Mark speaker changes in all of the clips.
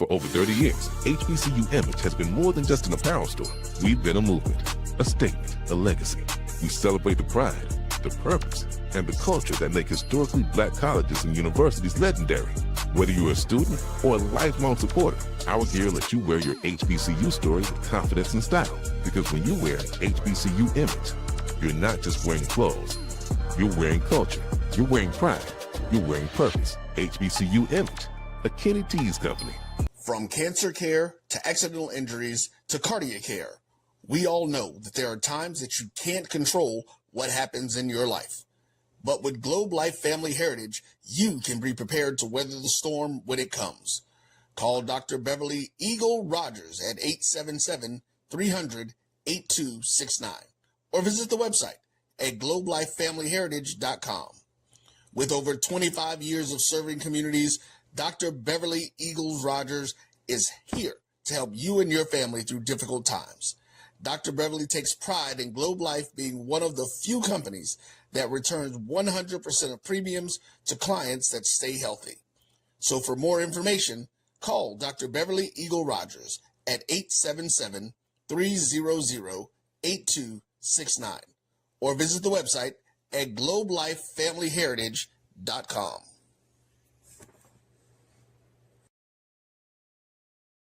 Speaker 1: For over 30 years, HBCU Image has been more than just an apparel store. We've been a movement, a statement, a legacy. We celebrate the pride, the purpose, and the culture that make historically black colleges and universities legendary. Whether you're a student or a lifelong supporter, our gear lets you wear your HBCU story with confidence and style. Because when you wear HBCU Image, you're not just wearing clothes. You're wearing culture. You're wearing pride. You're wearing purpose. HBCU Image, a Kenny T's company.
Speaker 2: From cancer care to accidental injuries to cardiac care, we all know that there are times that you can't control what happens in your life. But with Globe Life Family Heritage, you can be prepared to weather the storm when it comes. Call Dr. Beverly Eagle Rogers at 877-300-8269 or visit the website at globelifefamilyheritage.com. With over 25 years of serving communities, Dr. Beverly Eagles Rogers is here to help you and your family through difficult times. Dr. Beverly takes pride in Globe Life being one of the few companies that returns 100% of premiums to clients that stay healthy. So for more information, call Dr. Beverly Eagle Rogers at 877-300-8269 or visit the website at globelifefamilyheritage.com.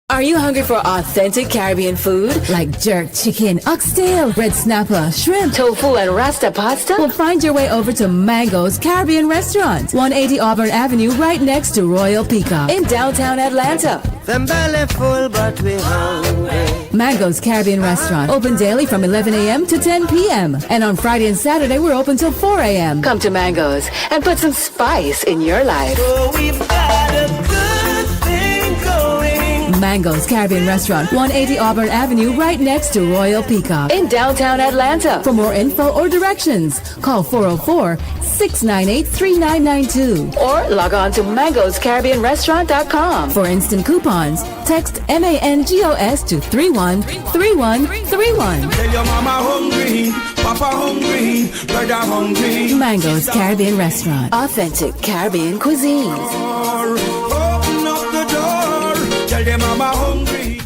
Speaker 3: Are you hungry for authentic Caribbean food like jerk chicken, oxtail, red snapper, shrimp, tofu, and rasta pasta? Well, find your way over to Mango's Caribbean Restaurant, 180 Auburn Avenue, right next to Royal Peacock in downtown Atlanta.
Speaker 4: Them belly full, but we hungry.
Speaker 3: Mango's Caribbean Restaurant, open daily from 11 a.m. to 10 p.m. And on Friday and Saturday, we're open till 4 a.m. Come to Mango's and put some spice in your life.
Speaker 4: So we've got a good thing going.
Speaker 3: Mango's Caribbean Restaurant, 180 Auburn Avenue, right next to Royal Peacock in downtown Atlanta. For more info or directions, call 404-698-3992 or log on to mangoscaribbeanrestaurant.com. For instant coupons, text MANGOS to 313131.
Speaker 4: Tell your mama hungry, papa hungry, brother hungry.
Speaker 3: Mango's Caribbean Restaurant, authentic Caribbean cuisine.
Speaker 4: Open up the door, tell your mama hungry.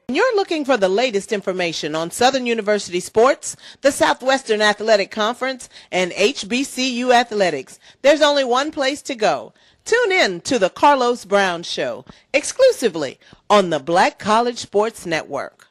Speaker 5: You're looking for the latest information on Southern University sports, the Southwestern Athletic Conference, and HBCU athletics. There's only one place to go. Tune in to the Carlos Brown Show, exclusively on the Black College Sports Network.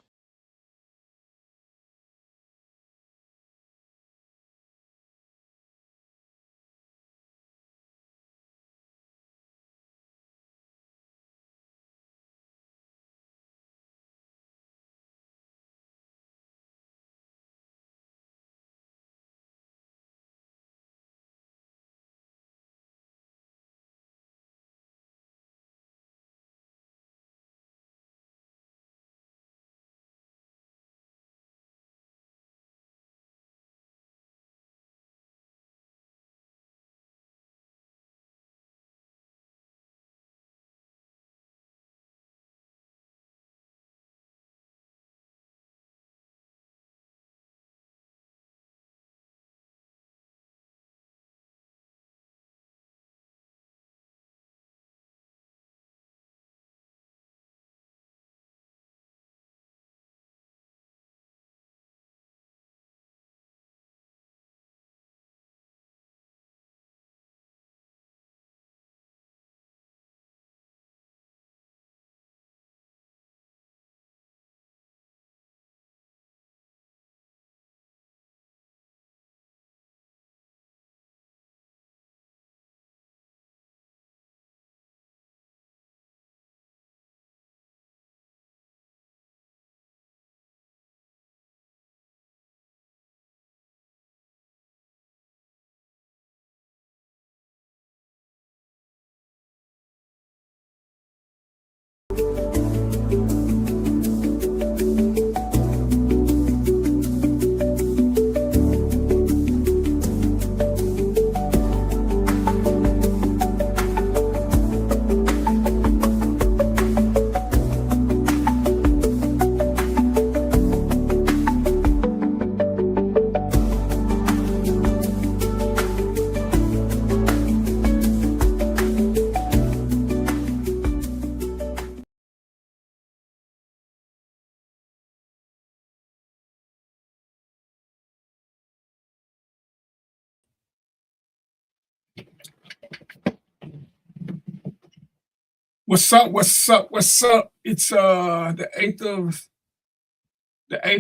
Speaker 6: What's up? What's up? What's up? It's the 8th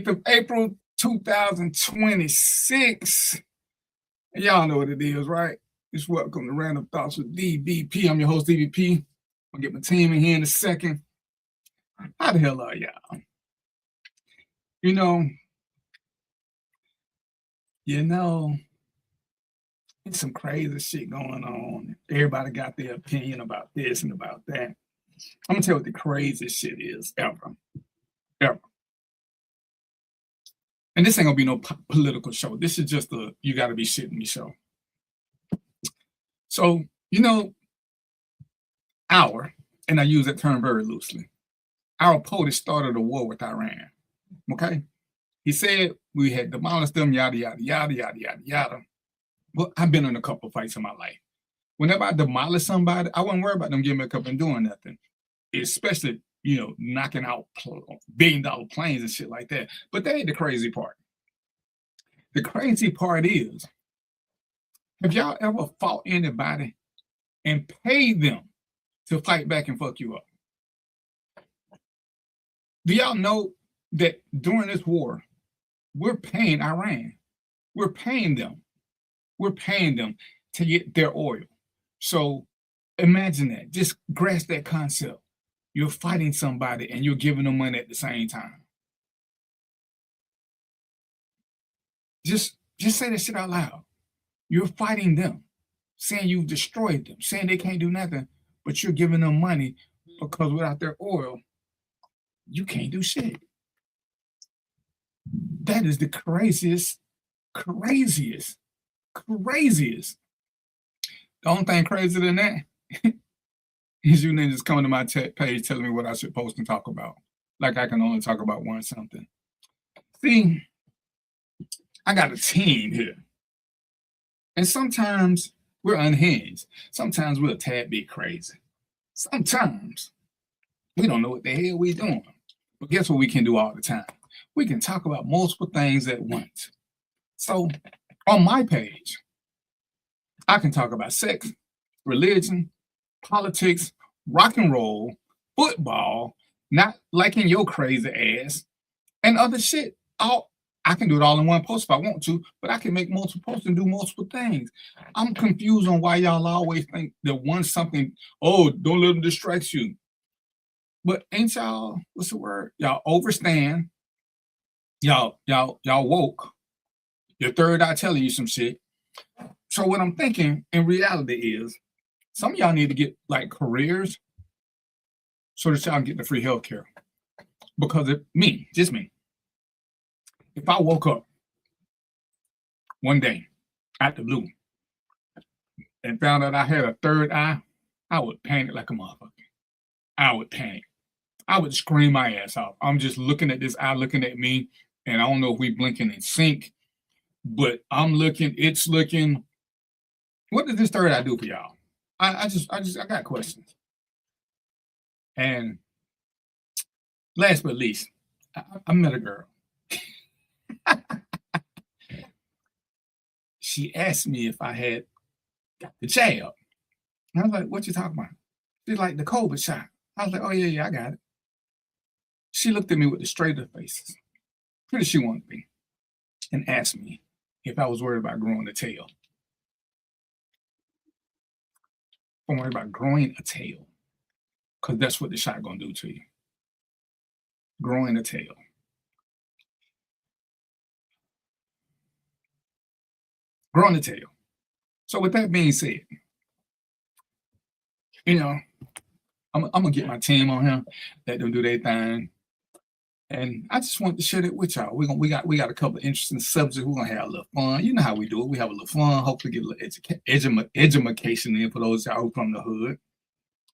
Speaker 6: of April 2026. And y'all know what it is, right? It's welcome to Random Thoughts with DVP. I'm your host, DVP. I'll get my team in here in a second. How the hell are y'all? You know, it's some crazy shit going on. Everybody got their opinion about this and about that. I'm gonna tell you what the craziest shit is ever. And this ain't gonna be no political show. This is just a you gotta be shitting me show. So, and I use that term very loosely, our POTUS started a war with Iran. Okay? He said we had demolished them, yada, yada, yada, yada, yada, yada. Well, I've been in a couple of fights in my life. Whenever I demolish somebody, I wasn't worried about them getting back up and doing nothing. Especially, knocking out billion-dollar planes and shit like that. But that ain't the crazy part. The crazy part is, have y'all ever fought anybody and paid them to fight back and fuck you up? Do y'all know that during this war, we're paying Iran? We're paying them. We're paying them to get their oil. So imagine that. Just grasp that concept. You're fighting somebody and you're giving them money at the same time. Just say that shit out loud. You're fighting them, saying you've destroyed them, saying they can't do nothing, but you're giving them money because without their oil, you can't do shit. That is the craziest. The only thing crazier than that is you ninjas coming to my page telling me what I should post and talk about. Like I can only talk about one something. See, I got a team here. And sometimes we're unhinged. Sometimes we're a tad bit crazy. Sometimes we don't know what the hell we're doing. But guess what we can do all the time? We can talk about multiple things at once. So on my page, I can talk about sex, religion, politics, rock and roll, football, not liking your crazy ass, and other shit. I can do it all in one post if I want to, but I can make multiple posts and do multiple things. I'm confused on why y'all always think that once something, don't let them distract you. But ain't y'all, what's the word? Y'all overstand. Y'all woke. Your third eye telling you some shit. So what I'm thinking in reality is some of y'all need to get like careers so that y'all can get the free healthcare. Because just me, if I woke up one day out the blue and found out I had a third eye, I would panic like a motherfucker. I would panic. I would scream my ass off. I'm just looking at this eye looking at me, and I don't know if we blinking in sync, but it's looking. What does this third eye do for y'all? I got questions. And last but least, I met a girl. She asked me if I had got the jab. And I was like, what you talking about? She's like, the COVID shot. I was like, oh, yeah, I got it. She looked at me with the straightest faces, pretty she wanted me, and asked me if I was worried about growing a tail. I'm worried about growing a tail, because that's what the shot gonna do to you. Growing a tail. Growing a tail. So with that being said, I'm gonna get my team on here, let them do their thing. And I just want to share that with y'all. We got a couple of interesting subjects. We're gonna have a little fun. You know how we do it. We have a little fun. Hopefully get a little education in for those y'all who from the hood.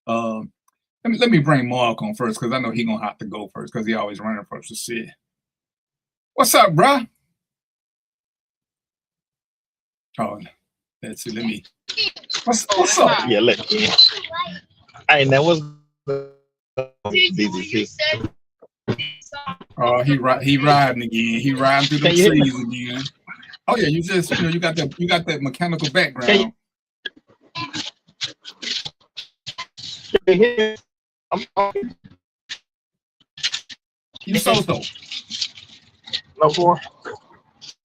Speaker 6: Let me bring Mark on first, because I know he gonna have to go first because he always running first to shit. What's up, bruh? Oh, that's it. Let me. What's up?
Speaker 7: Yeah, let me. I ain't never.
Speaker 6: Oh, he riding again. He riding through the trees again. Oh yeah, you got that mechanical background.
Speaker 7: Can you hear me?
Speaker 6: You so.
Speaker 7: No more.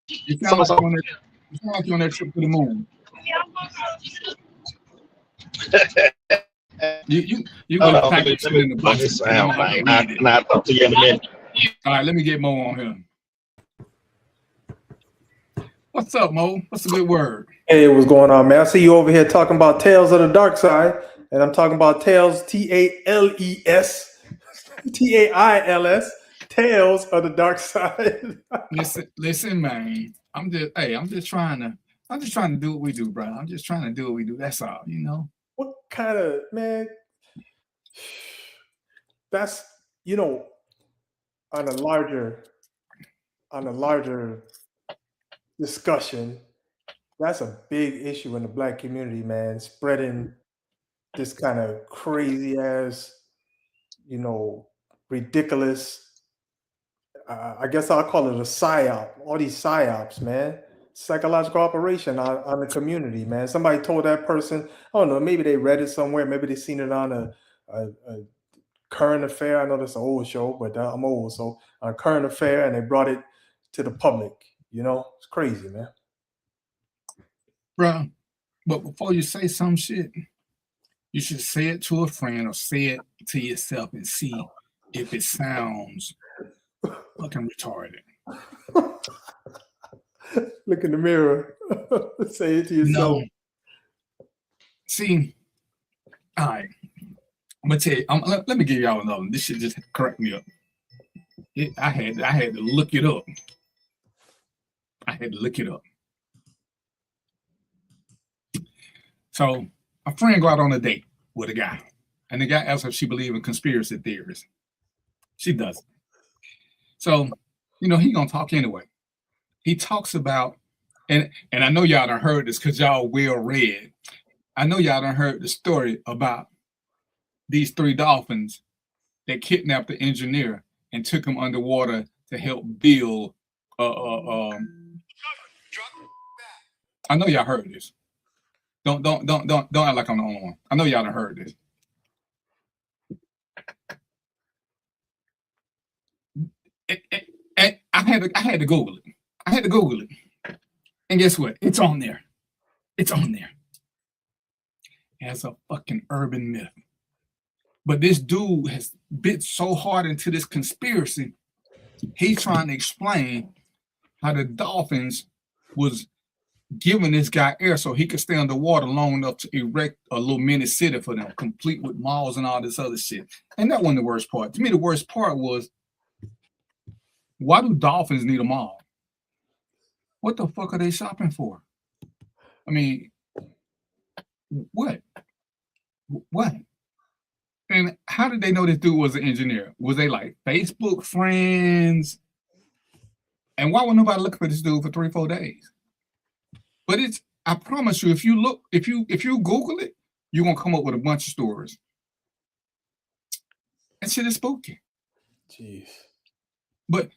Speaker 6: You sound like you're on that. You sound like you're on that trip to the moon. You
Speaker 7: Hold
Speaker 6: gonna
Speaker 7: on,
Speaker 6: type
Speaker 7: let
Speaker 6: that shit in the
Speaker 7: me
Speaker 6: box and I'm
Speaker 7: sound,
Speaker 6: gonna have to
Speaker 7: man.
Speaker 6: read it.
Speaker 7: And I'll talk to you in a minute.
Speaker 6: All right, let me get Mo on here. What's up, Mo? What's a good word?
Speaker 8: Hey, what's going on, man? I see you over here talking about Tales of the Dark Side, and I'm talking about Tales, Tales, Tails, Tales of the Dark Side.
Speaker 6: Listen, man. I'm just trying to do what we do, bro. I'm just trying to do what we do. That's all, you know.
Speaker 8: What kind of, man? That's, you know, on a larger discussion, that's a big issue in the Black community, man. Spreading this kind of crazy ass, you know, ridiculous. I guess I'll call it a psyop. All these psyops, man. Psychological operation on the community, man. Somebody told that person, I don't know, maybe they read it somewhere, maybe they seen it on a current affair. I know that's an old show, but I'm old, so a current affair, and they brought it to the public. You know, it's crazy, man.
Speaker 6: Bro, but before you say some shit, you should say it to a friend or say it to yourself and see if it sounds fucking retarded.
Speaker 8: Look in the mirror. Say it to yourself.
Speaker 6: No. See, all right. I'm gonna tell you. Let me give y'all another one. This shit just cracked me up. I had to look it up. So a friend go out on a date with a guy, and the guy asks if she believes in conspiracy theories. She doesn't. So, you know, he gonna talk anyway. He talks about, and I know y'all done heard this because y'all well read. I know y'all done heard the story about these 3 dolphins that kidnapped the engineer and took him underwater to help build. I know y'all heard this. Don't act like I'm the only one. I know y'all done heard this. And I had to Google it. And guess what? It's on there. As a fucking urban myth. But this dude has bit so hard into this conspiracy, he's trying to explain how the dolphins was giving this guy air so he could stay underwater long enough to erect a little mini city for them, complete with malls and all this other shit. And that wasn't the worst part. To me, the worst part was, why do dolphins need a mall? What the fuck are they shopping for? I mean, what? And how did they know this dude was an engineer? Was they like Facebook friends? And why would nobody look for this dude for 3-4 days? But I promise you, if you Google it, you're gonna come up with a bunch of stories. That shit is spooky.
Speaker 8: Jeez.
Speaker 6: But,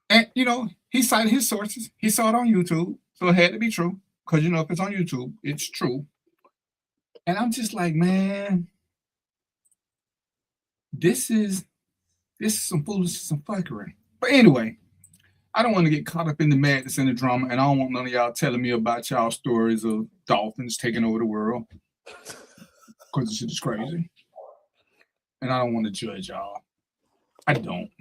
Speaker 6: and you know, he cited his sources. He saw it on YouTube, so it had to be true. Because you know, if it's on YouTube, it's true. And I'm just like, man, this is some foolishness, some fuckery. But anyway, I don't want to get caught up in the madness and the drama, and I don't want none of y'all telling me about y'all stories of dolphins taking over the world, because this shit is crazy. And I don't want to judge y'all. I don't.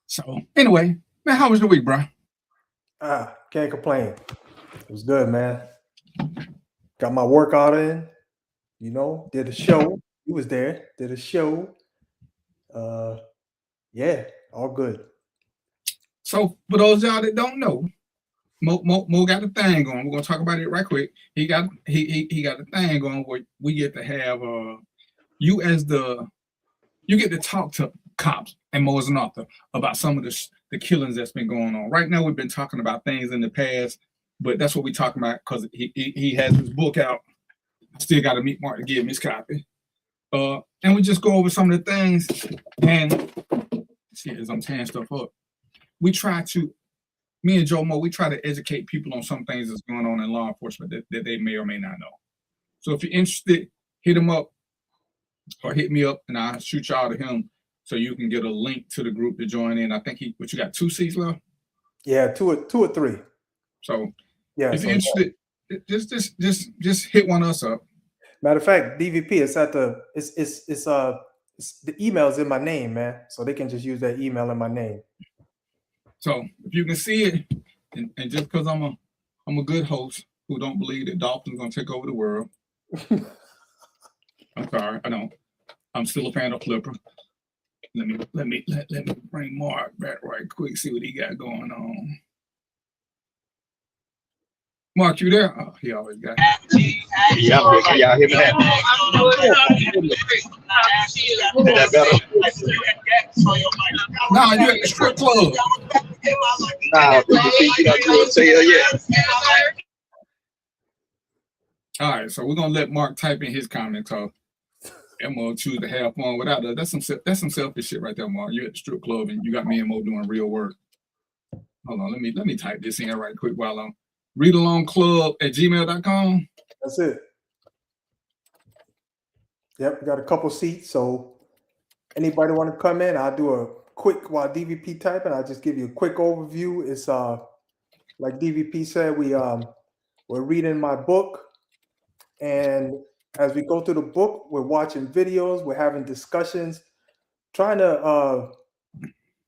Speaker 6: So anyway, man, how was the week, bro?
Speaker 8: Can't complain. It was good, man. Got my workout in, you know, did a show. He was there, did a show. Yeah, all good.
Speaker 6: So for those of y'all that don't know, Mo got a thing going. We're gonna talk about it right quick. He got a thing going where we get to have you get to talk to cops, and Mo is an author, about some of the killings that's been going on. Right now, we've been talking about things in the past, but that's what we're talking about because he has his book out. I still got to meet Mark to give him his copy. And we just go over some of the things, and see, as I'm tearing stuff up, me and Joe Mo, we try to educate people on some things that's going on in law enforcement that they may or may not know. So if you're interested, hit him up. or hit me up and I'll shoot y'all to him so you can get a link to the group to join in. I think what you got 2 seats left?
Speaker 8: Yeah, two or three.
Speaker 6: So
Speaker 8: yeah,
Speaker 6: if you're interested, just hit one of us up.
Speaker 8: Matter of fact, DVP, it's at the the email's in my name, man. So they can just use that email in my name.
Speaker 6: So if you can see it, and just because I'm a good host who don't believe that dolphins gonna take over the world. I'm sorry, I don't. I'm still a fan of Flipper. Let me bring Mark back right quick, see what he got going on. Mark, you there? Oh, he always got it.
Speaker 7: Yeah, I'm here. Can y'all hear me now? Is that better?
Speaker 6: Nah, you at the strip club.
Speaker 7: Nah, you don't do it till yet.
Speaker 6: All right, so we're gonna let Mark type in his comment, so I'm gonna choose to have fun without that. That's some selfish shit right there, Mark. You at the strip club and you got me and Mo doing real work. Hold on, let me type this in right quick while I'm readalongclub@gmail.com.
Speaker 8: That's it. Yep, we got a couple seats. So anybody want to come in? I'll do a quick while DVP typing. I'll just give you a quick overview. It's like DVP said, we're reading my book, and as we go through the book, we're watching videos, we're having discussions, trying to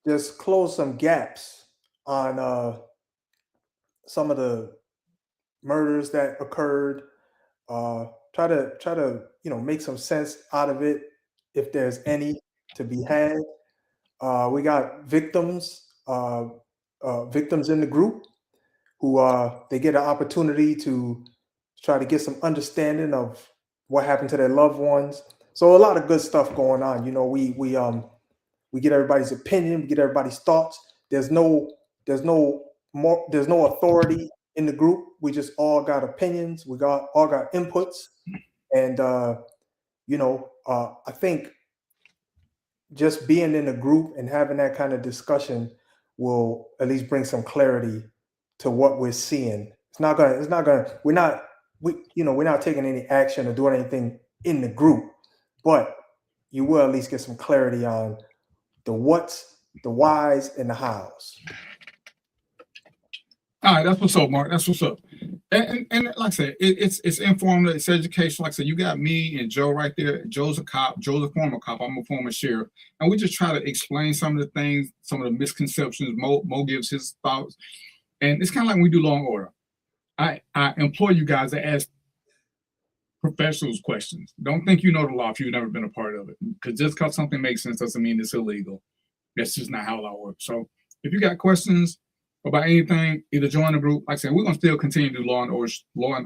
Speaker 8: just close some gaps on some of the murders that occurred. Try to make some sense out of it if there's any to be had. We got victims in the group who they get an opportunity to try to get some understanding of what happened to their loved ones. So a lot of good stuff going on. We get everybody's opinion, we get everybody's thoughts. There's no authority in the group. We just all got opinions. We all got inputs, and I think just being in a group and having that kind of discussion will at least bring some clarity to what we're seeing. We're not taking any action or doing anything in the group, but you will at least get some clarity on the what's, the whys, and the hows.
Speaker 6: All right, that's what's up, Mark. That's what's up. And like I said, it's informative, it's educational. Like I said, you got me and Joe right there. Joe's a cop. Joe's a former cop. I'm a former sheriff. And we just try to explain some of the things, some of the misconceptions. Mo gives his thoughts. And it's kind of like when we do Law and Order. I implore you guys to ask professionals questions. Don't think you know the law if you've never been a part of it. Because just because something makes sense doesn't mean it's illegal. That's just not how law works. So if you got questions about anything, either join the group. Like I said, we're gonna still continue to do law and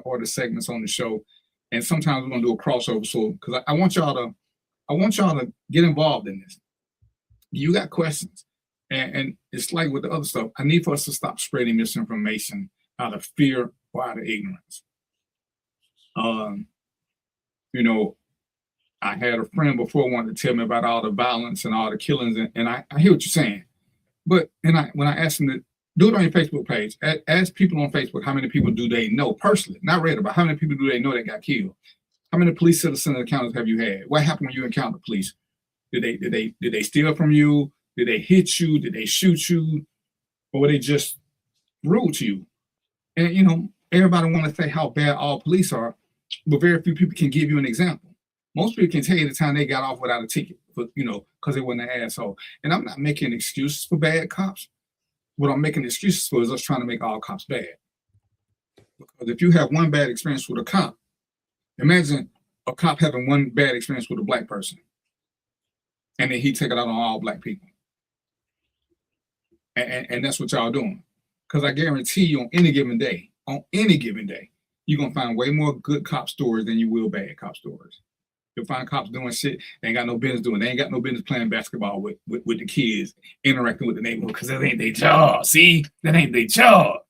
Speaker 6: order segments on the show, and sometimes we're gonna do a crossover. So, because I want y'all to get involved in this. You got questions, and it's like with the other stuff. I need for us to stop spreading misinformation out of fear or out of ignorance. I had a friend before wanted to tell me about all the violence and all the killings, and I hear what you're saying, but when I asked him to do it on your Facebook page. Ask people on Facebook how many people do they know personally, not read about, how many people do they know that got killed? How many police citizen encounters have you had? What happened when you encountered police? Did they steal from you? Did they hit you? Did they shoot you? Or were they just rude to you? And everybody want to say how bad all police are, but very few people can give you an example. Most people can tell you the time they got off without a ticket, because they wasn't an asshole. And I'm not making excuses for bad cops. What I'm making excuses for is us trying to make all cops bad. Because if you have one bad experience with a cop, imagine a cop having one bad experience with a black person, and then he take it out on all black people. And that's what y'all doing. Because I guarantee you on any given day, you're going to find way more good cop stories than you will bad cop stories. You'll find cops doing shit they ain't got no business doing. They ain't got no business playing basketball with the kids, interacting with the neighborhood, because that ain't their job. See? That ain't their job.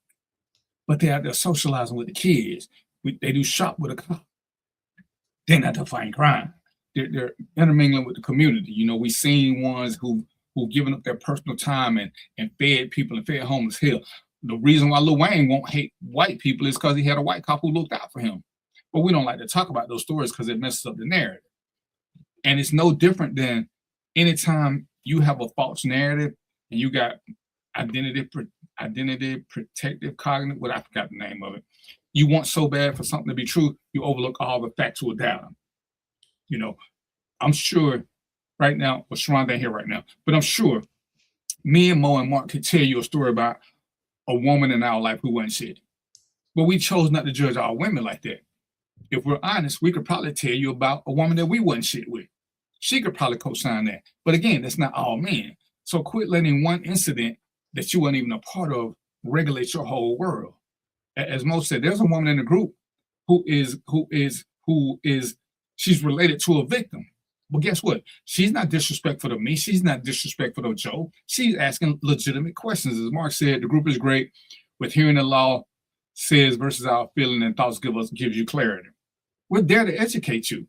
Speaker 6: But they're out there socializing with the kids. They do shop with a cop. They're not to fight crime. They're intermingling with the community. We seen ones who've given up their personal time and fed people and fed homeless. Hell, the reason why Lil Wayne won't hate white people is because he had a white cop who looked out for him. But we don't like to talk about those stories because it messes up the narrative. And it's no different than anytime you have a false narrative and you got identity protective cognitive, what I forgot the name of it. You want so bad for something to be true, you overlook all the factual data. You know, I'm sure right now, well, Sharonda ain't here right now, but I'm sure me and Mo and Mark could tell you a story about a woman in our life who wasn't shit. But we chose not to judge all women like that. If we're honest, we could probably tell you about a woman that we wasn't shit with. She could probably co-sign that. But again, that's not all men. So quit letting one incident that you weren't even a part of regulate your whole world. As Mo said, there's a woman in the group who is she's related to a victim. But guess what? She's not disrespectful to me. She's not disrespectful to Joe. She's asking legitimate questions. As Mark said, the group is great with hearing the law says versus our feeling and thoughts gives you clarity. We're there to educate you.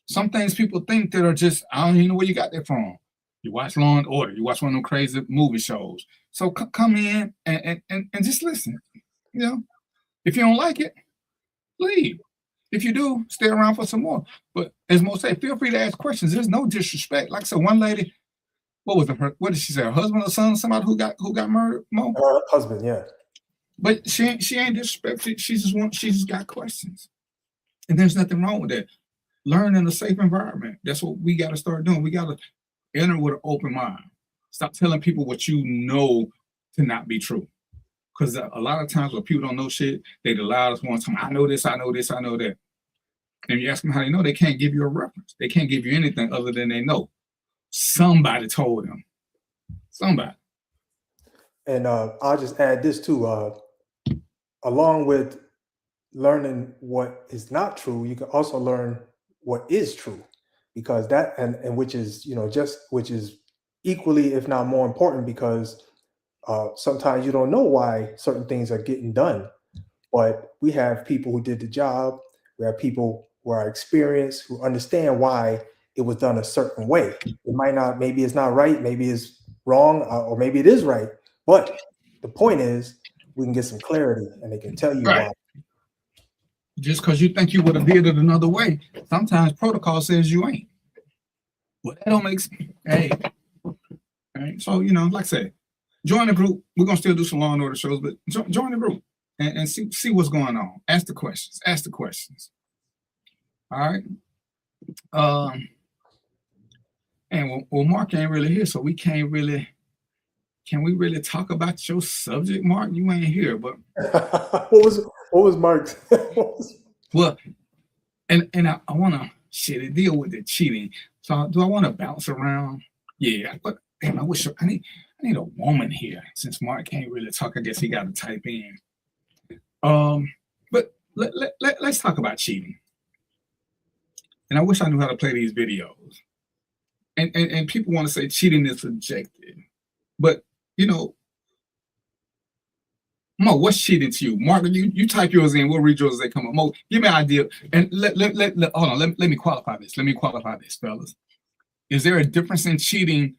Speaker 6: Some things people think that are just, I don't even know where you got that from. You watch Law and Order. You watch one of them crazy movie shows. So come in and just listen. You know, if you don't like it, leave. If you do, stay around for some more. But as Mo said, feel free to ask questions. There's no disrespect. Like I said, one lady, what did she say? Her husband or son, somebody who got murdered? Mo?
Speaker 8: Her husband, yeah.
Speaker 6: But she ain't disrespectful. She just got questions. And there's nothing wrong with that. Learn in a safe environment. That's what we got to start doing. We got to enter with an open mind. Stop telling people what you know to not be true. Because a lot of times when people don't know shit, they the loudest ones. I know this, I know this, I know that. And you ask them how they know, they can't give you a reference. They can't give you anything other than they know. Somebody told them. Somebody.
Speaker 8: And I'll just add this too. Along with learning what is not true, you can also learn what is true, because that and which is, you know, which is equally, if not more important, because sometimes you don't know why certain things are getting done, but we have people who did the job. We have people who are experienced, who understand why it was done a certain way. It might not, maybe it's not right, maybe it's wrong, or maybe it is right. But the point is, we can get some clarity, and they can tell you why.
Speaker 6: Just because you think you would have did it another way, sometimes protocol says you ain't. Well, that don't make sense. Hey, right? So, you know, like I said, join the group. We're gonna still do some Law and Order shows, but join the group and see what's going on. Ask the questions. Ask the questions. All right. And well, Mark ain't really here, so we can't really. Can we really talk about your subject, Mark? You ain't here, but
Speaker 8: what was Mark's?
Speaker 6: Well, and I want to deal with the cheating. So do I want to bounce around? Yeah, but damn, I wish I need a woman here, since Mark can't really talk. I guess he got to type in. But let's talk about cheating. And I wish I knew how to play these videos. And people want to say cheating is subjective, but you know, Mo, what's cheating to you? Mark, you type yours in. We'll read yours as they come up. Mo, give me an idea. And hold on. Let me qualify this. Let me qualify this, fellas. Is there a difference in cheating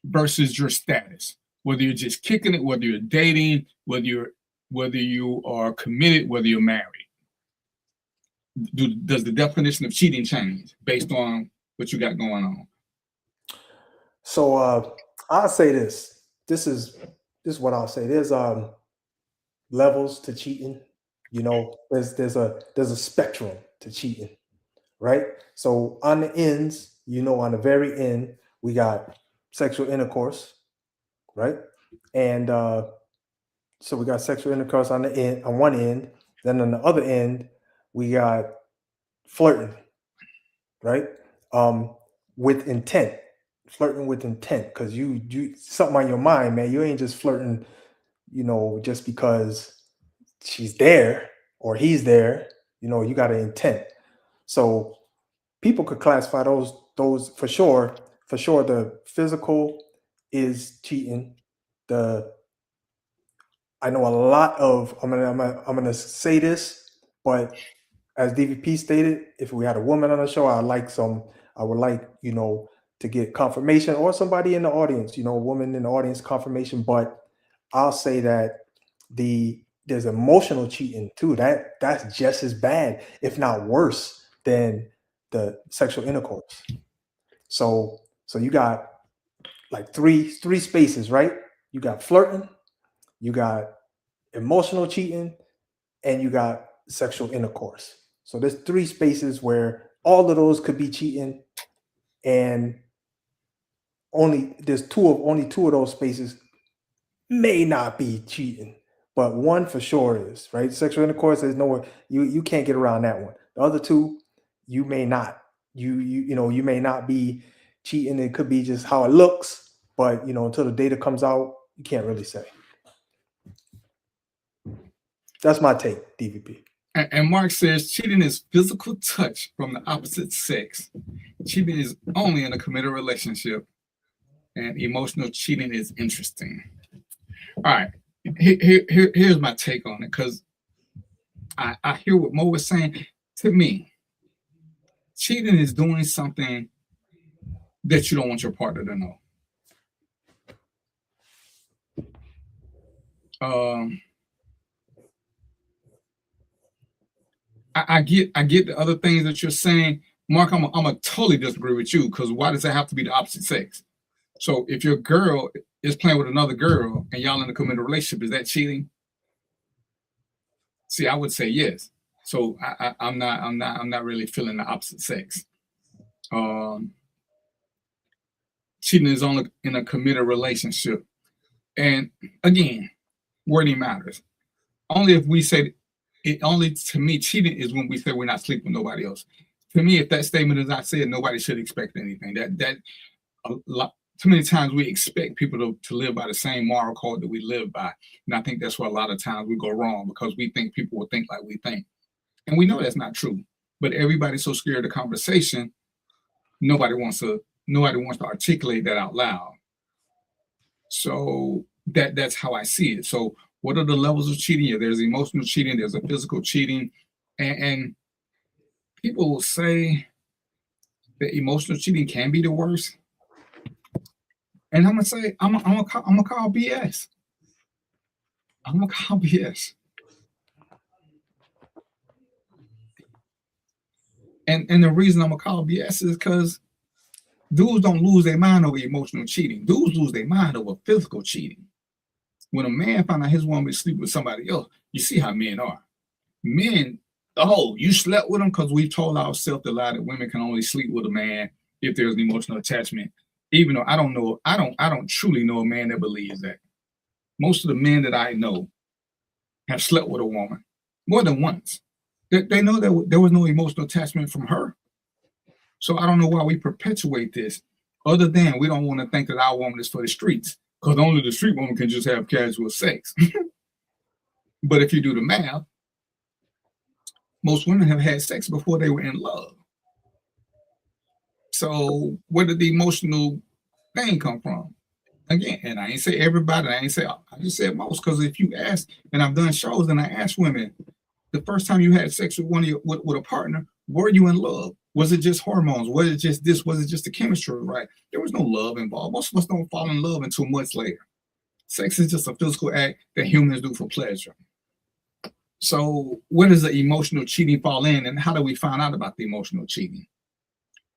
Speaker 6: versus your status? Whether you're just kicking it, whether you're dating, whether you are committed, whether you're married. Does the definition of cheating change based on what you got going on?
Speaker 8: So I'll say this. This is what I'll say. There's levels to cheating. You know, there's a spectrum to cheating, right? So on the ends, you know, on the very end, we got sexual intercourse, right? And so we got sexual intercourse on one end. Then on the other end, we got flirting, right? With intent. Flirting with intent, because you something on your mind, man. You ain't just flirting, you know, just because she's there or he's there. You know, you got an intent. So people could classify those for sure. For sure, the physical is cheating. I know a lot of. I'm gonna say this, but as DVP stated, if we had a woman on the show, I would like, you know, to get confirmation, or somebody in the audience, you know, a woman in the audience, confirmation. But I'll say that there's emotional cheating too. That's just as bad, if not worse, than the sexual intercourse. So you got like three spaces, right? You got flirting, you got emotional cheating, and you got sexual intercourse. So there's 3 spaces where all of those could be cheating, and only two of those spaces may not be cheating, but one for sure is, right? Sexual intercourse, there's nowhere you can't get around that one. The other 2, you may not. You may not be cheating. It could be just how it looks, but until the data comes out, you can't really say. That's my take, DVP.
Speaker 6: And Mark says cheating is physical touch from the opposite sex. Cheating is only in a committed relationship, and emotional cheating is interesting. All right, here's my take on it, because I hear what Mo was saying. To me, cheating is doing something that you don't want your partner to know. I get the other things that you're saying, Mark. I'm a totally disagree with you, because why does it have to be the opposite sex? So if your girl is playing with another girl and y'all in a committed relationship, is that cheating? See, I would say yes. So I'm not really feeling the opposite sex. Cheating is only in a committed relationship, and again, wording matters. Only if we say it. Only to me, cheating is when we say we're not sleeping with nobody else. To me, if that statement is not said, nobody should expect anything. That a lot. Too many times we expect people to live by the same moral code that we live by. And I think that's where a lot of times we go wrong, because we think people will think like we think. And we know that's not true. But everybody's so scared of conversation, nobody wants to articulate that out loud. So that's how I see it. So what are the levels of cheating? Yeah, there's emotional cheating, there's a physical cheating, and people will say that emotional cheating can be the worst. And I'm gonna say, I'm gonna call BS. I'm gonna call BS. And the reason I'm gonna call BS is because dudes don't lose their mind over emotional cheating. Dudes lose their mind over physical cheating. When a man finds out his woman is sleeping with somebody else, you see how men are. Men, you slept with him, because we've told ourselves the lie that women can only sleep with a man if there's an emotional attachment. Even though I don't truly know a man that believes that. Most of the men that I know have slept with a woman more than once. They know that there was no emotional attachment from her. So I don't know why we perpetuate this, other than we don't want to think that our woman is for the streets, because only the street woman can just have casual sex. But if you do the math, most women have had sex before they were in love. So where did the emotional thing come from? Again, and I ain't say everybody, I just said most, because if you ask, and I've done shows and I ask women, the first time you had sex with with a partner, were you in love? Was it just hormones? Was it just this? Was it just the chemistry, right? There was no love involved. Most of us don't fall in love until months later. Sex is just a physical act that humans do for pleasure. So where does the emotional cheating fall in, and how do we find out about the emotional cheating?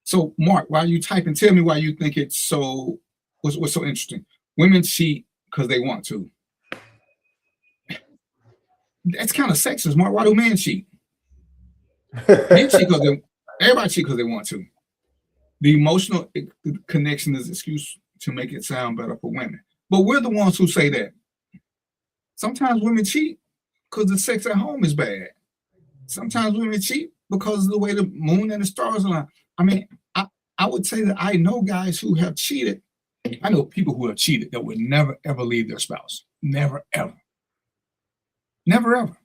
Speaker 6: So Mark, while you typing, tell me why you think it's so, what's so interesting? Women cheat because they want to. That's kind of sexist, Mark. Why do men cheat? Men cheat because everybody cheat because they want to. The emotional connection is an excuse to make it sound better for women. But we're the ones who say that. Sometimes women cheat because the sex at home is bad. Sometimes women cheat because of the way the moon and the stars align. I mean, I would say that I know guys who have cheated. I know people who have cheated that would never, ever leave their spouse. Never, ever. Never, ever.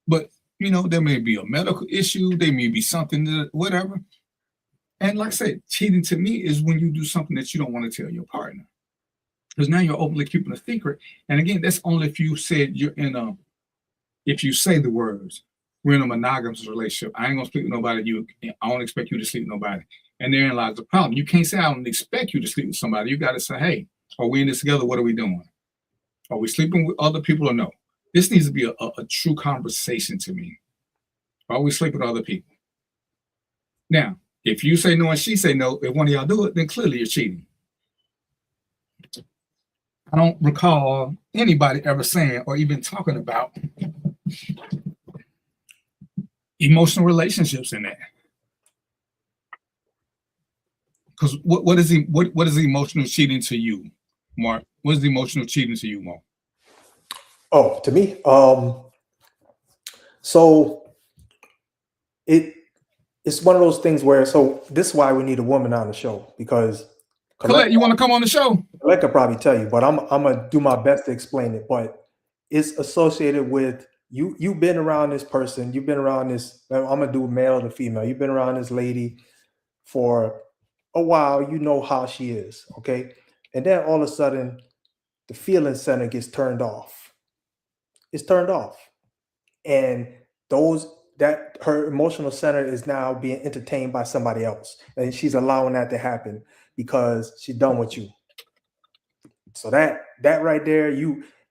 Speaker 6: But, there may be a medical issue. There may be something that, whatever. And like I said, cheating to me is when you do something that you don't want to tell your partner. Because now you're openly keeping a secret. And again, that's only if you said if you say the words, we're in a monogamous relationship. I ain't going to sleep with nobody. I don't expect you to sleep with nobody. And therein lies the problem. You can't say, I don't expect you to sleep with somebody. You got to say, hey, are we in this together? What are we doing? Are we sleeping with other people or no? This needs to be a true conversation to me. Are we sleeping with other people? Now, If you say no and she say no, if one of y'all do it, then clearly you're cheating. I don't recall anybody ever saying or even talking about emotional relationships in that. Because what is emotional cheating to you, Mark? What is emotional cheating to you, Mark?
Speaker 8: Oh, to me, so it's one of those things where, so this is why we need a woman on the show, because
Speaker 6: Colette, you want to come on the show?
Speaker 8: Colette could probably tell you, but I'm gonna do my best to explain it. But it's associated with you've been around this person, you've been around this, I'm gonna do male to female, you've been around this lady for a while, you know how she is, okay? And then all of a sudden the feeling center gets turned off. It's turned off. And that her emotional center is now being entertained by somebody else. And she's allowing that to happen because she's done with you. So that right there,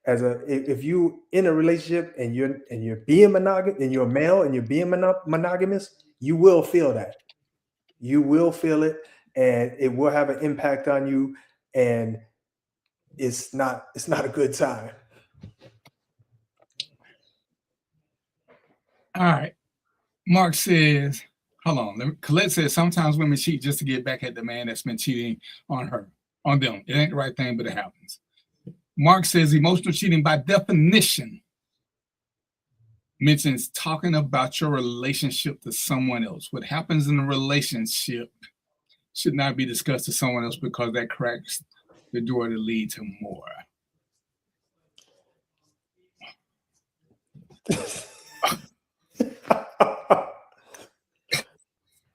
Speaker 8: if you in a relationship and you're being monogamous and you're male and you're being monogamous, you will feel that. You will feel it, and it will have an impact on you, and it's not a good time.
Speaker 6: All right. Mark says, hold on. Colette says sometimes women cheat just to get back at the man that's been cheating on them. It ain't the right thing, but it happens. Mark says emotional cheating by definition mentions talking about your relationship to someone else. What happens in a relationship should not be discussed to someone else because that cracks the door to lead to more.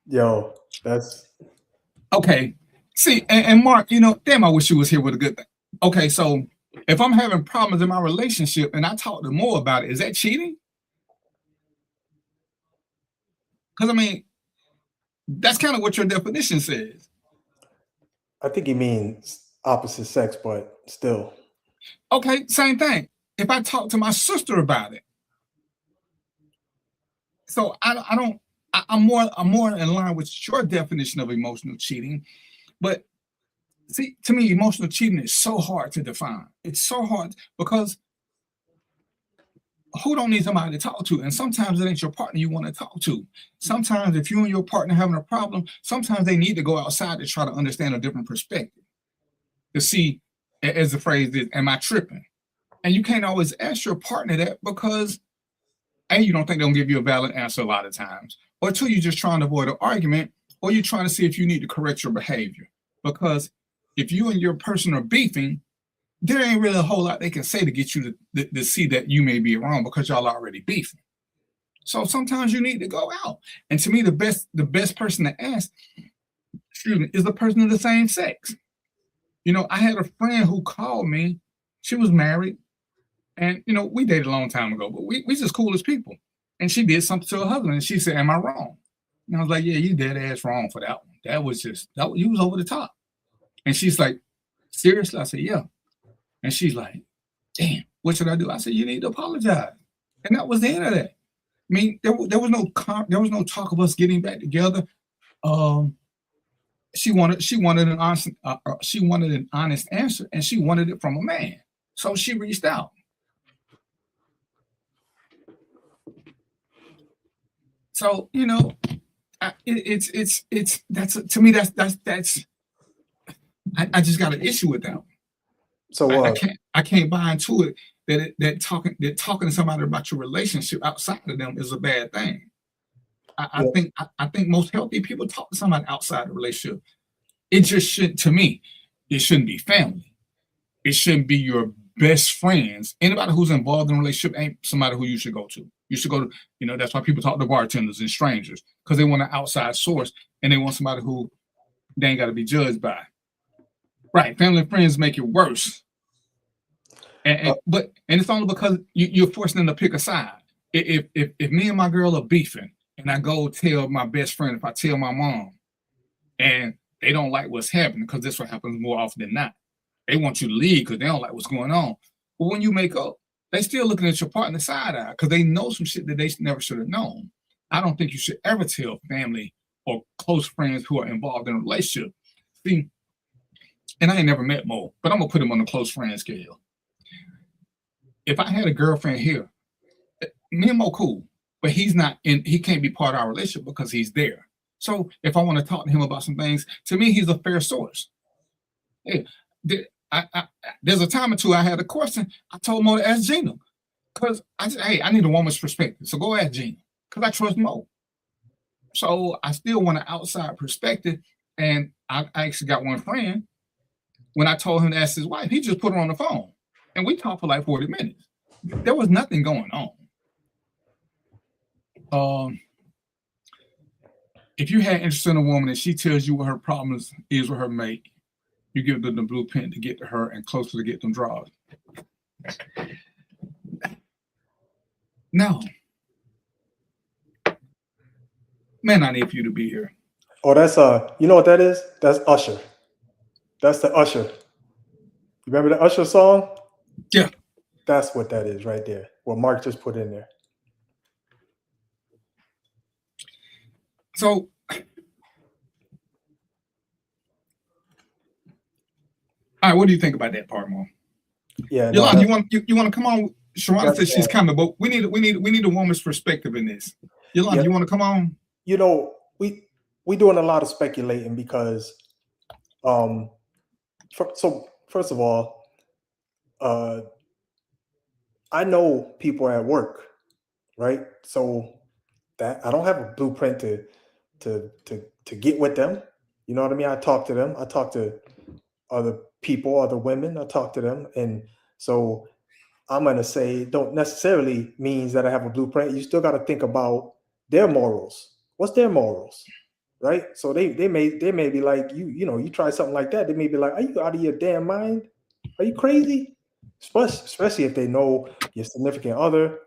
Speaker 8: Yo, that's
Speaker 6: okay. See, and Mark, damn, I wish you was here with a good thing. Okay, so if I'm having problems in my relationship and I talk to more about it, is that cheating? Because I mean, that's kind of what your definition says.
Speaker 8: I think he means opposite sex, but still.
Speaker 6: Okay, same thing. If I talk to my sister about it, so I'm more in line with your definition of emotional cheating. But see, to me, emotional cheating is so hard to define. It's so hard because who don't need somebody to talk to? And sometimes it ain't your partner you want to talk to. Sometimes if you and your partner having a problem, sometimes they need to go outside to try to understand a different perspective. To see, as the phrase is, am I tripping? And you can't always ask your partner that because A, you don't think they'll give you a valid answer a lot of times. Or two, you're just trying to avoid an argument, or you're trying to see if you need to correct your behavior. Because if you and your person are beefing, there ain't really a whole lot they can say to get you to see that you may be wrong because y'all already beefing. So sometimes you need to go out. And to me, the best person to ask, is the person of the same sex. I had a friend who called me. She was married. And, we dated a long time ago, but we just cool as people. And she did something to her husband, and she said, am I wrong? And I was like, yeah, you dead ass wrong for that one. You was over the top. And she's like, seriously? I said, yeah. And she's like, damn, what should I do? I said, you need to apologize. And that was the end of that. I mean, there was no talk of us getting back together. She wanted an honest answer, and she wanted it from a man. So she reached out. So to me that's I just got an issue with that. So I can't buy into it that talking to somebody about your relationship outside of them is a bad thing. I think most healthy people talk to somebody outside the relationship. It just shouldn't. To me, it shouldn't be family. It shouldn't be your best friends. Anybody who's involved in a relationship ain't somebody who you should go to. You should go to, that's why people talk to bartenders and strangers, because they want an outside source and they want somebody who they ain't got to be judged by. Right. Family and friends make it worse. And it's only because you're forcing them to pick a side. If me and my girl are beefing and I go tell my best friend, if I tell my mom and they don't like what's happening, because this what happens more often than not, they want you to leave because they don't like what's going on. But when you make up, they still looking at your partner side eye because they know some shit that they never should have known. I don't think you should ever tell family or close friends who are involved in a relationship. See, and I ain't never met Mo, but I'm gonna put him on the close friend scale. If I had a girlfriend here, me and Mo cool, but he's not in. He can't be part of our relationship because he's there. So if I want to talk to him about some things, to me, he's a fair source. Yeah, there's a time or two I had a question. I told Mo to ask Gina because I said, hey, I need a woman's perspective. So go ask Gina because I trust Mo. So I still want an outside perspective. And I actually got one friend. When I told him to ask his wife, he just put her on the phone. And we talked for like 40 minutes. There was nothing going on. If you had interest in a woman and she tells you what her problems is with her mate, you give them the blueprint to get to her and closer to get them draws. No. Man, I need for you to be here.
Speaker 8: Oh, that's you know what that is? That's Usher. That's the Usher. You remember the Usher song?
Speaker 6: Yeah.
Speaker 8: That's what that is right there. What Mark just put in there.
Speaker 6: So, all right, what do you think about that part, Mo?
Speaker 8: Yeah,
Speaker 6: Yolanda, you want to come on? Sharonda says she's coming, but we need a woman's perspective in this. Yolanda, you want to come on?
Speaker 8: You know, we doing a lot of speculating because, so first of all, I know people at work, right? So that I don't have a blueprint to get with them. You know what I mean? I talk to them. I talk to other people, other women. I talk to them, and so I'm gonna say don't necessarily means that I have a blueprint. You still got to think about their morals. What's their morals, right? So they may be like you try something like that. They may be like, are you out of your damn mind? Are you crazy? Especially if they know your significant other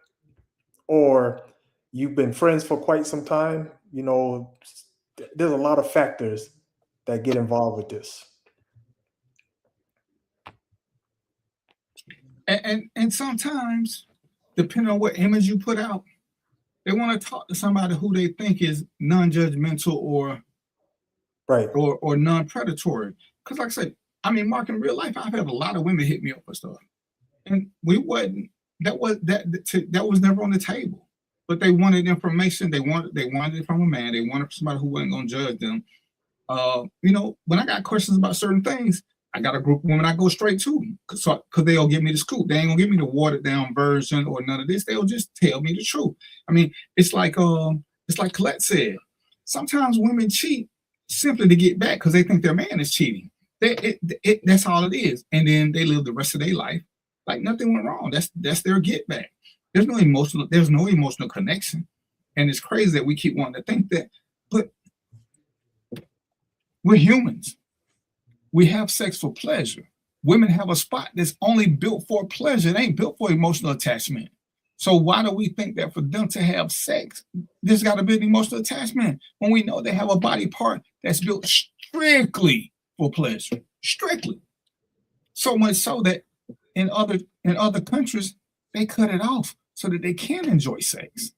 Speaker 8: or you've been friends for quite some time. You know, there's a lot of factors that get involved with this.
Speaker 6: And sometimes, depending on what image you put out, they want to talk to somebody who they think is non-judgmental or
Speaker 8: right
Speaker 6: or non-predatory. Because like I said, I mean, Mark, in real life, I've had a lot of women hit me up for stuff, and that was never on the table. But they wanted information. They wanted it from a man. They wanted somebody who wasn't going to judge them. When I got questions about certain things, I got a group of women I go straight to because they'll give me the scoop. They ain't gonna give me the watered down version or none of this. They'll just tell me the truth. I mean, it's like Colette said. Sometimes women cheat simply to get back because they think their man is cheating. That's all it is, and then they live the rest of their life like nothing went wrong. That's their get back. There's no emotional connection, and it's crazy that we keep wanting to think that, but we're humans. We have sex for pleasure. Women have a spot that's only built for pleasure. It ain't built for emotional attachment. So why do we think that for them to have sex, there's got to be an emotional attachment when we know they have a body part that's built strictly for pleasure? Strictly. So much so that in other countries, they cut it off so that they can enjoy sex.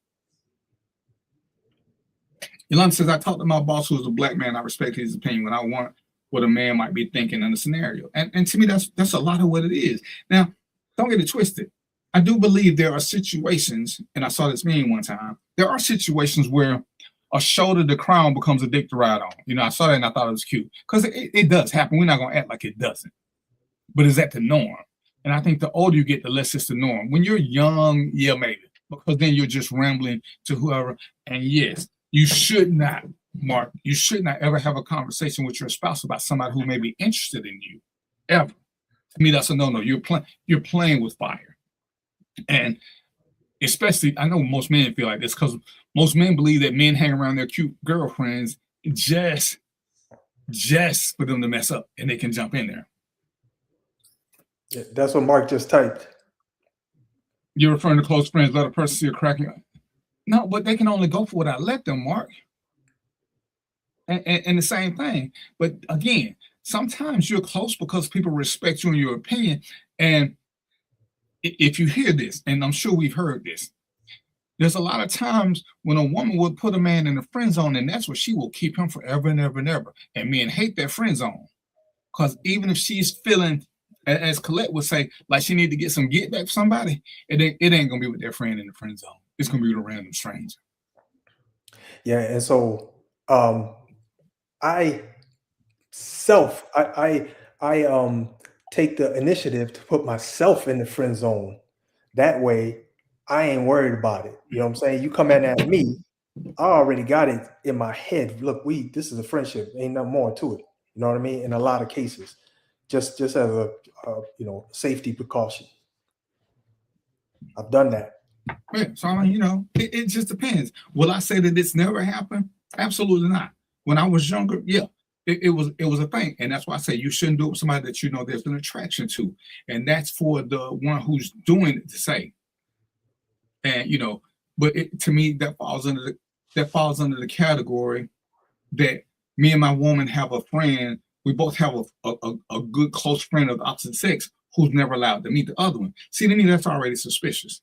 Speaker 6: Yolanda says, I talked to my boss who is a black man. I respect his opinion when I want what a man might be thinking in a scenario. And to me, that's a lot of what it is. Now, don't get it twisted. I do believe there are situations, and I saw this meme one time, there are situations where a shoulder to crown becomes a dick to ride on. I saw that and I thought it was cute. Because it does happen. We're not going to act like it doesn't. But is that the norm? And I think the older you get, the less it's the norm. When you're young, yeah, maybe. Because then you're just rambling to whoever. And yes, you should not, Mark, you should not ever have a conversation with your spouse about somebody who may be interested in you, ever. To me, that's a no-no. You're playing with fire. And especially, I know most men feel like this because most men believe that men hang around their cute girlfriends just for them to mess up and they can jump in there.
Speaker 8: Yeah, that's what Mark just typed.
Speaker 6: You're referring to close friends, let a person see a cracking. No, but they can only go for what I let them, Mark. And the same thing. But again, sometimes you're close because people respect you and your opinion. And if you hear this, and I'm sure we've heard this, There's a lot of times when a woman will put a man in the friend zone, and that's where she will keep him forever and ever and ever. And men hate that friend zone. Because even if she's feeling, as Colette would say, like she need to get some get back from somebody, it ain't gonna be with their friend in the friend zone. It's gonna be with a random stranger.
Speaker 8: Yeah, and so I take the initiative to put myself in the friend zone. That way, I ain't worried about it. You know what I'm saying? You come in at me, I already got it in my head. Look, this is a friendship. Ain't nothing more to it. You know what I mean? In a lot of cases, just as a safety precaution. I've done that.
Speaker 6: Yeah, so it just depends. Will I say that it's never happened? Absolutely not. When I was younger, yeah, it was a thing, and that's why I say you shouldn't do it with somebody that there's an attraction to, and that's for the one who's doing it to say. And but to me that falls under the category that me and my woman have a friend. We both have a good close friend of the opposite sex who's never allowed to meet the other one. See, to me, that's already suspicious.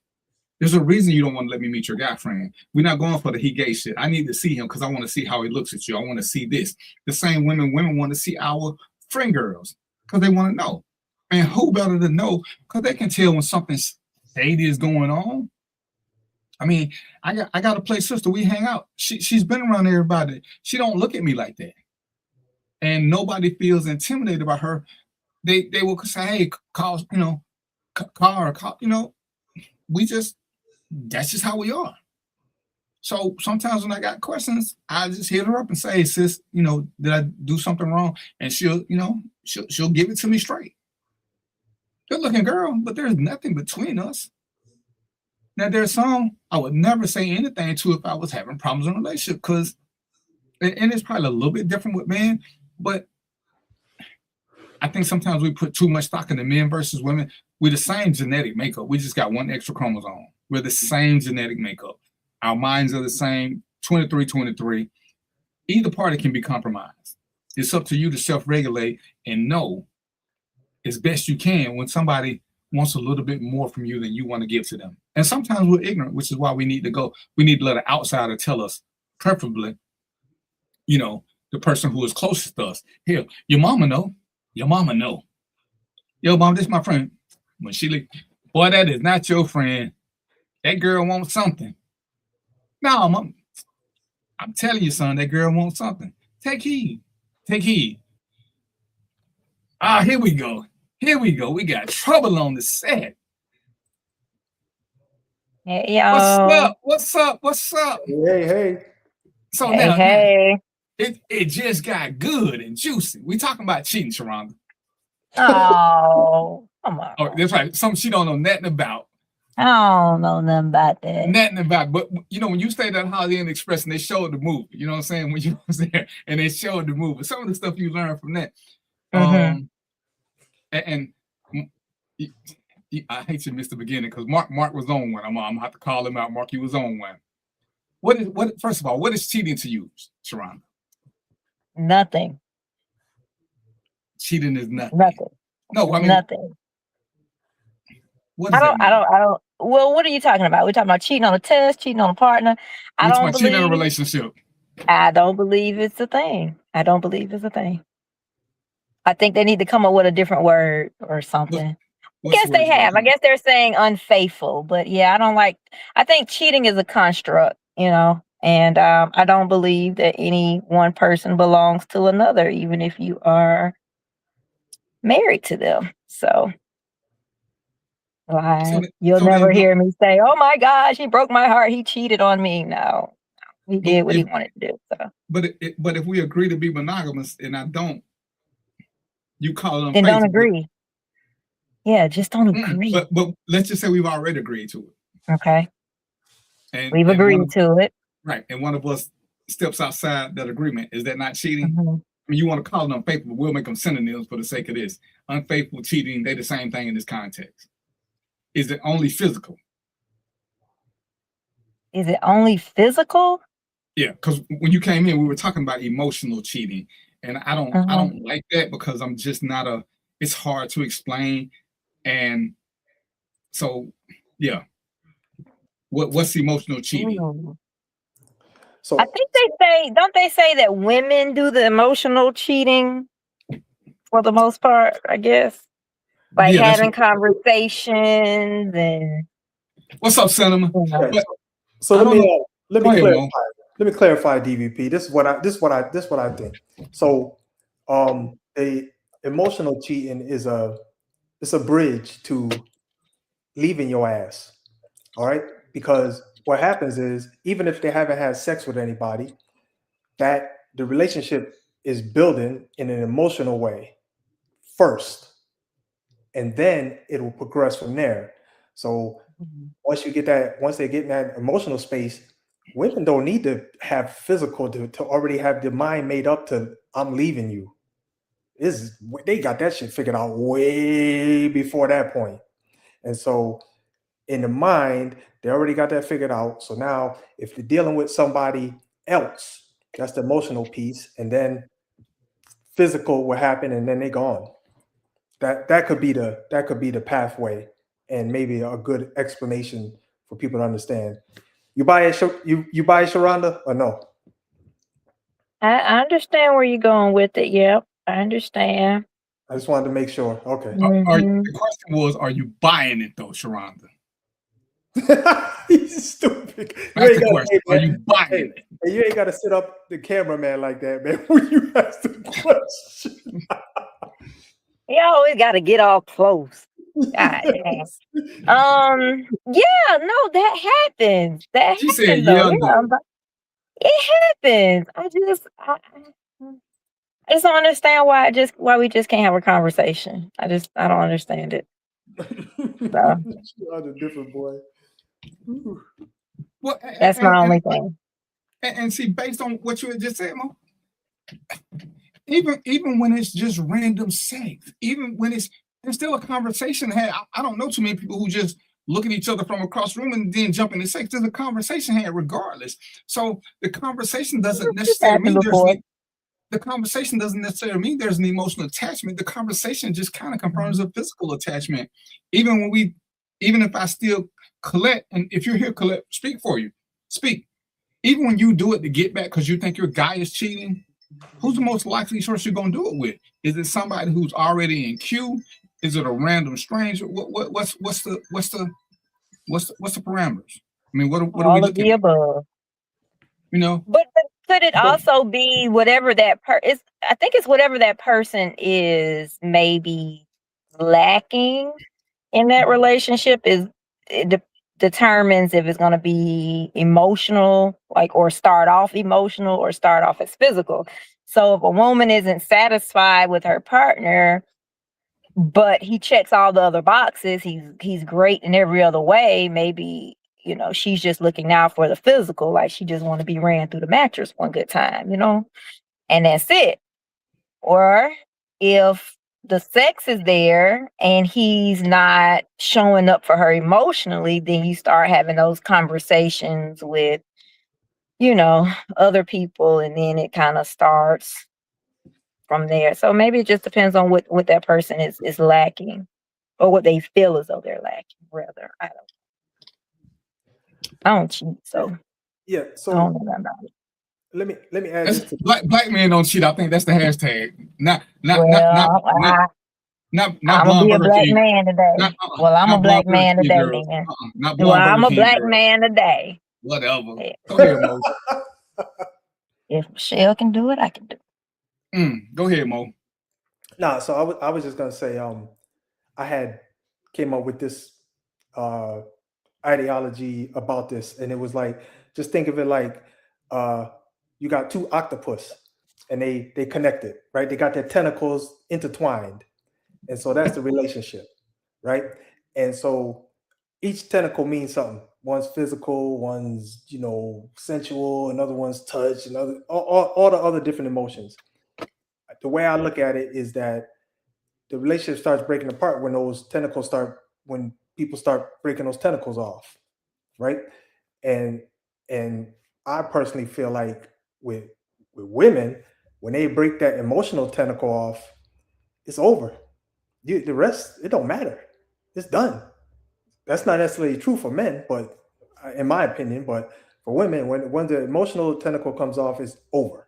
Speaker 6: There's a reason you don't want to let me meet your guy friend. We're not going for the he gay shit. I need to see him because I want to see how he looks at you. I want to see this. The same women want to see our friend girls because they want to know. And who better to know? Because they can tell when something shady is going on. I mean, I got a play sister. We hang out. She's been around everybody. She don't look at me like that. And nobody feels intimidated by her. They will say, hey, call, that's just how we are. So sometimes when I got questions, I just hit her up and say, hey, sis, did I do something wrong? And she'll give it to me straight. Good looking girl, but there's nothing between us. Now, there's some I would never say anything to if I was having problems in a relationship, because, and it's probably a little bit different with men, but I think sometimes we put too much stock into men versus women. We're the same genetic makeup. We just got one extra chromosome. We're the same genetic makeup. Our minds are the same, 23. Either party can be compromised. It's up to you to self-regulate and know as best you can when somebody wants a little bit more from you than you want to give to them. And sometimes we're ignorant, which is why we need to let an outsider tell us, preferably, the person who is closest to us. Here, your mama know. Your mama know. Yo, mom, this is my friend. When she leave, boy, that is not your friend. That girl wants something. No, mom, I'm telling you, son, that girl wants something. Take heed. Take heed. Here we go. We got trouble on the set.
Speaker 9: Hey, y'all.
Speaker 6: What's up?
Speaker 8: Hey.
Speaker 6: So
Speaker 9: hey.
Speaker 6: It just got good and juicy. We talking about cheating, Sharonda.
Speaker 9: Oh, come on.
Speaker 6: Oh, that's right. Something she don't know nothing about.
Speaker 9: I don't know nothing about that.
Speaker 6: Nothing about, but when you stayed at Holiday Inn Express and they showed the movie, you know what I'm saying? When you was there and they showed the movie, some of the stuff you learned from that.
Speaker 9: Mm-hmm.
Speaker 6: And I hate you missed the beginning because Mark was on one. I'm gonna have to call him out. Mark, you was on one. First of all, what is cheating to you, Sharonda?
Speaker 9: Nothing.
Speaker 6: Cheating is nothing.
Speaker 9: Nothing.
Speaker 6: No, I mean
Speaker 9: nothing.
Speaker 6: What does
Speaker 9: I don't. Well, what are you talking about? We're talking about cheating on a test, cheating on a partner. I don't believe
Speaker 6: cheating in a relationship.
Speaker 9: I don't believe it's a thing. I think they need to come up with a different word or something. I guess they have. I guess they're saying unfaithful, but yeah, I think cheating is a construct, and I don't believe that any one person belongs to another, even if you are married to them. So you'll never hear me say, oh my gosh, he broke my heart. He cheated on me. No, he did what he wanted to do. So.
Speaker 6: But if we agree to be monogamous and I don't, you call them.
Speaker 9: Then don't agree. Yeah, just don't agree.
Speaker 6: But let's just say we've already agreed to it.
Speaker 9: Okay. We've agreed to it.
Speaker 6: Right. And one of us steps outside that agreement. Is that not cheating?
Speaker 9: Mm-hmm.
Speaker 6: I mean, you want to call them unfaithful, but we'll make them synonyms for the sake of this. Unfaithful, cheating, they're the same thing in this context. Is it only physical?
Speaker 9: Is it only physical?
Speaker 6: Yeah, because when you came in, we were talking about emotional cheating. And I don't like that because I'm just not it's hard to explain. And so, yeah. What's emotional cheating?
Speaker 9: Ooh.
Speaker 8: So
Speaker 9: I think don't they say that women do the emotional cheating for the most part, I guess? Like
Speaker 6: Yeah, that's
Speaker 9: having conversations and
Speaker 6: what's up, Cinema.
Speaker 8: yeah,
Speaker 6: But
Speaker 8: so
Speaker 6: I
Speaker 8: let
Speaker 6: don't
Speaker 8: me
Speaker 6: know.
Speaker 8: let
Speaker 6: Go
Speaker 8: me
Speaker 6: ahead,
Speaker 8: clarify.
Speaker 6: Mo.
Speaker 8: Let me clarify, DVP. This is what I think. So, the emotional cheating is it's a bridge to leaving your ass. All right, because what happens is even if they haven't had sex with anybody, that the relationship is building in an emotional way first, and then it will progress from there. So once they get in that emotional space, women don't need to have physical to already have the mind made up to I'm leaving you. They got that shit figured out way before that point. And so in the mind, they already got that figured out. So now if they're dealing with somebody else, that's the emotional piece, and then physical will happen and then they gone. That could be the pathway and maybe a good explanation for people to understand. You buy it, you buy it, Sharonda, or no?
Speaker 9: I understand where you're going with it. Yep, I understand.
Speaker 8: I just wanted to make sure. Okay.
Speaker 6: The question was, are you buying it though, Sharonda?
Speaker 8: He's stupid.
Speaker 6: That's the question. Are you buying it?
Speaker 8: Hey, you ain't got to sit up the cameraman like that, man. When you ask the question.
Speaker 9: You always got to get all close. God damn. Yeah, no, that happens. That
Speaker 6: She said,
Speaker 9: happens though.
Speaker 6: yeah,
Speaker 9: Yeah,
Speaker 6: no.
Speaker 9: but it happens. I just don't understand why we just can't have a conversation. I don't understand it. So
Speaker 8: You're a different boy.
Speaker 6: Well,
Speaker 9: that's my only thing.
Speaker 6: And see, based on what you had just said, Mo, even when it's just random sex, even when it's still a conversation had. I don't know too many people who just look at each other from across the room and then jump into sex. There's a conversation had regardless. So the conversation doesn't necessarily mean there's an emotional attachment. The conversation just kind of confirms a physical attachment. Even if I still Colette, and if you're here, Colette, speak for you. Speak. Even when you do it to get back because you think your guy is cheating, who's the most likely source you're gonna do it with? Is it somebody who's already in queue? Is it a random stranger? What's the parameters? I mean, what are we
Speaker 9: All of
Speaker 6: looking
Speaker 9: the
Speaker 6: at?
Speaker 9: above.
Speaker 6: You know,
Speaker 9: But could it also be whatever that is? I think it's whatever that person is maybe lacking in that relationship determines if it's going to be emotional, like, or start off emotional or start off as physical. So if a woman isn't satisfied with her partner, but he checks all the other boxes, he's great in every other way, maybe, she's just looking now for the physical, like she just want to be ran through the mattress one good time, and that's it. Or if the sex is there and he's not showing up for her emotionally, then you start having those conversations with, other people, and then it kind of starts from there. So maybe it just depends on what that person is lacking, or what they feel as though they're lacking, rather. I don't cheat, so
Speaker 8: Yeah, so
Speaker 9: I don't know about it.
Speaker 8: let me add this to
Speaker 6: black men don't cheat. I think that's the hashtag. Not
Speaker 9: I'm gonna be a black man today. I'm a black man today, man. I'm a black man today.
Speaker 6: Whatever. Go ahead, Mo.
Speaker 9: If Michelle can do it, I can do it.
Speaker 6: Go ahead, Mo.
Speaker 8: Nah, so I was just gonna say, I had came up with this ideology about this, and it was like, just think of it like you got two octopus, and they connected, right? They got their tentacles intertwined, and so that's the relationship, right? And so each tentacle means something. One's physical, one's sensual, another one's touch, another all the other different emotions. The way I look at it is that the relationship starts breaking apart when people start breaking those tentacles off, right? And I personally feel like with women, when they break that emotional tentacle off, it's over. The rest, it don't matter. It's done. That's not necessarily true for men, but in my opinion. But for women, when the emotional tentacle comes off, it's over,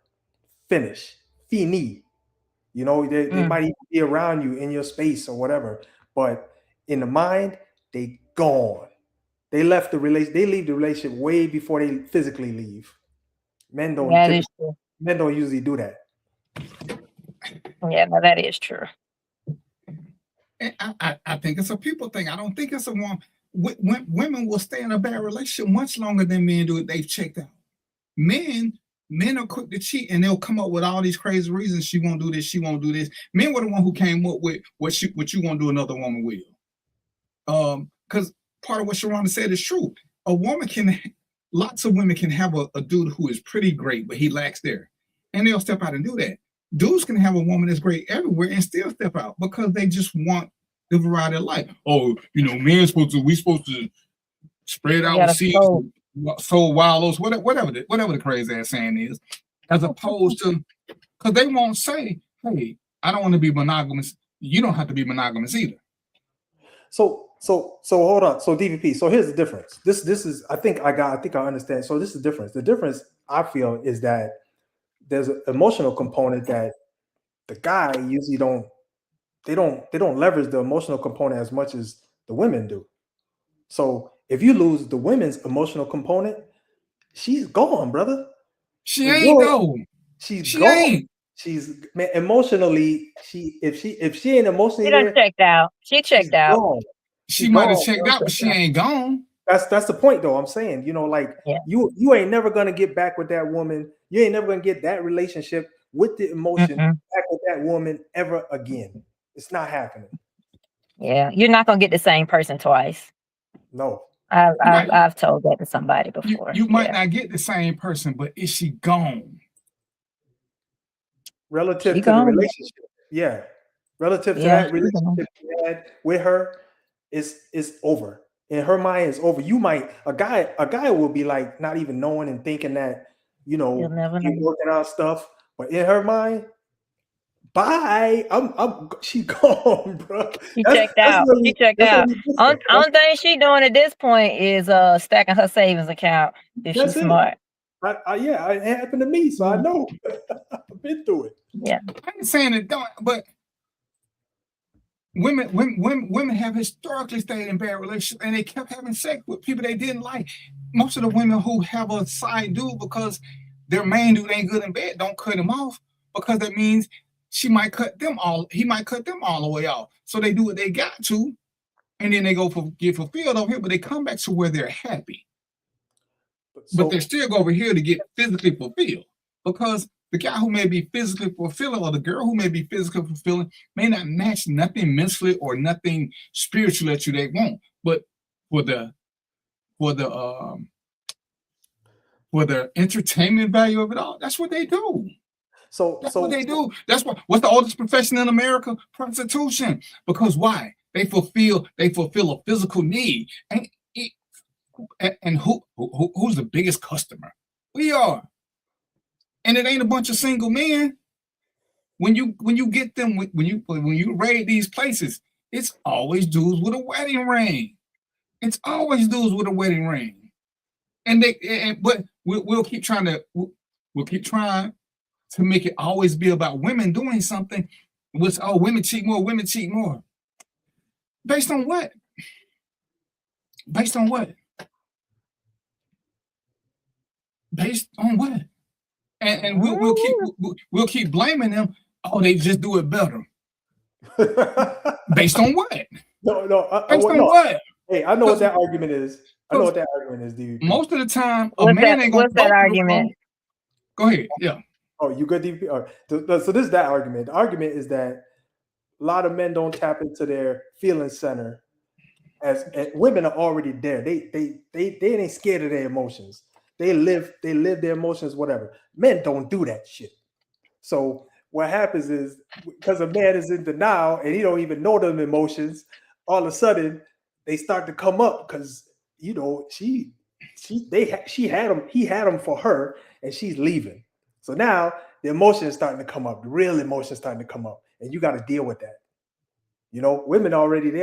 Speaker 8: finish, fini. You know, they might even be around you in your space or whatever, but in the mind, they gone. They left the relation. They leave the relationship way before they physically leave. Men don't.
Speaker 9: That is true.
Speaker 8: Men don't usually do that.
Speaker 9: Yeah, no, that is true.
Speaker 6: I think it's a people thing. I don't think it's a woman. Women will stay in a bad relationship much longer than men do if they've checked out. Men are quick to cheat, and they'll come up with all these crazy reasons. She won't do this. She won't do this. Men were the one who came up with what you won't do another woman with. Because part of what Sharonda said is true. Lots of women can have a dude who is pretty great, but he lacks there, and they'll step out and do that. Dudes can have a woman that's great everywhere and still step out because they just want the variety of life. Oh, we supposed to spread out seeds, sow wild oats, whatever the crazy ass saying is, as opposed to, because they won't say, hey, I don't want to be monogamous. You don't have to be monogamous either.
Speaker 8: So hold on. So DVP. So here's the difference. This is I think I understand. So this is the difference. The difference I feel is that there's an emotional component that the guy usually don't leverage the emotional component as much as the women do. So if you lose the women's emotional component, she's gone, brother.
Speaker 6: She ain't though.
Speaker 8: She's gone.
Speaker 6: Ain't.
Speaker 8: She's emotionally. If she ain't emotionally,
Speaker 9: she done checked out. She checked out.
Speaker 8: Gone.
Speaker 6: She might have checked out, but she ain't gone.
Speaker 8: That's the point, though. I'm saying, you ain't never gonna get back with that woman. You ain't never gonna get that relationship with the emotion back with that woman ever again. It's not happening.
Speaker 9: Yeah, you're not gonna get the same person twice.
Speaker 8: No,
Speaker 9: I've told that to somebody before.
Speaker 6: You might not get the same person, but is she gone?
Speaker 8: Relative to the relationship, yeah. Relative to that relationship you had with her, it's over. In her mind, it's over. You might a guy will be like not even knowing and thinking that you're working out stuff, but in her mind, bye. She gone, bro.
Speaker 9: She checked out. She checked out. Only thing she doing at this point is stacking her savings account. If she's smart.
Speaker 8: Yeah, it happened to me, so I know. I've been through it.
Speaker 9: Yeah,
Speaker 6: I ain't saying it don't, but women have historically stayed in bad relationships, and they kept having sex with people they didn't like. Most of the women who have a side dude because their main dude ain't good in bed don't cut him off, because that means he might cut them all the way off. So they do what they got to, and then they get fulfilled over here, but they come back to where they're happy. But they still go over here to get physically fulfilled, because the guy who may be physically fulfilling or the girl who may be physically fulfilling may not match nothing mentally or nothing spiritual that they want. But for the entertainment value of it all, that's what they do. That's what they do. That's what's the oldest profession in America? Prostitution. Because why? They fulfill a physical need. And who's the biggest customer? We are. And it ain't a bunch of single men. When you get them, when you raid these places, it's always dudes with a wedding ring. It's always dudes with a wedding ring. But we'll keep trying to make it always be about women doing something. Women cheat more, women cheat more. Based on what? Based on what? Based on what? And we'll keep blaming them. Oh, they just do it better. Based on what?
Speaker 8: Based on
Speaker 6: what?
Speaker 8: Hey, I know what that argument is. DVP.
Speaker 6: Most of the time, a man ain't gonna.
Speaker 9: What's that argument?
Speaker 6: Go ahead. Yeah.
Speaker 8: Oh, you good, DVP? So this is that argument. The argument is that a lot of men don't tap into their feeling center, as women are already there. They ain't scared of their emotions. They live their emotions, whatever. Men don't do that shit. So what happens is, because a man is in denial and he don't even know them emotions, all of a sudden they start to come up because he had them for her and she's leaving. So now the emotion is starting to come up, the real emotion is starting to come up, and you got to deal with that. You know, women already they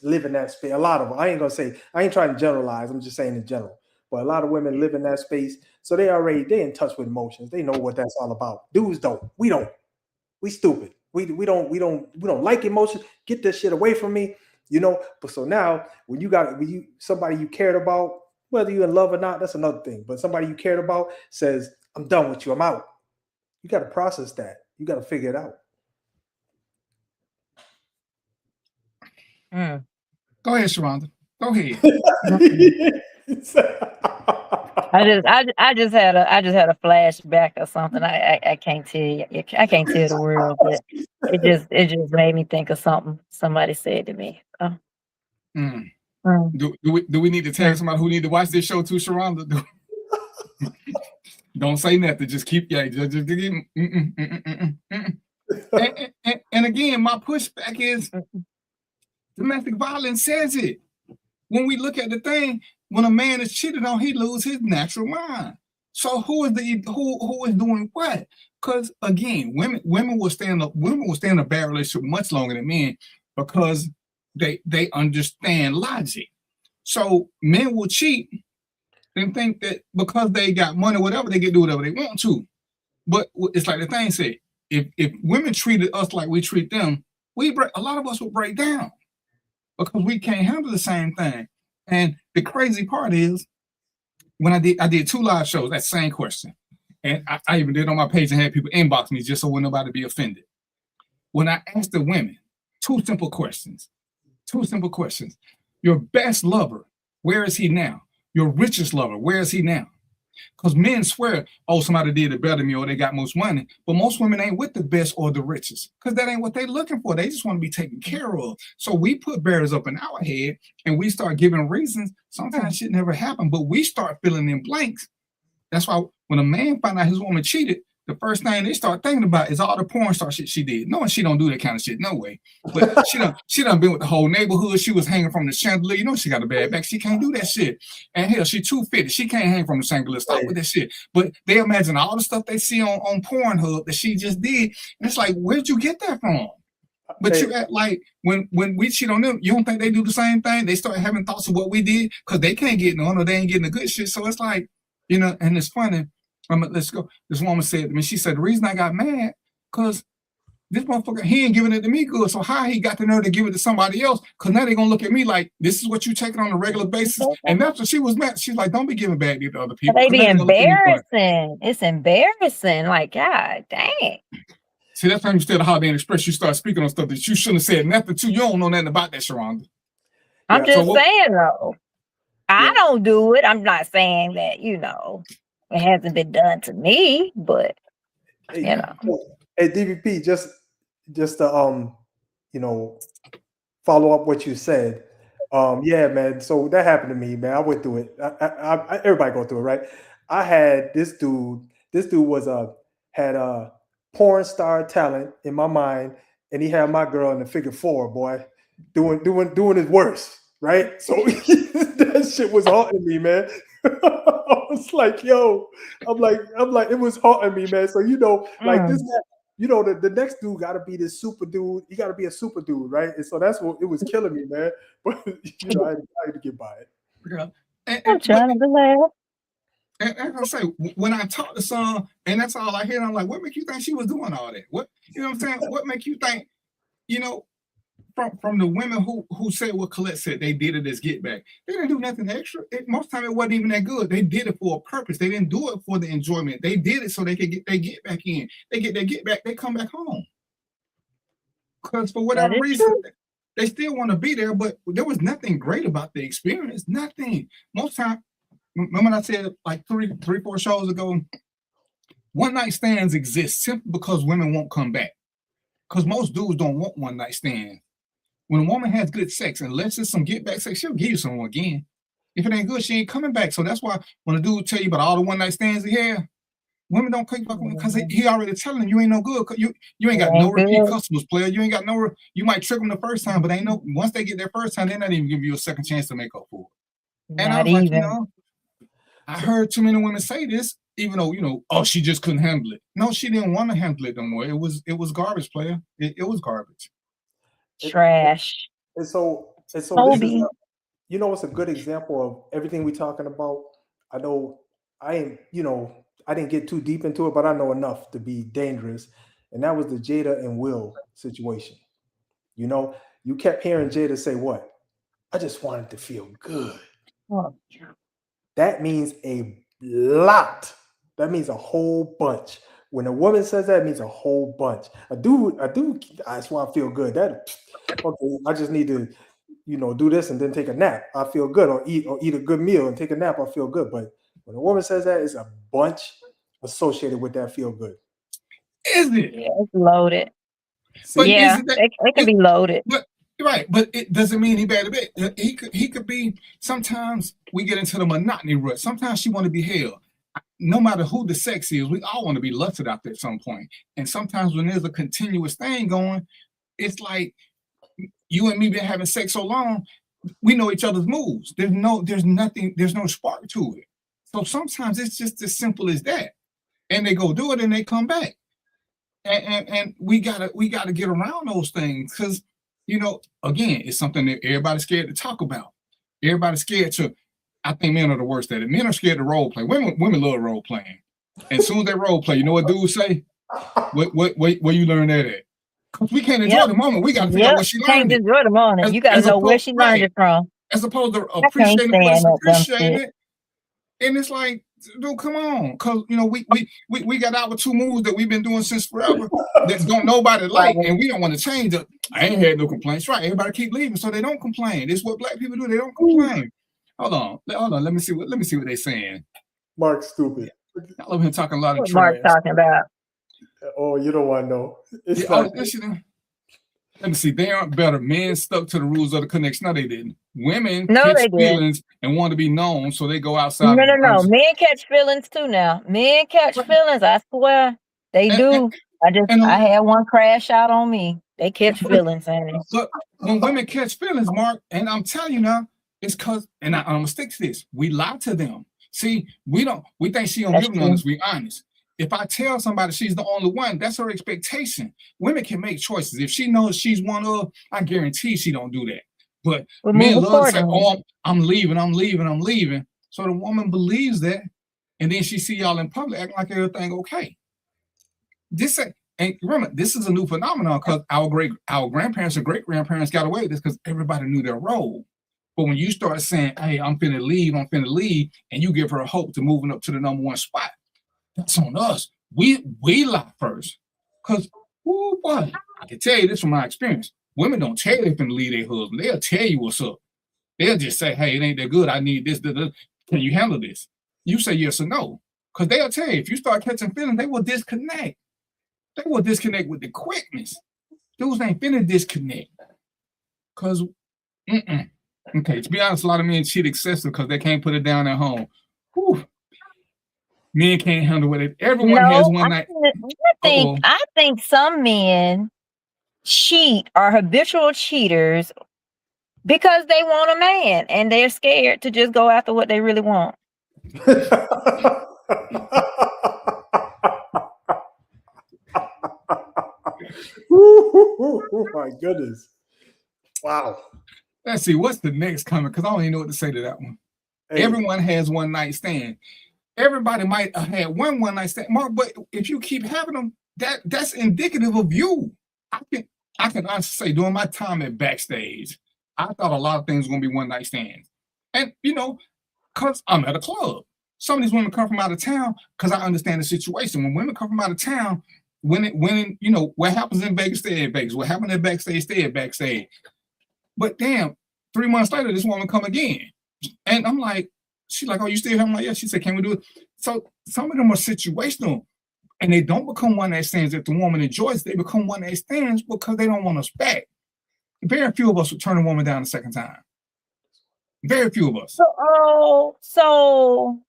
Speaker 8: live in that space. A lot of them. I ain't trying to generalize. I'm just saying in general. But a lot of women live in that space, so they in touch with emotions. They know what that's all about. Dudes don't. We don't. We stupid. We don't like emotions. Get this shit away from me. You know. But so now when you somebody you cared about, whether you're in love or not, that's another thing. But somebody you cared about says, "I'm done with you. I'm out." You got to process that. You got to figure it out.
Speaker 6: Go ahead, Sharonda. Go ahead.
Speaker 9: I just had a flashback or something. I can't tell you. I can't tell the world, but it just made me think of something somebody said to me.
Speaker 6: Do we need to tag somebody who need to watch this show too, Sharonda? Don't say nothing. Just keep just and again, my pushback is domestic violence says it. When we look at the thing, when a man is cheated on, he loses his natural mind. So who is doing what? Because again, women will stay in a bad relationship much longer than men because they understand logic. So men will cheat and think that because they got money, whatever, they can do whatever they want to. But it's like the thing said, if women treated us like we treat them, a lot of us would break down because we can't handle the same thing. And the crazy part is, when I did 2 live shows, that same question. And I even did on my page and had people inbox me just so nobody be offended. When I asked the women 2 simple questions. Your best lover, where is he now? Your richest lover, where is he now? Because men swear, oh, somebody did it better than me or they got most money. But most women ain't with the best or the richest because that ain't what they looking for. They just want to be taken care of. So we put barriers up in our head and we start giving reasons. Sometimes shit never happened, but we start filling in blanks. That's why when a man find out his woman cheated, the first thing they start thinking about is all the porn star shit she did. Knowing she don't do that kind of shit, no way. But she done been with the whole neighborhood. She was hanging from the chandelier. You know she got a bad back. She can't do that shit. And hell, she 250. She can't hang from the chandelier. Stop with that shit. But they imagine all the stuff they see on Pornhub that she just did. And it's like, where'd you get that from? But you act like when we cheat on them, you don't think they do the same thing? They start having thoughts of what we did because they can't get none or they ain't getting the good shit. So it's like, you know, and it's funny. Let's go. This woman said to me, she said, the reason I got mad, because this motherfucker, he ain't giving it to me good. So how he got the nerve to give it to somebody else? Because now they're going to look at me like, this is what you taking on a regular basis. And that's what she was mad. She's like, don't be giving bad to other people.
Speaker 9: They be embarrassing. It's embarrassing. Like, God dang.
Speaker 6: See, that's how you still the Holiday Inn Express. You start speaking on stuff that you shouldn't have said nothing to. You don't know nothing about that, Sharonda.
Speaker 9: I'm just saying, though. I don't do it. I'm not saying that, you know, it hasn't been done to me, but you know.
Speaker 8: Hey, DVP, just to you know, follow up what you said. Yeah, man. So that happened to me, man. I went through it. Everybody go through it, right? I had this dude. This dude had a porn star talent in my mind, and he had my girl in the figure 4, boy, doing his worst, right? So that shit was haunting me, man. I was like, yo, I'm like, it was haunting me, man. So you know, like this, you know, the next dude got to be this super dude. He got to be a super dude, right? And so that's what it was killing me, man. But you know, I had to get by it.
Speaker 6: Yeah.
Speaker 9: I'm trying to laugh.
Speaker 6: And I say, when I talk to some, and that's all I hear, I'm like, what make you think she was doing all that? What, you know what I'm saying? What make you think, you know, from the women who said what Colette said, they did it as get back. They didn't do nothing extra. Most time it wasn't even that good. They did it for a purpose. They didn't do it for the enjoyment. They did it so they could get their get back in. They get their get back, they come back home. Because for whatever reason, they still want to be there, but there was nothing great about the experience. Nothing. Most time, remember when I said like 4 shows ago, one night stands exist simply because women won't come back. Because most dudes don't want one night stand. When a woman has good sex, unless it's some get back sex, she'll give you some again. If it ain't good, she ain't coming back. So that's why when a dude tell you about all the one night stands he had, women don't click back because he already telling them you ain't no good. You ain't got no repeat customers, player. You ain't got no. You might trick them the first time, but ain't no. Once they get their first time, they're not even giving you a second chance to make up for it. And I was like, you know, I heard too many women say this, even though, you know, oh, she just couldn't handle it. No, she didn't want to handle it no more. It was garbage, player. It was garbage.
Speaker 9: Trash.
Speaker 8: And so this is
Speaker 9: Toby.
Speaker 8: you know, it's a good example of everything we're talking about. I know I ain't, you know, I didn't get too deep into it, but I know enough to be dangerous. And that was the Jada and Will situation. You know, you kept hearing Jada say what? I just wanted to feel good.
Speaker 9: Oh,
Speaker 8: That means a lot. That means a whole bunch. When a woman says that, it means a whole bunch. I just want to feel good. That okay, I just need to, you know, do this and then take a nap. I feel good, or eat a good meal and take a nap. I feel good. But when a woman says that, it's a bunch associated with that feel good.
Speaker 6: Is it?
Speaker 9: yeah, it's loaded.
Speaker 6: But
Speaker 9: Yeah,
Speaker 6: isn't that
Speaker 9: it can be loaded.
Speaker 6: but right, but it doesn't mean he bad to bed. He could be. Sometimes we get into the monotony rut. Sometimes she want to be held. No matter who the sex is, we all want to be lusted out there at some point. And sometimes when there's a continuous thing going, it's like you and me been having sex so long, we know each other's moves. There's no spark to it. So sometimes it's just as simple as that. And they go do it and they come back. And we gotta get around those things because, you know, again, it's something that everybody's scared to talk about. Everybody's scared to. I think men are the worst at it. Men are scared to role play. Women love role playing. And as soon as they role play, you know what dudes say? Where you learn that at? Because we can't enjoy the moment. We got to figure out where she learned it.
Speaker 9: Can't enjoy the moment. You got to know where she learned it from.
Speaker 6: As opposed to
Speaker 9: I can't
Speaker 6: appreciating what
Speaker 9: stand
Speaker 6: it's
Speaker 9: that dumb shit.
Speaker 6: appreciated. And it's like, dude, come on. Because, you know, we got our 2 moves that we've been doing since forever that don't nobody like, and we don't want to change it. I ain't had no complaints. Right. Everybody keep leaving, so they don't complain. It's what black people do. They don't complain. Hold on. Let me see what they're saying.
Speaker 8: Mark's stupid.
Speaker 6: I love him talking a lot of
Speaker 9: What
Speaker 6: trash.
Speaker 9: Mark talking about?
Speaker 8: Oh, you don't want to know. It's
Speaker 6: Yeah,
Speaker 8: not,
Speaker 6: let me see. They aren't better. Men stuck to the rules of the connection. No, they didn't. Women
Speaker 9: No,
Speaker 6: catch
Speaker 9: they didn't.
Speaker 6: feelings and want to be known, so they go outside.
Speaker 9: No. Men catch feelings too now. Men catch feelings. I swear they do. I had one crash out on me. They catch feelings, honey.
Speaker 6: But when women catch feelings, Mark, and I'm telling you now, it's because, and I'm gonna stick to this. We lie to them. See, we think she don't give them honest. We honest. If I tell somebody she's the only one, that's her expectation. Women can make choices. If she knows she's one of, I guarantee she don't do that. But men love to say, "Oh, I'm leaving." So the woman believes that, and then she see y'all in public acting like everything okay. And remember, this is a new phenomenon because our grandparents and great grandparents got away with this because everybody knew their role. But when you start saying, "Hey, I'm finna leave," and you give her hope to moving up to the number 1 spot, that's on us. We lie first. Because, boy, I can tell you this from my experience. Women don't tell you they're finna leave their husband. They'll tell you what's up. They'll just say, "Hey, it ain't that good. I need this. Can you handle this?" You say yes or no. Because they'll tell you, if you start catching feelings, they will disconnect. They will disconnect with the quickness. Dudes ain't finna disconnect. Because, okay, to be honest, a lot of men cheat excessive because they can't put it down at home. Whew. Men can't handle it. Everyone has one night.
Speaker 9: I think some men cheat, are habitual cheaters because they want a man and they're scared to just go after what they really want.
Speaker 8: Oh my goodness. Wow.
Speaker 6: Let's see, what's the next comment? Because I don't even know what to say to that one. Hey. Everyone has one night stand. Everybody might have had one night stand, Mark, but if you keep having them, that's indicative of you. I can honestly say, during my time at Backstage, I thought a lot of things were going to be one night stands. And, you know, because I'm at a club. Some of these women come from out of town because I understand the situation. When women come from out of town, when you know, what happens in Vegas, stay at Vegas. What happened at Backstage, stay at Backstage. But damn, 3 months later, this woman come again. And I'm like, she's like, "Oh, you still here?" I'm like, "Yeah." She said, "Can we do it?" So some of them are situational. And they don't become one night stands if the woman enjoys it. They become one night stands because they don't want us back. Very few of us would turn a woman down a second time. Very few of us.
Speaker 9: So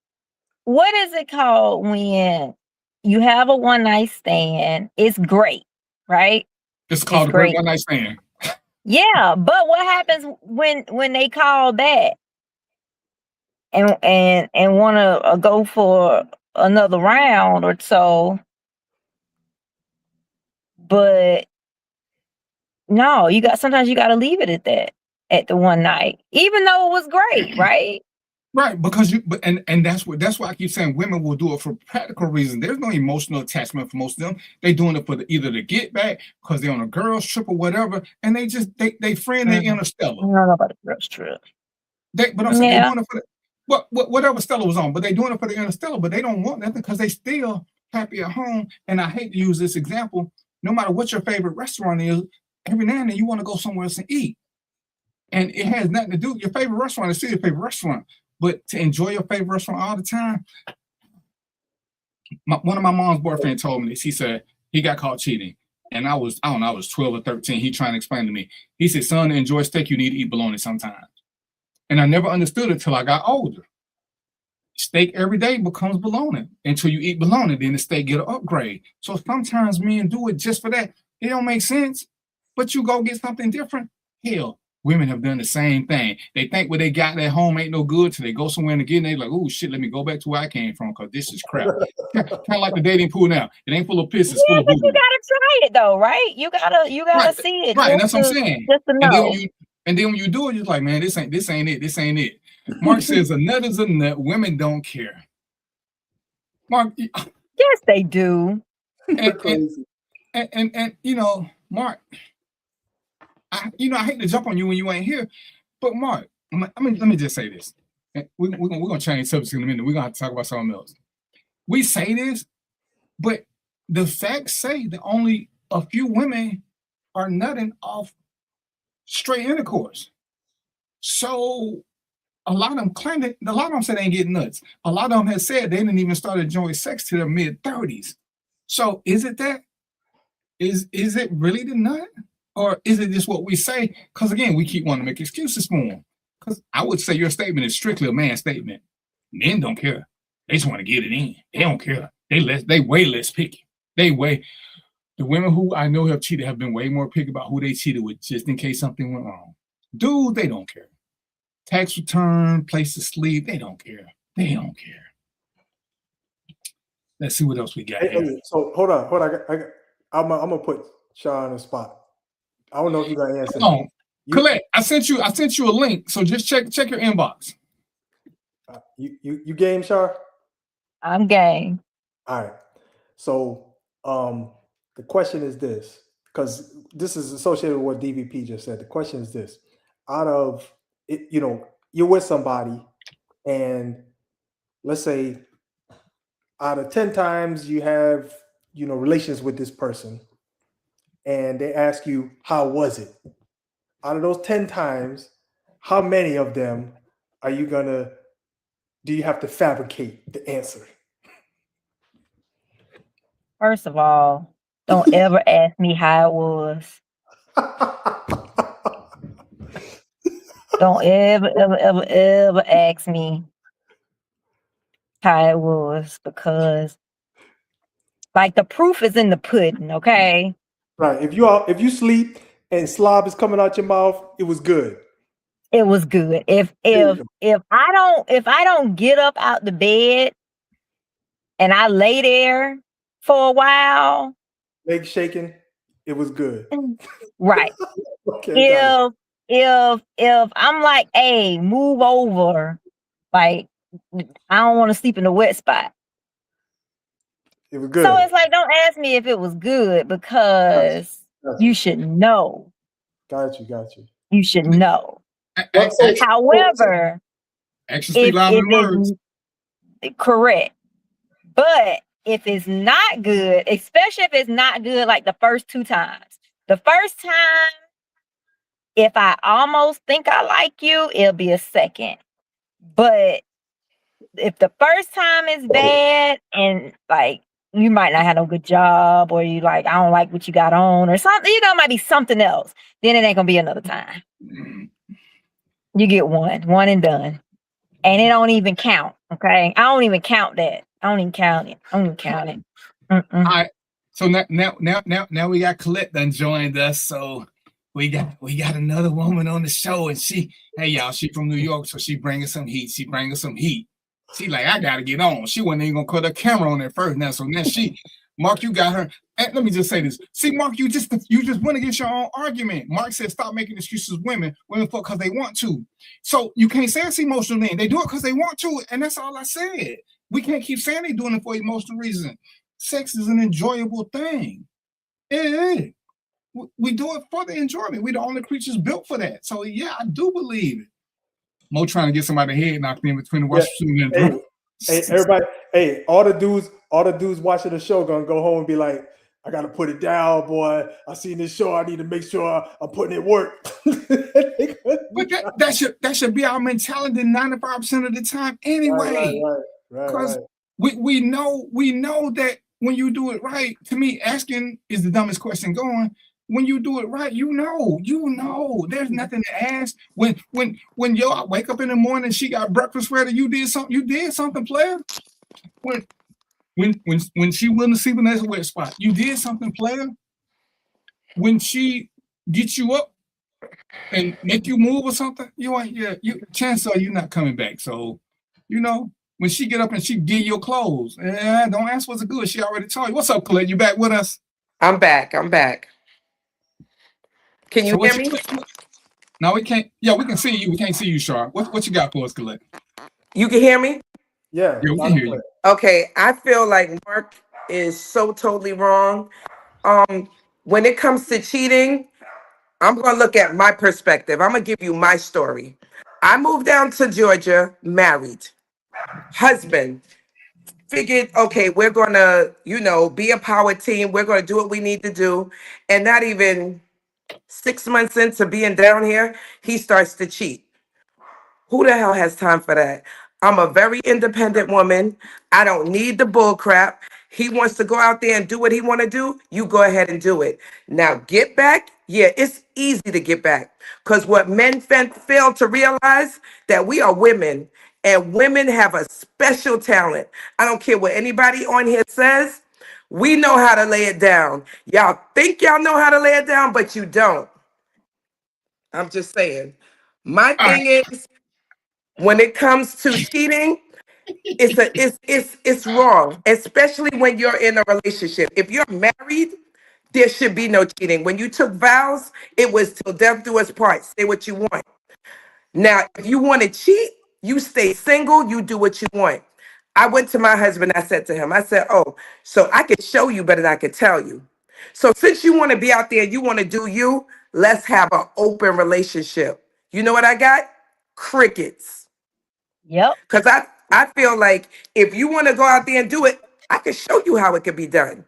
Speaker 9: what is it called when you have a one night stand? It's great, right?
Speaker 6: It's called a great one night stand.
Speaker 9: Yeah, but what happens when they call that and want to go for another round or so, but no, sometimes you got to leave it at that, at the one night, even though it was great, right?
Speaker 6: Right, because and that's why I keep saying women will do it for practical reasons. There's no emotional attachment for most of them. They're doing it for either to get back because they're on a girls trip or whatever, and they friend their interstellar.
Speaker 9: I don't know about the girls trip.
Speaker 6: But I'm saying they're doing it for whatever Stella was on, but they're doing it for the interstellar, but they don't want nothing because they still happy at home. And I hate to use this example. No matter what your favorite restaurant is, every now and then you want to go somewhere else and eat. And it has nothing to do with your favorite restaurant. It's still your favorite restaurant. But to enjoy your favorite restaurant all the time, one of my mom's boyfriend told me this. He said he got caught cheating. And I was 12 or 13. He trying to explain to me. He said, son, to enjoy steak, you need to eat bologna sometimes. And I never understood it till I got older. Steak every day becomes bologna. Until you eat bologna, then the steak get an upgrade. So sometimes men do it just for that. It don't make sense. But you go get something different. Hell, women have done the same thing. They think what they got at home ain't no good till they go somewhere and again, they like, oh shit, let me go back to where I came from because this is crap. Kind of like the dating pool now. It ain't full of piss, it's full of
Speaker 9: but
Speaker 6: booty.
Speaker 9: you gotta try it though, right? You gotta see it.
Speaker 6: Right, and that's what I'm saying.
Speaker 9: Just to know.
Speaker 6: And then when you do it, you're like, man, this ain't it. Mark says a nut is a nut. Women don't care. Mark,
Speaker 9: yes, they do.
Speaker 6: And you know, Mark, I hate to jump on you when you ain't here, but Mark, let me just say this. We're gonna change subjects in a minute. We're gonna have to talk about something else. We say this, but the facts say that only a few women are nutting off straight intercourse. So a lot of them claim that a lot of them said they ain't getting nuts. A lot of them have said they didn't even start enjoying sex to their mid-30s. So is it that? Is it really the nut? Or is it just what we say? Because again, we keep wanting to make excuses for them. Because I would say your statement is strictly a man's statement. Men don't care. They just want to get it in. They don't care. They way less picky. The women who I know have cheated have been way more picky about who they cheated with just in case something went wrong. Dude, they don't care. Tax return, place to sleep, they don't care. Let's see what else we got here.
Speaker 8: So hold on. I'm gonna put Sean on the spot. I don't know if you got an answer.
Speaker 6: Come on. Colette, I sent you a link, so just check your inbox.
Speaker 8: You game, Char?
Speaker 9: I'm game.
Speaker 8: All right. So the question is this, because this is associated with what DVP just said. The question is this: out of it, you're with somebody, and let's say out of 10 times you have relations with this person, and they ask you, how was it? Out of those 10 times, how many of them do you have to fabricate the answer?
Speaker 9: First of all, don't ever ask me how it was. Don't ever ask me how it was, because like the proof is in the pudding, okay?
Speaker 8: Right. If you sleep and slob is coming out your mouth, it was good.
Speaker 9: It was good. If I don't get up out the bed and I lay there for a while,
Speaker 8: legs shaking, it was good.
Speaker 9: Right.
Speaker 8: Okay,
Speaker 9: if I'm like, hey, move over, like I don't want to sleep in a wet spot.
Speaker 8: It was good.
Speaker 9: So it's like, don't ask me if it was good, because you should know.
Speaker 8: Got you.
Speaker 9: You should know. However, correct. But if it's not good, especially if it's not good like the first 2 times. The first time, if I almost think I like you, it'll be a second. But if the first time is bad and like you might not have no good job, or you like, I don't like what you got on or something, might be something else, then it ain't gonna be another time. You get one and done. And it don't even count. Okay. I don't even count that. I don't even count it. Mm-mm.
Speaker 6: All right. So now we got Colette done joined us. So we got another woman on the show, and she from New York, so she bringing some heat. She like, I gotta get on. She wasn't even gonna put her camera on there first. Now Mark, you got her. And let me just say this. See, Mark, you just went against your own argument. Mark said stop making excuses women fuck because they want to. So you can't say it's emotional then. They do it because they want to, and that's all I said. We can't keep saying they're doing it for emotional reasons. Sex is an enjoyable thing. Yeah. We do it for the enjoyment. We're the only creatures built for that. So yeah, I do believe it. Mo trying to get somebody head knocked in between the washroom and the
Speaker 8: Hey, everybody, hey, all the dudes watching the show gonna go home and be like, I gotta put it down, boy. I seen this show. I need to make sure I'm putting it work.
Speaker 6: But that should be our mentality 95% of the time anyway.
Speaker 8: Right.
Speaker 6: We know that when you do it right, to me, asking is the dumbest question going. When you do it right, you know, there's nothing to ask. When I wake up in the morning, she got breakfast ready, you did something, player. When she willing to sleep in that wet spot, you did something, player. When she gets you up and make you move or something, chances are you're not coming back. So, when she get up and she give you clothes, don't ask what's good. She already told you. What's up, Colette? You back with us?
Speaker 10: I'm back. Can you hear me?
Speaker 6: No, we can't. Yeah, we can see you. We can't see you, Sharp. What you got for us, Colette?
Speaker 10: You can hear me?
Speaker 8: Yeah,
Speaker 6: we can hear you.
Speaker 10: Okay, I feel like Mark is so totally wrong. When it comes to cheating, I'm going to look at my perspective. I'm going to give you my story. I moved down to Georgia, married. Husband. Figured, okay, we're going to, be a power team. We're going to do what we need to do. And not even 6 months into being down here, he starts to cheat. Who the hell has time for that? I'm a very independent woman. I don't need the bull crap. He wants to go out there and do what he want to do. You go ahead and do it. Now, get back. Yeah, it's easy to get back. Because what men fail to realize, that we are women. And women have a special talent. I don't care what anybody on here says. We know how to lay it down. Y'all think y'all know how to lay it down, but you don't. I'm just saying. My thing is, when it comes to cheating, it's wrong, especially when you're in a relationship. If you're married, there should be no cheating. When you took vows, it was till death do us part. Say what you want. Now, if you want to cheat, you stay single, you do what you want. I went to my husband, I said to him, oh, so I could show you better than I could tell you. So since you want to be out there, you want to do you, let's have an open relationship. You know what I got? Crickets.
Speaker 9: Yep.
Speaker 10: Because I feel like if you want to go out there and do it, I can show you how it could be done.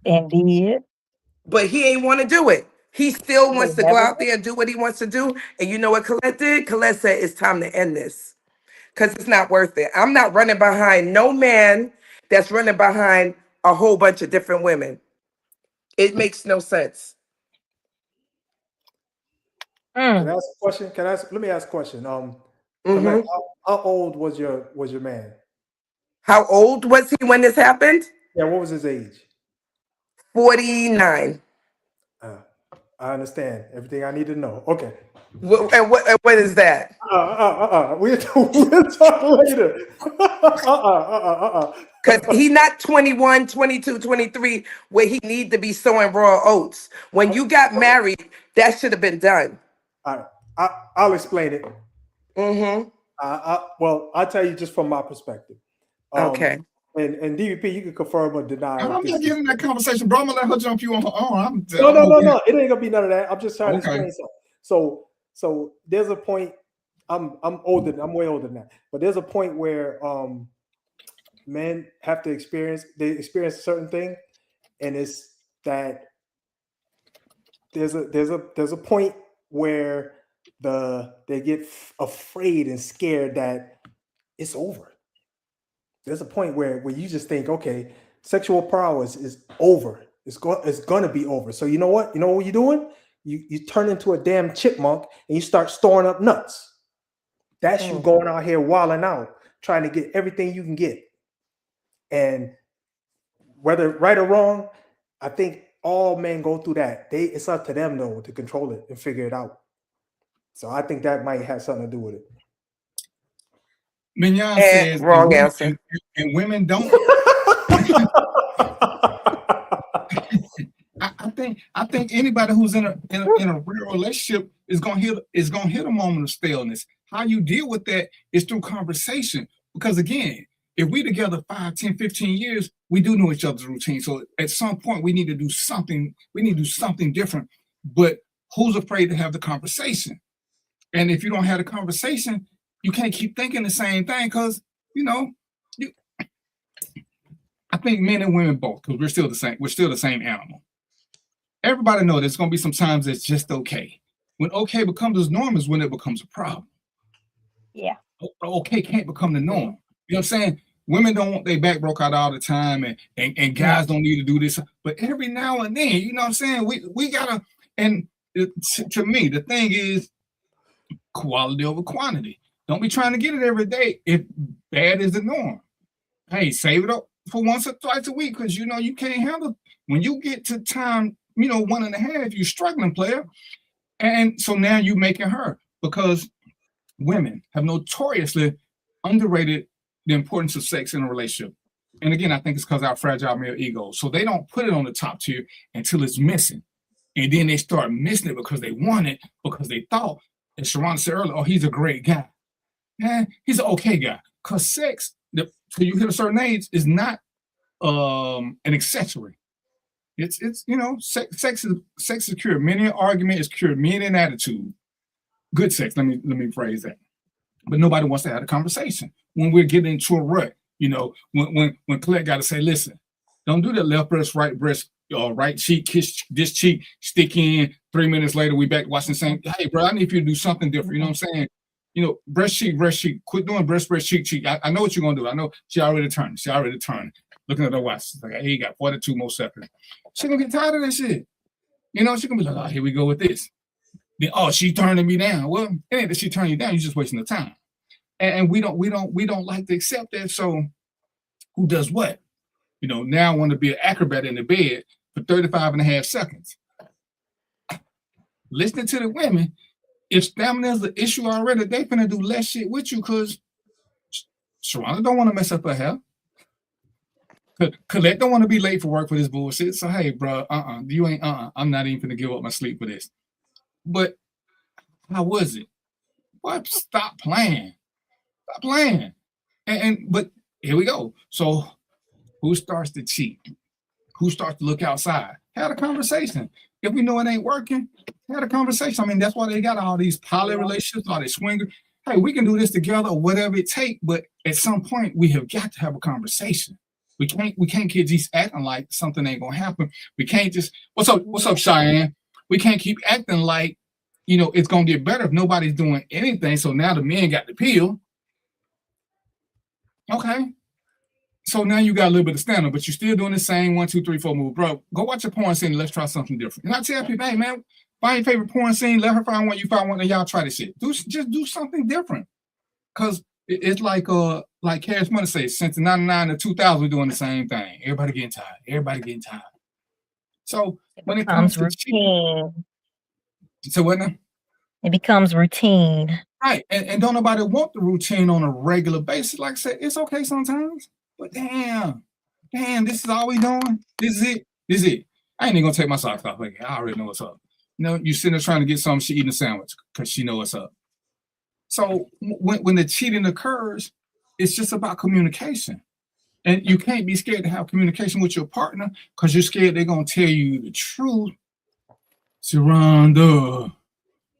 Speaker 9: Indeed.
Speaker 10: But he ain't want to do it. He still wants to go out there and do what he wants to do. And you know what Colette did? Colette said, it's time to end this. Because it's not worth it. I'm not running behind no man that's running behind a whole bunch of different women. It makes no sense.
Speaker 8: Can I ask a question? Let me ask a question. Colette, how old was your man?
Speaker 10: How old was he when this happened?
Speaker 8: Yeah, what was his age?
Speaker 10: 49.
Speaker 8: I understand everything I need to know. Okay.
Speaker 10: And what is that?
Speaker 8: We'll talk later.
Speaker 10: Because he's not 21, 22, 23, where he need to be sowing raw oats. When you got married, that should have been done.
Speaker 8: All right. I'll explain it. Well, I'll tell you just from my perspective.
Speaker 10: Okay.
Speaker 8: And DVP, you can confirm or deny.
Speaker 6: I'm not getting in that conversation, bro. I'm gonna let her jump you on her own.
Speaker 8: No. It ain't gonna be none of that. I'm just trying to explain something. So there's a point. I'm older. I'm way older than that. But there's a point where men have to experience a certain thing, and it's that there's a point where they get afraid and scared that it's over. There's a point where you just think, okay, sexual prowess is over. It's gonna be over. So you know what? You know what you're doing? You turn into a damn chipmunk and you start storing up nuts. That's you going out here wilding out, trying to get everything you can get. And whether right or wrong, I think all men go through that. It's up to them though to control it and figure it out. So I think that might have something to do with it.
Speaker 6: Mignon says
Speaker 10: wrong answer.
Speaker 6: And women don't. think anybody who's in a real relationship is gonna hit a moment of staleness. How you deal with that is through conversation. Because again, if we together 5, 10, 15 years, we do know each other's routine. So at some point we need to do something. We need to do something different. But who's afraid to have the conversation? And if you don't have the conversation, you can't keep thinking the same thing because, I think men and women both, because we're still the same. We're still the same animal. Everybody knows there's going to be some times it's just okay. When okay becomes the norm is when it becomes a problem.
Speaker 9: Yeah.
Speaker 6: Okay can't become the norm. You know what I'm saying? Women don't want their back broke out all the time, and guys don't need to do this. But every now and then, you know what I'm saying? We gotta. And to me, the thing is quality over quantity. Don't be trying to get it every day if bad is the norm. Hey, save it up for once or twice a week because you can't handle when you get to time, 1.5, you're struggling, player. And so now you're making her because women have notoriously underrated the importance of sex in a relationship. And again, I think it's because our fragile male egos. So they don't put it on the top tier until it's missing. And then they start missing it because they want it, because they thought, and Sharon said earlier, oh, he's a great guy. Yeah, he's an okay guy. Because sex, till you hit a certain age, is not an accessory. It's sex is cured. Many an argument is cured. Many an attitude. Good sex. Let me phrase that. But nobody wants to have a conversation when we're getting into a rut. When Colette got to say, listen, don't do that left breast, right cheek, kiss this cheek, stick in. 3 minutes later, we back watching the same. Hey, bro, I need you to do something different. You know what I'm saying? Breast cheek. Quit doing breast, cheek. I know what you're gonna do. I know she already turned. Looking at her watch. Like, hey, you got 42 more seconds. She's gonna get tired of that shit. She's gonna be like, oh, here we go with this. Then, oh, she turning me down. Well, it ain't that she turning you down. You're just wasting the time. And we don't like to accept that. So who does what? Now I want to be an acrobat in the bed for 35.5 seconds. Listening to the women, if stamina is the issue already, they finna do less shit with you because Sharonda don't want to mess up her hair. Colette don't want to be late for work for this bullshit. So hey, bro, you ain't I'm not even gonna give up my sleep for this. But how was it? What? Stop playing. But here we go. So who starts to cheat? Who starts to look outside? Had a conversation. If we know it ain't working, had a conversation. I mean, that's why they got all these poly relationships, all these swingers. Hey, we can do this together or whatever it takes, but at some point we have got to have a conversation. We can't keep just acting like something ain't gonna happen. We can't just what's up, Cheyenne? We can't keep acting like it's gonna get better if nobody's doing anything. So now the men got the pill. Okay. So now you got a little bit of standard, but you're still doing the same 1, 2, 3, 4 move. Bro, go watch a porn scene and let's try something different. And I tell people, hey man, find your favorite porn scene, let her find one, you find one, and y'all try this shit. Just do something different. Cause it's like Cash Money says, since the 99 to 2000, we're doing the same thing. Everybody getting tired. So when it comes to routine. So what now?
Speaker 9: It becomes routine.
Speaker 6: Right. And don't nobody want the routine on a regular basis. Like I said, it's okay sometimes. But damn, this is all we doing. This is it. I ain't even gonna take my socks off. Like, I already know what's up. You sitting there trying to get something, she eating a sandwich because she know what's up. So when the cheating occurs, it's just about communication. And you can't be scared to have communication with your partner because you're scared they're gonna tell you the truth. Sharonda,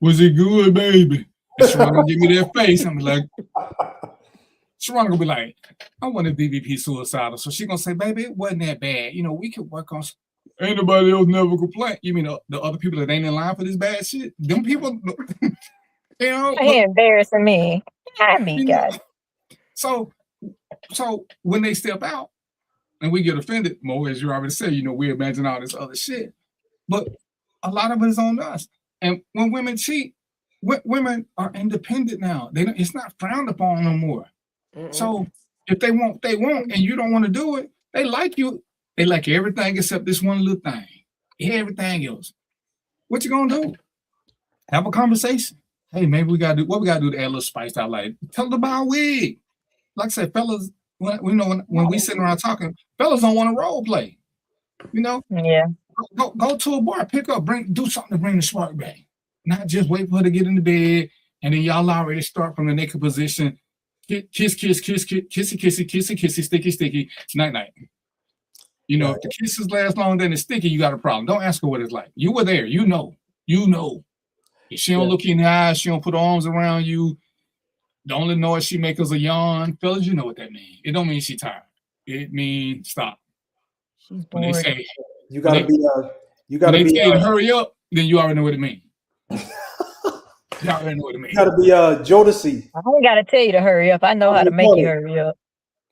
Speaker 6: was it good, baby? And Sharonda give me that face. I'm like, Sharonda gonna be like, I want to BBP suicidal. So she gonna say, baby, it wasn't that bad. We could work on. Ain't nobody else never complain. You mean the other people that ain't in line for this bad shit? Them people,
Speaker 9: He embarrassing me. I mean, God.
Speaker 6: So when they step out and we get offended, Mo, as you already said, we imagine all this other shit. But a lot of it is on us. And when women cheat, women are independent now. It's not frowned upon no more. So if they want, and you don't want to do it, they like you. They like everything except this one little thing. Everything else. What you gonna do? Have a conversation. Hey, maybe we gotta do what we gotta do to add a little spice to our life. Tell them about a wig. Like I said, fellas, when we sitting around talking, fellas don't want to role play.
Speaker 9: Yeah.
Speaker 6: Go to a bar, pick up, do something to bring the spark back. Not just wait for her to get in the bed, and then y'all already start from the naked position. Kiss, kissy, sticky, night. You know, if the kisses last longer than the sticky, you got a problem. Don't ask her what it's like. You were there. You know. If she don't look you in the eyes, she don't put her arms around you. The only noise she makes is a yawn. Fellas, you know what that means. It don't mean she tired. It means stop.
Speaker 9: She's
Speaker 6: when they
Speaker 9: bored.
Speaker 6: say
Speaker 8: You gotta
Speaker 6: when
Speaker 8: be
Speaker 6: they tell you to hurry up, then you already know what it means. You already know what it means.
Speaker 8: You gotta be Jodeci.
Speaker 9: I ain't gotta tell you to hurry up. I know how to make you hurry up.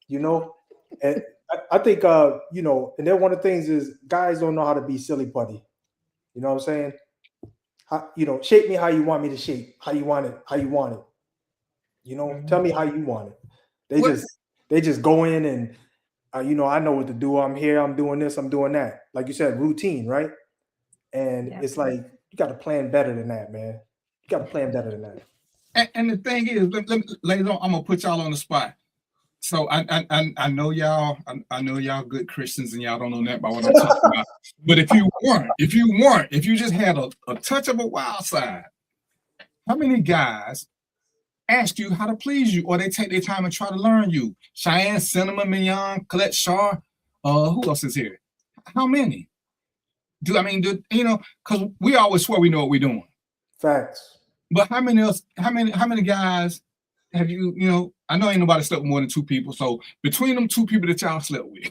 Speaker 8: You know, and I think you know, and then one of the things is guys don't know how to be silly putty. You know what I'm saying? You know, shape me how you want me to shape. How you want it. You know, tell me how you want it. They just go in and you know, I know what to do. I'm here. I'm doing this. I'm doing that. Like you said, routine, right? And it's like you got to plan better than that, man. You got to plan better than that.
Speaker 6: And the thing is, ladies, I'm gonna put y'all on the spot. So I know y'all. I know y'all good Christians, and y'all don't know nothing about what I'm talking about. But if you just had a touch of a wild side, how many guys ask you how to please you, or they take their time and try to learn you? Cheyenne, Cinnamon, Mignon, Colette Shaw, who else is here? How many? You know? Because we always swear we know what we're doing.
Speaker 8: Facts.
Speaker 6: But how many guys have you? You know, I know ain't nobody slept with more than 2 people. So between them 2 people that y'all slept with,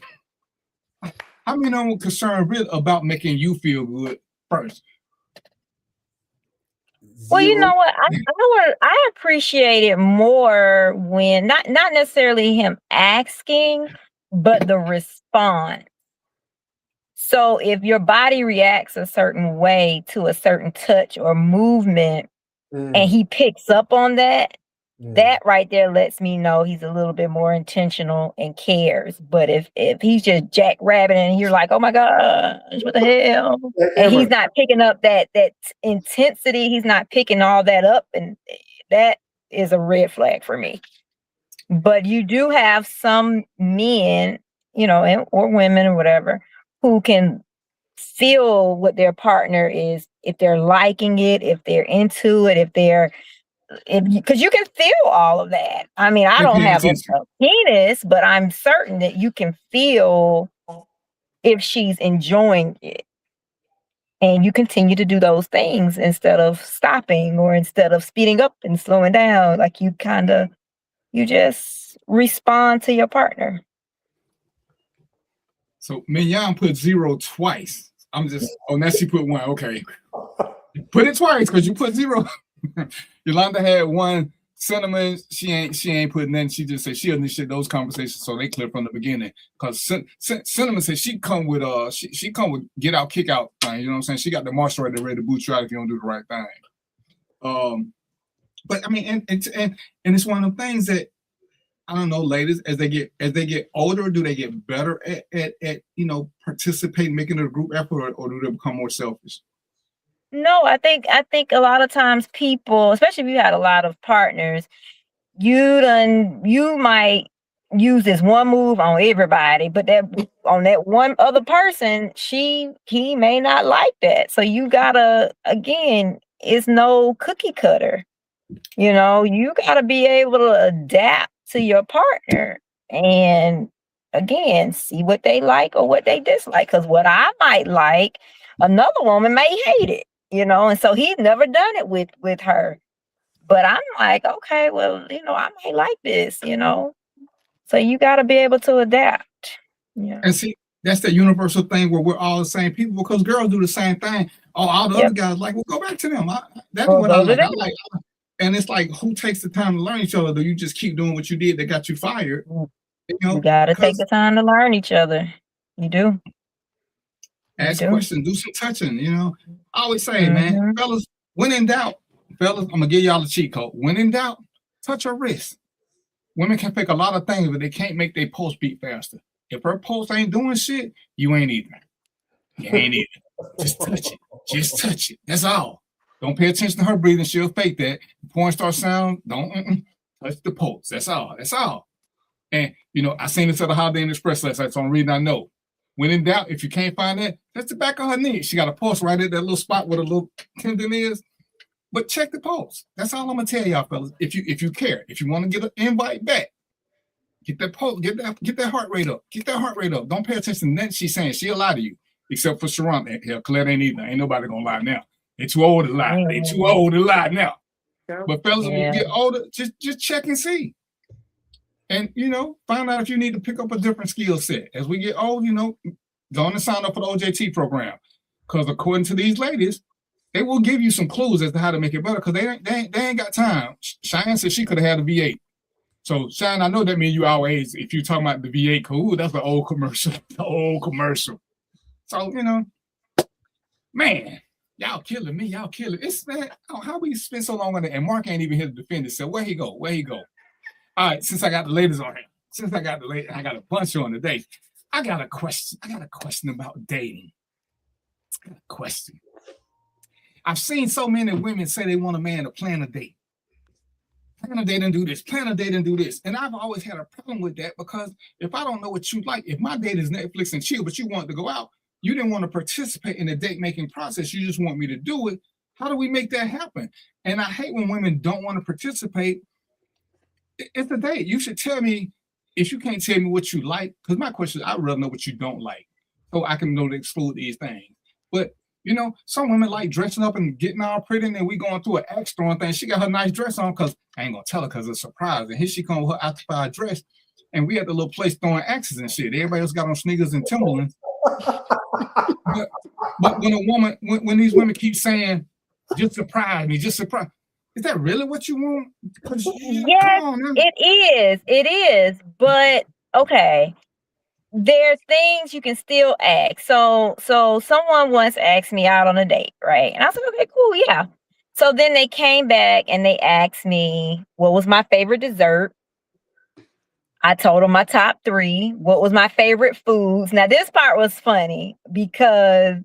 Speaker 6: how many of them were concerned really about making you feel good first?
Speaker 9: Well, you know what? I appreciate it more when not necessarily him asking, but the response. So if your body reacts a certain way to a certain touch or movement, and he picks up on that, that right there lets me know he's a little bit more intentional and cares. But if he's just jackrabbit and you're like, oh my gosh, what the hell? And he's not picking up that intensity, he's not picking all that up, and that is a red flag for me. But you do have some men, you know, or women or whatever, who can feel what their partner is, if they're liking it, if they're into it, because you can feel all of that. I mean, I don't have a penis, but I'm certain that you can feel if she's enjoying it. And you continue to do those things instead of stopping or instead of speeding up and slowing down. Like you just respond to your partner.
Speaker 6: So Mignon put 0 twice. I'm just, now she put 1. Okay. Put it twice because you put 0. Yolanda had 1. Cinnamon, she ain't putting nothing. She just said she initiated those conversations, so they clear from the beginning. Because Cinnamon said she come with get out, kick out thing. You know what I'm saying? She got the marshal right there ready to boot you out if you don't do the right thing. But I mean, and it's one of the things that I don't know, ladies, as they get older, do they get better at you know, participating, making it a group effort, or do they become more selfish?
Speaker 9: No, I think a lot of times people, especially if you had a lot of partners, you might use this one move on everybody, but on that one other person, he may not like that. So you gotta, again, it's no cookie cutter. You know, you gotta be able to adapt to your partner and again see what they like or what they dislike. Because what I might like, another woman may hate it. You know, and so he's never done it with her. But I'm like, okay, well, you know, I might like this, you know. So you got to be able to adapt. Yeah.
Speaker 6: And see, that's that universal thing where we're all the same people, because girls do the same thing. All the other guys like, well, go back to them. That's what I like. And it's like, who takes the time to learn each other? Do you just keep doing what you did that got you fired?
Speaker 9: You know, you got to take the time to learn each other. You do.
Speaker 6: Ask questions, do some touching, you know. I always say, man, fellas, when in doubt, I'm gonna give y'all a cheat code. When in doubt, touch her wrist. Women can pick a lot of things, but they can't make their pulse beat faster. If her pulse ain't doing shit, you ain't either. You ain't either. Just touch it. Just touch it. That's all. Don't pay attention to her breathing. She'll fake that. The porn star sound, don't touch the pulse. That's all. That's all. And you know, I seen this at the Holiday Inn Express last night, so I'm reading. I know. When in doubt, if you can't find that, that's the back of her knee. She got a pulse right at that little spot where the little tendon is. But check the pulse. That's all I'm gonna tell y'all, fellas. If you care, if you want to get an invite back, get that pulse, get that heart rate up. Get that heart rate up. Don't pay attention to nothing she's saying. She'll lie to you, except for Sharon. Hell, Colette ain't either. Ain't nobody gonna lie now. They too old to lie. They too old to lie now. But fellas, when you get older, just check and see. And, find out if you need to pick up a different skill set. As we get old, go on and sign up for the OJT program. Because according to these ladies, they will give you some clues as to how to make it better because they ain't got time. Cheyenne said she could have had a V8. So, Cheyenne, I know that means you always, if you're talking about the V8, cool, that's the old commercial. The old commercial. So, man, y'all killing me. Y'all killing. It's, man, how we spend so long on it? And Mark ain't even here to defend it. So, where he go? All right, since I got the ladies on here, I got a bunch on today. I got a question about dating. I got a question. I've seen so many women say they want a man to plan a date. Plan a date and do this, plan a date and do this. And I've always had a problem with that because if I don't know what you like, if my date is Netflix and chill, but you want to go out, you didn't want to participate in the date making process. You just want me to do it. How do we make that happen? And I hate when women don't want to participate. It's a date. You should tell me if you can't tell me what you like, because my question is, I'd rather know what you don't like so I can know to exclude these things. But, some women like dressing up and getting all pretty, and then we going through an axe throwing thing. She got her nice dress on because I ain't going to tell her because it's a surprise. And here she come with her occupied dress, and we at the little place throwing axes and shit. Everybody else got on sneakers and Timberlands. but when these women keep saying, just surprise me, is that really what you want?
Speaker 9: Yes, it is. But okay, there's things you can still ask. So someone once asked me out on a date, right? And I said, okay, cool, yeah. So then they came back and they asked me what was my favorite dessert. I told them my top 3. What was my favorite foods? Now this part was funny because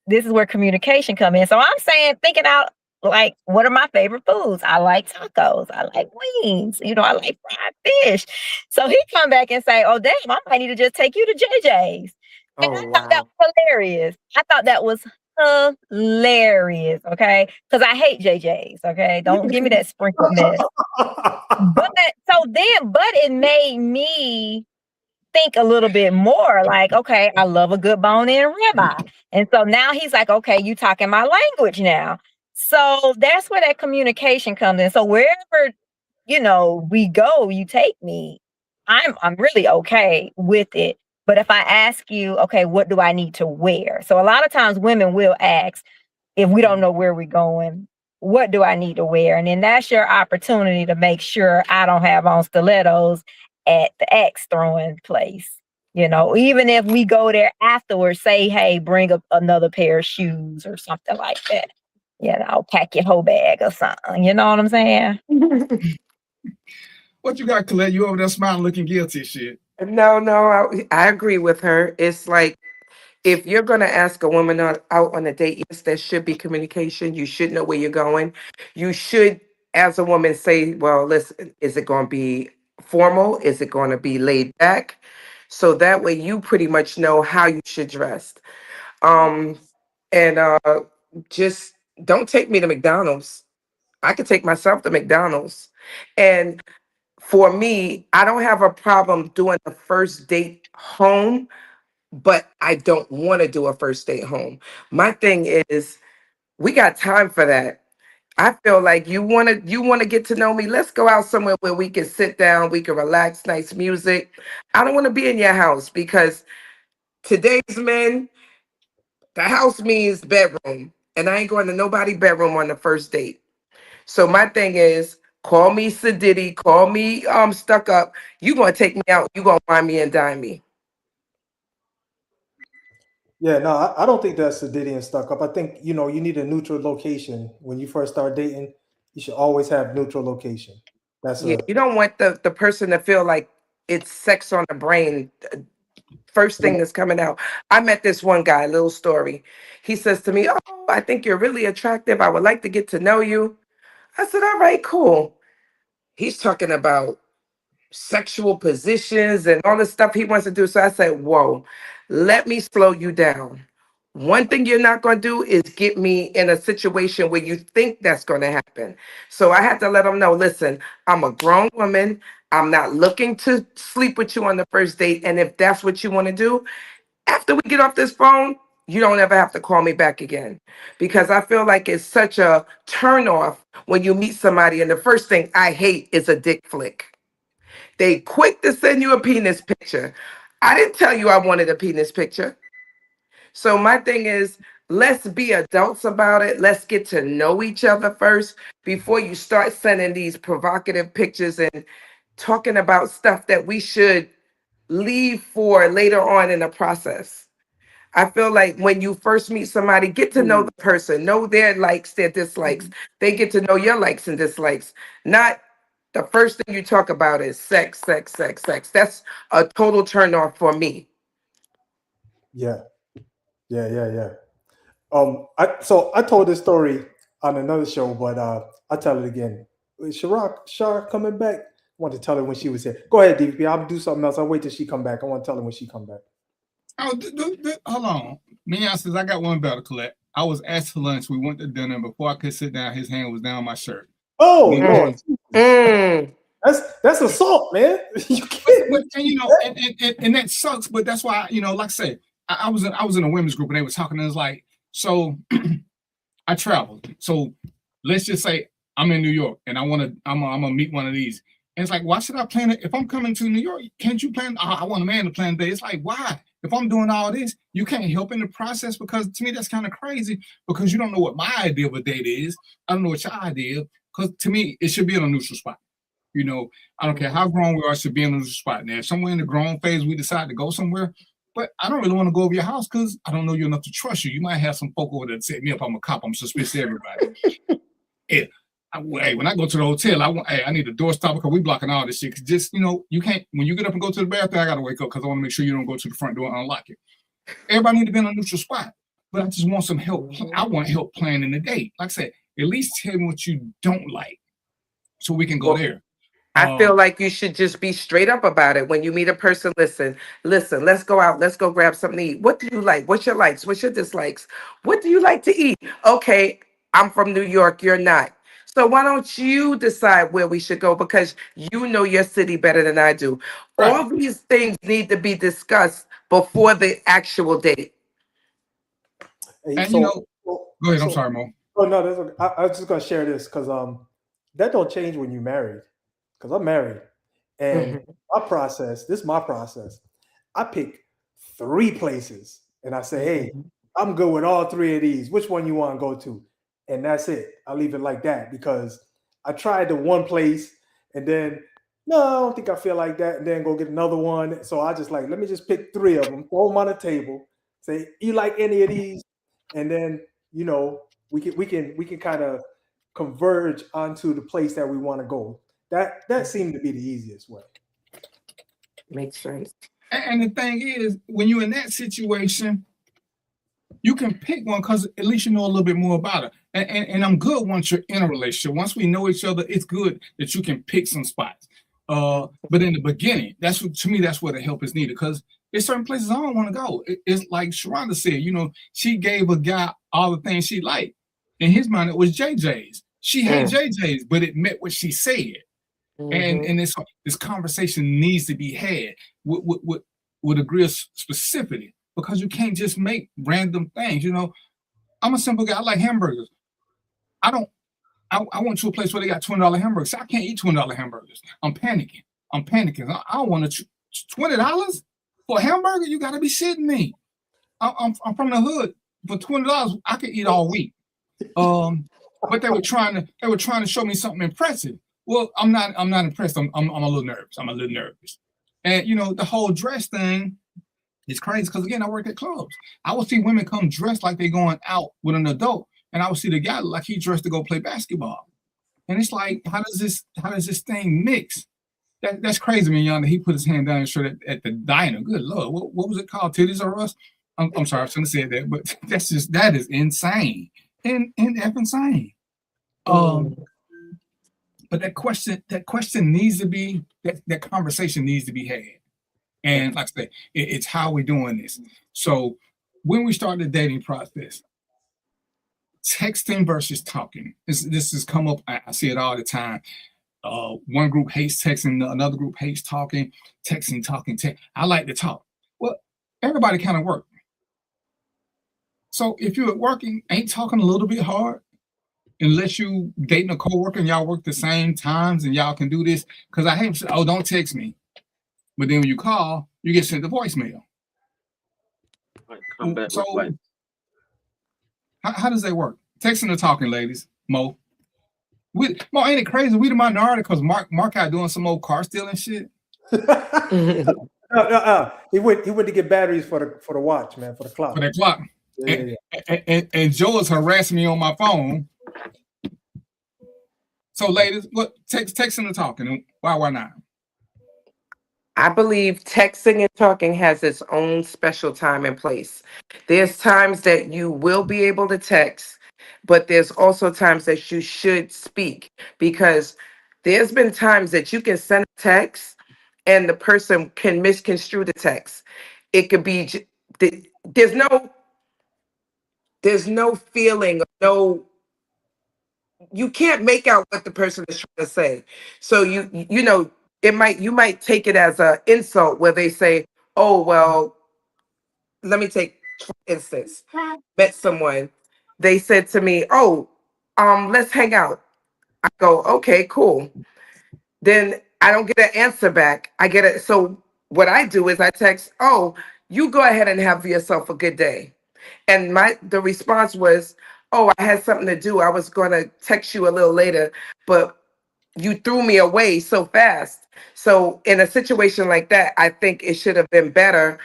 Speaker 9: this is where communication come in. So I'm thinking out, like, what are my favorite foods? I like tacos. I like wings. I like fried fish. So he come back and say, oh, damn, I might need to just take you to JJ's. And I thought that was hilarious. Okay? Because I hate JJ's, okay? Don't give me that sprinkled mess. But it made me think a little bit more like, okay, I love a good bone-in ribeye. And so now he's like, okay, you talking my language now. So that's where that communication comes in. So wherever, we go, you take me, I'm really okay with it. But if I ask you, okay, what do I need to wear? So a lot of times women will ask, if we don't know where we're going, what do I need to wear? And then that's your opportunity to make sure I don't have on stilettos at the axe throwing place. Even if we go there afterwards, say, hey, bring up another pair of shoes or something like that. Pack your whole bag or something. You know what I'm saying?
Speaker 6: What you got, Colette? You over there smiling, looking guilty, shit.
Speaker 10: No, I agree with her. It's like, if you're going to ask a woman out on a date, yes, there should be communication. You should know where you're going. You should, as a woman, say, well, listen, is it going to be formal? Is it going to be laid back? So that way you pretty much know how you should dress. And just don't take me to McDonald's. I could take myself to McDonald's. And for me, I don't have a problem doing the first date home, but I don't want to do a first date home. My thing is, we got time for that. I feel like you want to get to know me. Let's go out somewhere where we can sit down, we can relax, nice music. I don't want to be in your house because today's men, the house means bedroom, and I ain't going to nobody bedroom on the first date. So my thing is, call me sedity, call me stuck up. You gonna take me out, you gonna find me and dine me.
Speaker 8: Yeah, no, I don't think that's sedity and stuck up. I think, you need a neutral location. When you first start dating, you should always have neutral location.
Speaker 10: Yeah, you don't want the person to feel like it's sex on the brain. First thing that's coming out. I met this one guy, little story. He says to me, oh, I think you're really attractive. I would like to get to know you. I said, all right, cool. He's talking about sexual positions and all the stuff he wants to do. So I said, whoa, let me slow you down. One thing you're not going to do is get me in a situation where you think that's going to happen. So I had to let them know, listen, I'm a grown woman. I'm not looking to sleep with you on the first date. And if that's what you want to do, after we get off this phone, you don't ever have to call me back again. Because I feel like it's such a turnoff when you meet somebody and the first thing I hate is a dick flick. They quick to send you a penis picture. I didn't tell you I wanted a penis picture. So my thing is, let's be adults about it. Let's get to know each other first before you start sending these provocative pictures and talking about stuff that we should leave for later on in the process. I feel like when you first meet somebody, get to know the person, know their likes, their dislikes. They get to know your likes and dislikes. Not the first thing you talk about is sex, sex, sex, sex. That's a total turn off for me.
Speaker 8: Yeah, yeah. I told this story on another show, but I'll tell it again. Shar coming back. I want to tell her when she was here. Go ahead, DVP. I'll do something else. I'll wait till she come back. I want to tell her when she come back.
Speaker 6: Oh, hold on. Mignon says, I got one better, Colette. I was asked for lunch. We went to dinner. Before I could sit down, his hand was down my shirt.
Speaker 8: Oh, Lord. That's assault, man. You can't.
Speaker 6: And that sucks. But that's why, like I said, I was in a women's group and they were talking. And it's like, so I traveled. So let's just say I'm in New York and I'm gonna meet one of these. And it's like, why should I plan it? If I'm coming to New York, can't you plan? I want a man to plan a day. It's like, why? If I'm doing all this, you can't help in the process, because to me that's kind of crazy, because you don't know what my idea of a date is. I don't know what your idea. Because to me, it should be in a neutral spot. I don't care how grown we are, it should be in a neutral spot. Now, if somewhere in the grown phase we decide to go somewhere, but I don't really want to go over your house because I don't know you enough to trust you. You might have some folk over there that set me up. I'm a cop. I'm suspicious of everybody. Yeah. When I go to the hotel, I need a door stopper because we blocking all this shit. Just, you can't, when you get up and go to the bathroom, I got to wake up because I want to make sure you don't go to the front door and unlock it. Everybody need to be in a neutral spot. But I just want some help. I want help planning the date. Like I said, at least tell me what you don't like so we can go there.
Speaker 10: I feel like you should just be straight up about it. When you meet a person, listen, let's go out. Let's go grab something to eat. What do you like? What's your likes? What's your dislikes? What do you like to eat? Okay, I'm from New York. You're not. So why don't you decide where we should go? Because you know your city better than I do. Right. All these things need to be discussed before the actual date.
Speaker 6: And go ahead. I'm sorry, Mo.
Speaker 8: Oh no, that's okay. I was just gonna share this because that don't change when you're married. Because I'm married, and this is my process. I pick 3 places, and I say, hey, I'm good with all 3 of these. Which one you want to go to? And that's it. I leave it like that because I tried the one place, and then, no, I don't think I feel like that, and then go get another one. So I just let me just pick 3 of them, throw them on the table, say, you like any of these? And then, we can kind of converge onto the place that we want to go. That seemed to be the easiest way.
Speaker 10: Makes sense.
Speaker 6: And the thing is, when you're in that situation, you can pick one because at least you know a little bit more about it. And I'm good once you're in a relationship. Once we know each other, it's good that you can pick some spots. But in the beginning, that's where the help is needed, because there's certain places I don't want to go. It's like Sharonda said, she gave a guy all the things she liked. In his mind, it was JJ's. She had JJ's, but it met what she said. And this conversation needs to be had with a degree of specificity, because you can't just make random things. I'm a simple guy. I like hamburgers. I went to a place where they got $20 hamburgers. So I can't eat $20 hamburgers. I'm panicking. I don't want to $20 for a hamburger. You got to be shitting me. I'm from the hood. For $20, I could eat all week. But they were trying to show me something impressive. Well, I'm not impressed. I'm a little nervous. And the whole dress thing is crazy because, again, I work at clubs. I will see women come dressed like they're going out with an adult, and I will see the guy like he dressed to go play basketball. And it's like, how does this thing mix? That's crazy, man. He put his hand down and showed at the diner. Good Lord, what was it called? Titties or Us? I'm sorry, I shouldn't have said that, but that is insane. And effing insane. But that question needs to be, that conversation needs to be had. And like I say, it's how we're doing this. So when we start the dating process, texting versus talking. This has come up. I see it all the time. One group hates texting, another group hates talking, texting, talking, I like to talk. Well, everybody kind of work. So if you're working, ain't talking a little bit hard, unless you dating a coworker and y'all work the same times and y'all can do this. Because I hate to say, oh, don't text me. But then when you call, you get sent the voicemail.
Speaker 11: Come back
Speaker 6: So
Speaker 11: with life.
Speaker 6: How does that work? Texting or talking, ladies? Mo, ain't it crazy? We the minority because Mark out doing some old car stealing shit.
Speaker 8: He went to get batteries for the watch, man, for the clock.
Speaker 6: For the clock.
Speaker 8: Yeah.
Speaker 6: And Joe is harassing me on my phone. So, ladies, what texting or talking? Why not?
Speaker 10: I believe texting and talking has its own special time and place. There's times that you will be able to text, but there's also times that you should speak, because there's been times that you can send a text and the person can misconstrue the text. It could be there's no feeling, you can't make out what the person is trying to say. So you know, you might take it as an insult where they say, oh, well, let me take for instance, met someone, they said to me, oh, let's hang out. I go, okay, cool. Then I don't get an answer back. I get it. So what I do is I text, oh, you go ahead and have yourself a good day. And the response was, oh, I had something to do. I was going to text you a little later, but you threw me away so fast. So in a situation like that, I think it should have been better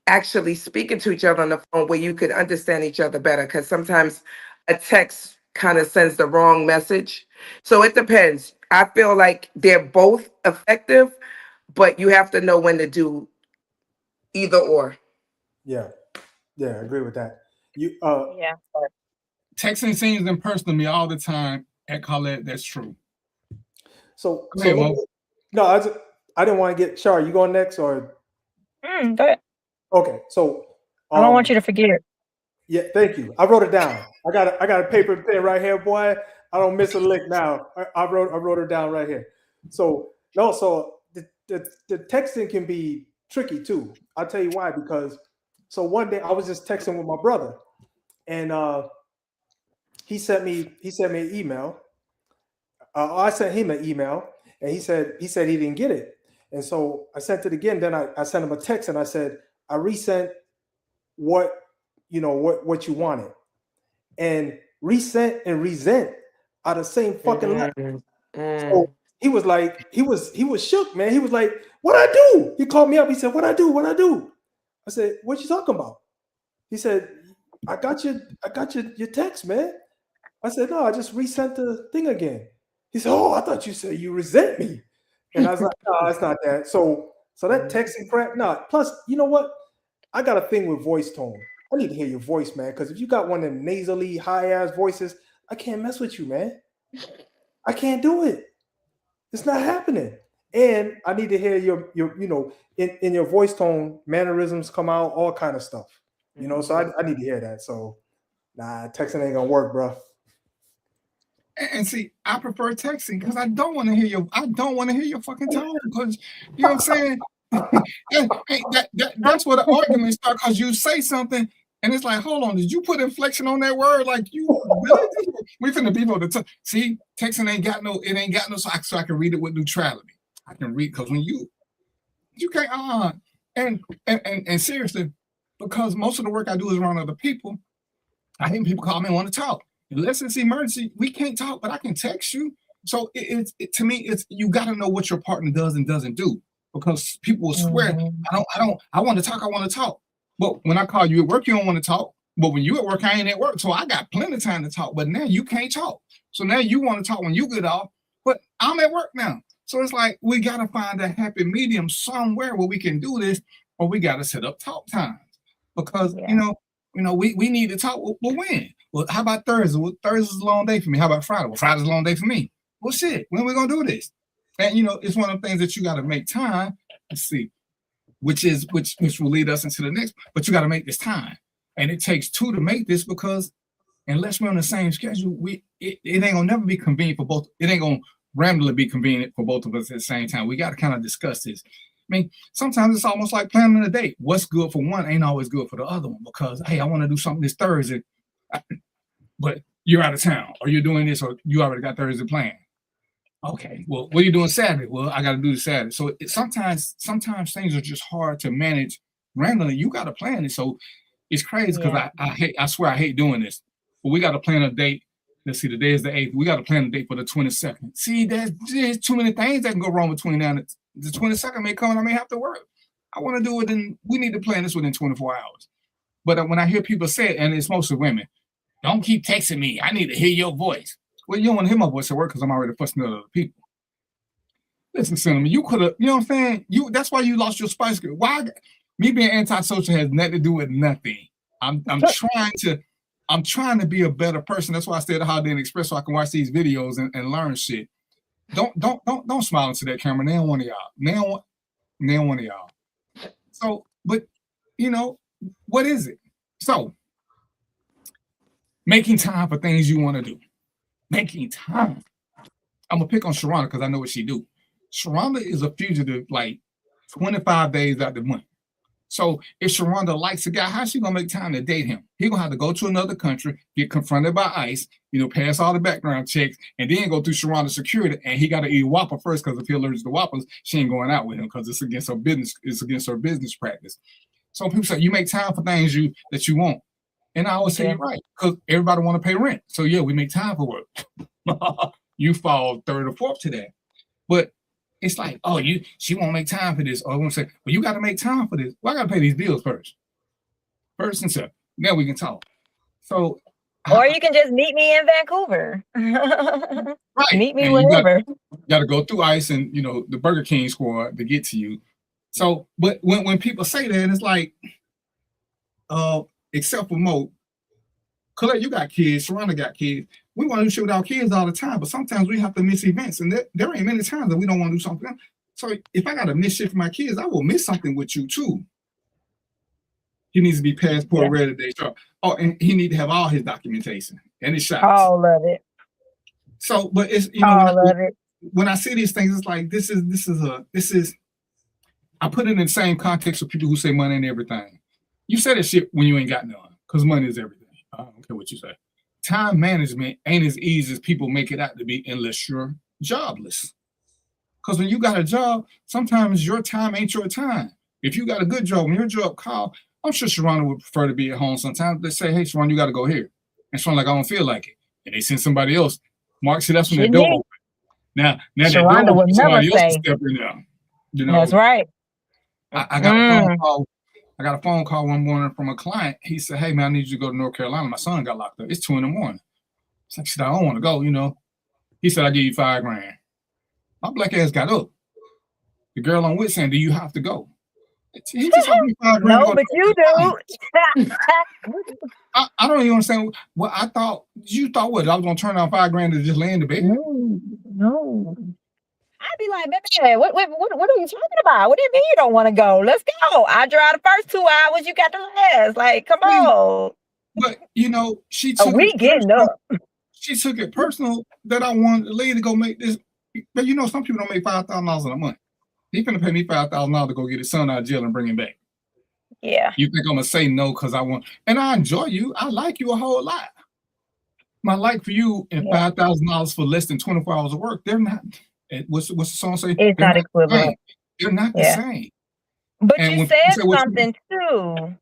Speaker 10: actually speaking to each other on the phone where you could understand each other better, because sometimes a text kind of sends the wrong message. So it depends. I feel like they're both effective, but you have to know when to do either or.
Speaker 8: Yeah, I agree with that.
Speaker 9: Yeah.
Speaker 6: Texting seems impersonal to me all the time at Colette. That's true.
Speaker 8: So
Speaker 6: ahead, Mo.
Speaker 8: No, I didn't want to get Shar. You going next or?
Speaker 9: Go ahead.
Speaker 8: Okay, so
Speaker 9: I don't want you to forget.
Speaker 8: Yeah, thank you. I wrote it down. I got a paper and pen right here, boy. I don't miss a lick now. I wrote it down right here. So the texting can be tricky too. I'll tell you why. Because so one day I was just texting with my brother, and he sent me an email. I sent him an email, and he said he didn't get it, and so I sent it again. Then I sent him a text, and I said I resent what you wanted, and resent and resent are the same fucking letter. So he was like, he was shook, man. He was like, "What I do?" He called me up. He said, "What I do? What I do?" I said, "What you talking about?" He said, I got your text, man." I said, "No, I just resent the thing again." He said, "Oh, I thought you said you resent me." And I was like, "No, it's not that." So that texting crap. No. Plus, you know what? I got a thing with voice tone. I need to hear your voice, man. Because if you got one of them nasally, high ass voices, I can't mess with you, man. I can't do it. It's not happening. And I need to hear your in your voice tone, mannerisms come out, all kind of stuff. So I need to hear that. So nah, texting ain't gonna work, bro.
Speaker 6: And see, I prefer texting because I don't want to hear your fucking tone. Because you know what I'm saying? That's where the arguments start, because you say something and it's like, hold on, did you put inflection on that word? Like, you really? We finna be able to see, texting ain't got no, so I can read it with neutrality. I can read, because when you can't and seriously, because most of the work I do is around other people, I hate people call me and want to talk. Unless it's emergency, we can't talk, but I can text you. So to me, you got to know what your partner does and doesn't do, because people will swear, I want to talk. But when I call you at work, you don't want to talk. But when you at work, I ain't at work. So I got plenty of time to talk. But now you can't talk. So now you want to talk when you get off, but I'm at work now. So it's like, we got to find a happy medium somewhere where we can do this, or we got to set up talk times, because, we need to talk. Well, when? Well, how about Thursday? Well, Thursday's a long day for me. How about Friday? Well, Friday's a long day for me. Well, shit, when are we going to do this? And, it's one of the things that you got to make time. Let's see. which will lead us into the next. But you got to make this time, and it takes two to make this because unless we're on the same schedule, it ain't gonna never be convenient for both. It ain't gonna randomly be convenient for both of us at the same time. We got to kind of discuss this. I mean, sometimes it's almost like planning a date. What's good for one ain't always good for the other one because, hey, I want to do something this Thursday, but you're out of town or you're doing this or you already got Thursday planned. Okay, well, what are you doing Saturday? Well, I got to do the Saturday. So sometimes things are just hard to manage randomly. You got to plan it. So it's crazy because I swear I hate doing this. But we got to plan a date. Let's see, the day is the 8th. We got to plan a date for the 22nd. See, there's too many things that can go wrong between now and the 22nd may come and I may have to work. I want to do it we need to plan this within 24 hours. But when I hear people say it, and it's mostly women, don't keep texting me. I need to hear your voice. Well, you don't want to hear my voice at work because I'm already fussing at other people. Listen, Cinnamon, you could have, you know what I'm saying? That's why you lost your spice girl. Why? Me being antisocial has nothing to do with nothing. I'm trying to be a better person. That's why I stay at the Holiday Inn Express so I can watch these videos and learn shit. Don't smile into that camera. They don't want y'all. They don't want y'all. So, but you know, what is it? So, making time for things you want to do. Making time. I'm gonna pick on Sharonda because I know what she do. Sharonda is a fugitive like 25 days out the month. So if Sharonda likes a guy, how's she gonna make time to date him? He gonna have to go to another country, get confronted by ICE, pass all the background checks, and then go through Sharonda's security. And he got to eat Whopper first because if he's allergic to Whoppers, she ain't going out with him because it's against her business. It's against her business practice. So people say you make time for things that you want, and I always say you're right because everybody want to pay rent. So yeah, we make time for work. You fall third or fourth to that, but. It's like, oh, she won't make time for this. Or I'm gonna say, well, you got to make time for this. Well, I got to pay these bills first. First and second. Then we can talk. So,
Speaker 9: or you can just meet me in Vancouver.
Speaker 6: Right.
Speaker 9: Meet me wherever.
Speaker 6: You got to go through ICE and the Burger King squad to get to you. So, but when people say that, it's like, except for Mo, Colette, you got kids. Sharonda got kids. We want to do shit with our kids all the time, but sometimes we have to miss events, and there ain't many times that we don't want to do something. So if I got to miss shit for my kids, I will miss something with you too. He needs to be passport ready today. Sure. Oh, and he need to have all his documentation and his shots.
Speaker 9: All of it.
Speaker 6: So, but it's when I see these things, it's like this is. I put it in the same context of people who say money and everything. You say that shit when you ain't got none, because money is everything. I don't care what you say. Time management ain't as easy as people make it out to be unless you're jobless. Because when you got a job, sometimes your time ain't your time. If you got a good job, when your job call, I'm sure Sharonda would prefer to be at home sometimes. They say, hey, Sharonda, you got to go here. And Sharonda like, I don't feel like it. And they send somebody else. Mark, see, that's when the door open. Now
Speaker 9: Sharonda would never say.
Speaker 6: Step in there.
Speaker 9: That's right.
Speaker 6: I got a phone call. I got a phone call one morning from a client. He said, hey, man, I need you to go to North Carolina. My son got locked up. It's 2 a.m. It's like, I don't want to go, He said, I'll give you $5,000. My black ass got up. The girl I'm with saying, do you have to go? He just offered me $5,000.
Speaker 9: No, but you do.
Speaker 6: I don't even understand. Well, you thought what? I was going to turn down $5,000 to just lay in the bed?
Speaker 9: No. I'd be like, baby, what are you talking about? What do you mean you don't want to go? Let's go. I drive the first 2 hours. You got the last. Like, come on.
Speaker 6: But she took She took it personal that I wanted the lady to go make this. But some people don't make $5,000 in a month. He finna pay me $5,000 to go get his son out of jail and bring him back.
Speaker 9: Yeah.
Speaker 6: You think I'm gonna say no because I want? And I enjoy you. I like you a whole lot. My like for you and $5,000 for less than 24 hours of work, they're not. What's the song say?
Speaker 9: It's not equivalent.
Speaker 6: They're not the same.
Speaker 9: But you said something too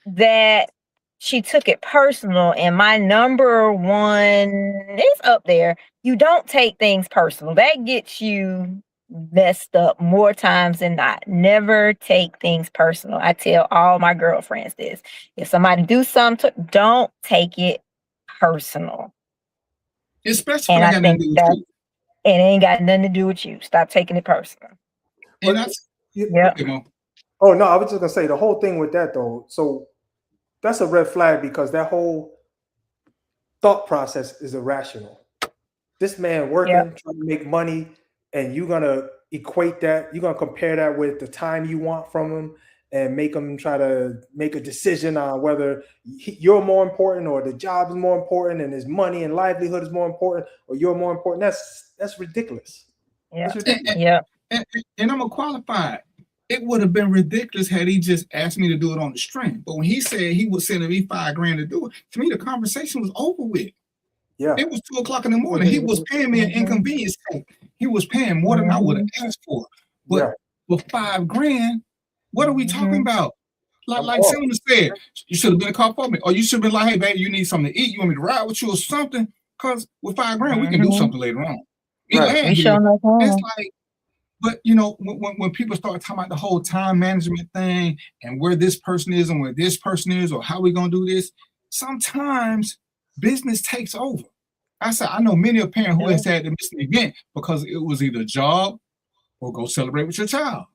Speaker 9: that she took it personal, and my number one is up there. You don't take things personal. That gets you messed up more times than not. Never take things personal. I tell all my girlfriends this. If somebody do something, don't take it personal.
Speaker 6: Especially when I got nothing to do with you.
Speaker 9: It ain't got nothing to do with you. Stop taking it personal.
Speaker 6: And that's
Speaker 8: Oh no, I was just gonna say the whole thing with that though. So that's a red flag because that whole thought process is irrational. This man working, trying to make money, and you're gonna equate that, you're gonna compare that with the time you want from them, and make them try to make a decision on whether you're more important or the job is more important and his money and livelihood is more important or you're more important. That's ridiculous.
Speaker 9: Yeah.
Speaker 8: That's ridiculous.
Speaker 9: Yeah.
Speaker 6: And I'm gonna qualify it. It would have been ridiculous had he just asked me to do it on the stream. But when he said he was sending me $5,000 to do it, to me the conversation was over with.
Speaker 8: Yeah.
Speaker 6: It was 2:00 in the morning. He was paying me an inconvenience tax. He was paying more than I would have asked for. But with $5,000, what are we talking about? Like someone said, you should have been a call for me, or you should have been like, hey, baby, you need something to eat. You want me to ride with you or something? Because with $5,000, we can do something later on. It's like, but you know, when people start talking about the whole time management thing and where this person is and where this person is or how we're gonna do this, sometimes business takes over. I said, I know many a parent who has had to miss an event because it was either a job or go celebrate with your child.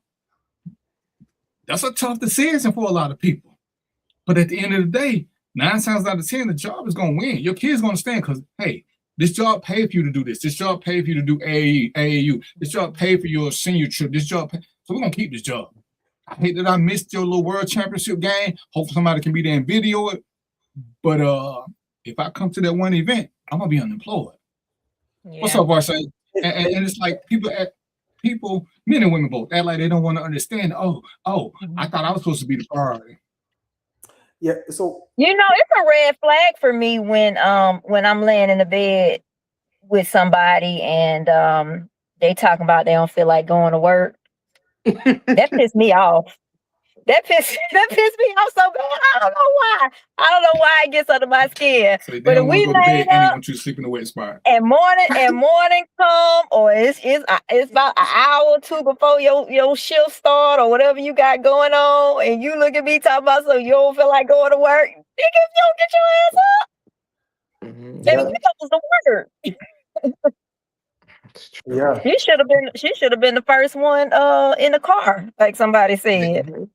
Speaker 6: That's a tough decision for a lot of people. But at the end of the day, 9 times out of 10, the job is going to win. Your kid's going to stand because, hey, this job paid for you to do this. This job paid for you to do AAU. This job paid for your senior trip. This job so we're going to keep this job. I hate that I missed your little world championship game. Hopefully somebody can be there and video it. But if I come to that one event, I'm going to be unemployed. Yeah. What's up, Varsay? And it's like people, men and women both, act like they don't want to understand. Oh, I thought I was supposed to be the priority.
Speaker 8: Yeah, so
Speaker 9: you know, it's a red flag for me when I'm laying in the bed with somebody and they talking about they don't feel like going to work. That pissed me off. That pissed me off so bad. I don't know why it gets under my skin.
Speaker 6: So
Speaker 9: but if we lay
Speaker 6: up, want you to sleep in the wet spot.
Speaker 9: And morning come, or it's about an hour or two before your shift start or whatever you got going on, and you look at me talking about so you don't feel like going to work. Nigga, if you don't get your ass up, baby, you goes to work.
Speaker 8: Yeah,
Speaker 9: she should have been the first one in the car, like somebody said.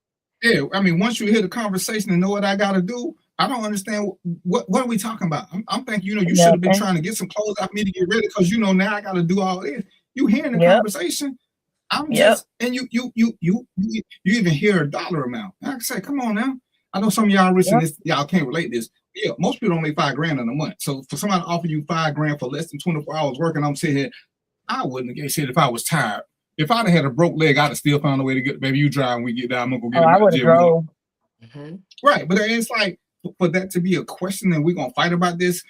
Speaker 6: Yeah, I mean, once you hear the conversation and know what I got to do, I don't understand what are we talking about. I'm thinking, you know, you should have been trying to get some clothes out me to get ready because you know now I got to do all this. You hearing the conversation? I'm just and you even hear a dollar amount. I say, come on now. I know some of y'all listening this, y'all can't relate this. Yeah, most people don't make $5,000 in a month. So for somebody to offer you $5,000 for less than 24 hours working, I'm sitting here, I wouldn't have said if I was tired. If I'd have had a broke leg, I'd have still found a way to get. Baby, you drive and we get down. I'm gonna go get.
Speaker 9: I would have drove.
Speaker 6: Right, but it's like for that to be a question and we're gonna fight about this.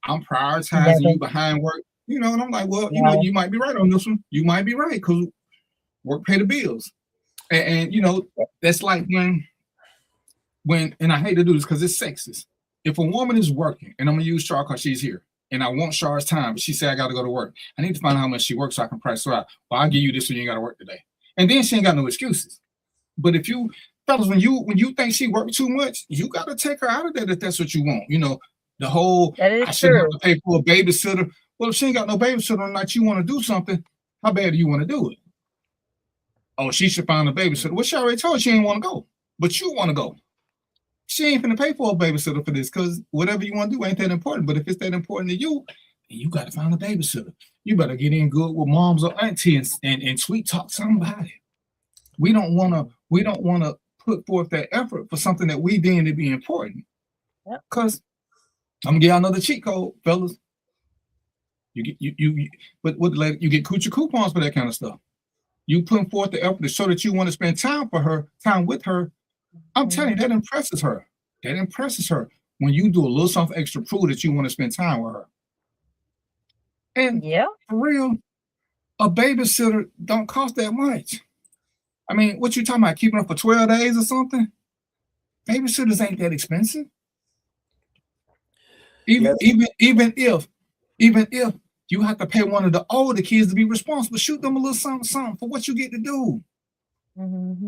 Speaker 6: I'm prioritizing you behind work, you know, and I'm like, well, you know, you might be right on this one. You might be right because work pay the bills, and you know that's like when and I hate to do this because it's sexist. If a woman is working, and I'm gonna use Char because she's here. And I want Char's time, but she said I got to go to work. I need to find out how much she works so I can price her out. Well, I'll give you this so you ain't got to work today. And then she ain't got no excuses. But if you, fellas, when you think she worked too much, you got to take her out of that if that's what you want. You know, the whole, I shouldn't have to pay for a babysitter. Well, if she ain't got no babysitter or not, you want to do something, how bad do you want to do it? Oh, she should find a babysitter. Well, she already told her she ain't want to go, but you want to go. She ain't finna pay for a babysitter for this because whatever you want to do ain't that important. But if it's that important to you, then you got to find a babysitter. You better get in good with moms or auntie and sweet talk somebody. We don't want to put forth that effort for something that we deem to be important. Because I'm gonna give y'all another cheat code, fellas. You get you get coochie coupons for that kind of stuff. You putting forth the effort to show that you want to spend time with her. I'm telling you, that impresses her. That impresses her when you do a little something extra, prove that you want to spend time with her. And for real, a babysitter don't cost that much. I mean, what you talking about? Keeping her for 12 days or something? Babysitters ain't that expensive. Even if you have to pay one of the older kids to be responsible, shoot them a little something for what you get to do.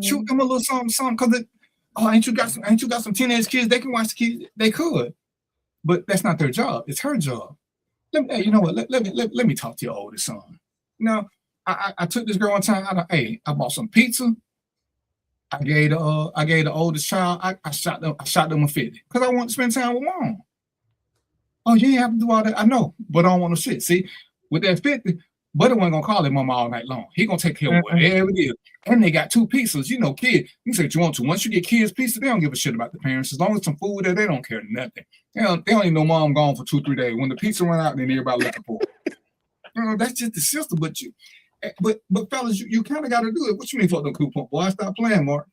Speaker 6: Shoot them a little something because ain't you got some teenage kids? They can watch the kids. They could, but that's not their job. It's her job. You know what? Let me talk to your oldest son. You know, I took this girl one time. I bought some pizza. I gave the oldest child. I shot them a 50 because I want to spend time with mom. Oh, you ain't have to do all that. I know, but I don't want to shit. See, with that 50, Buddy wasn't gonna call their mama all night long. He gonna take care of whatever it is. And they got 2 pizzas. You know, kid, you say what you want to. Once you get kids pizza, they don't give a shit about the parents. As long as some food there, they don't care nothing. They don't even know mom gone for 2-3 days. When the pizza run out, then everybody looking for it. That's just the system. But fellas, you kind of got to do it. What you mean for the coupon? Boy, stop playing, Mark.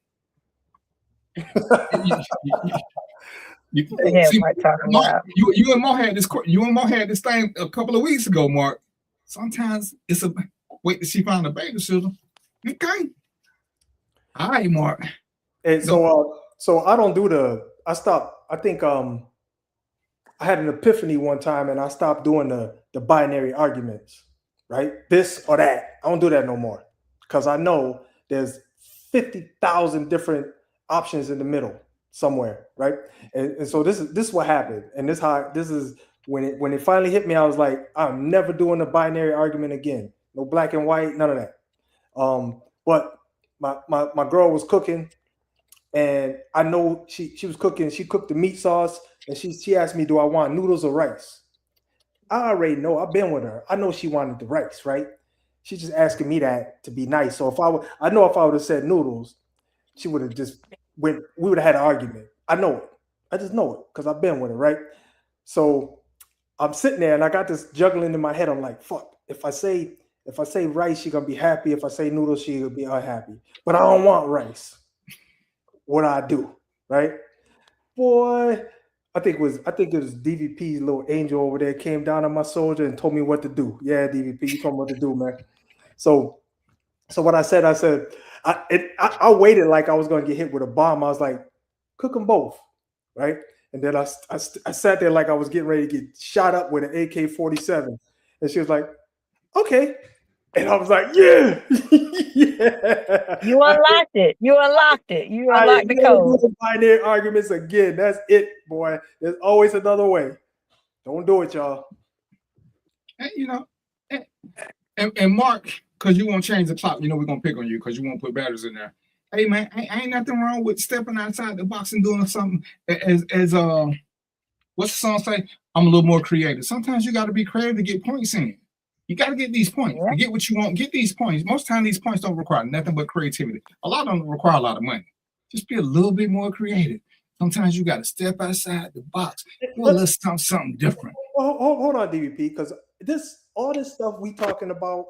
Speaker 6: Mark, you and Mo had this thing a couple of weeks ago, Mark. Sometimes it's a wait till she find a babysitter. Okay. All right, Mark.
Speaker 8: And so I don't do I stopped. I think I had an epiphany one time and I stopped doing the binary arguments, right? This or that. I don't do that no more. Because I know there's 50,000 different options in the middle somewhere, right? And so this is what happened. And this is when it finally hit me, I was like, I'm never doing a binary argument again. No black and white, none of that. But my girl was cooking, and I know she was cooking. She cooked the meat sauce, and she asked me, do I want noodles or rice? I already know. I've been with her. I know she wanted the rice, right? She's just asking me that to be nice. So if I would have said noodles, she would have just we would have had an argument. I know it. I just know it because I've been with her, right? So I'm sitting there and I got this juggling in my head. I'm like, fuck. If I say rice, she's gonna be happy. If I say noodles, she'll be unhappy. But I don't want rice. What I do, right? Boy, I think it was DVP's little angel over there came down on my shoulder and told me what to do. Yeah, DVP, you told me what to do, man. So what I said, I waited like I was gonna get hit with a bomb. I was like, cook them both, right? And then I sat there like I was getting ready to get shot up with an AK-47, and she was like, okay. And I was like, yeah. Yeah.
Speaker 9: You unlocked it. You unlocked the code.
Speaker 8: Binary arguments again. That's it, boy. There's always another way. Don't do it, y'all.
Speaker 6: And Mark, because you won't change the clock, we're going to pick on you because you won't put batteries in there. Hey, man, ain't nothing wrong with stepping outside the box and doing something as what's the song say? I'm a little more creative. Sometimes you got to be creative to get points in. You got to get these points. To get what you want, get these points. Most time these points don't require nothing but creativity. A lot of them require a lot of money. Just be a little bit more creative. Sometimes you got to step outside the box. Do a little something different.
Speaker 8: Hold on, DVP, because all this stuff we talking about,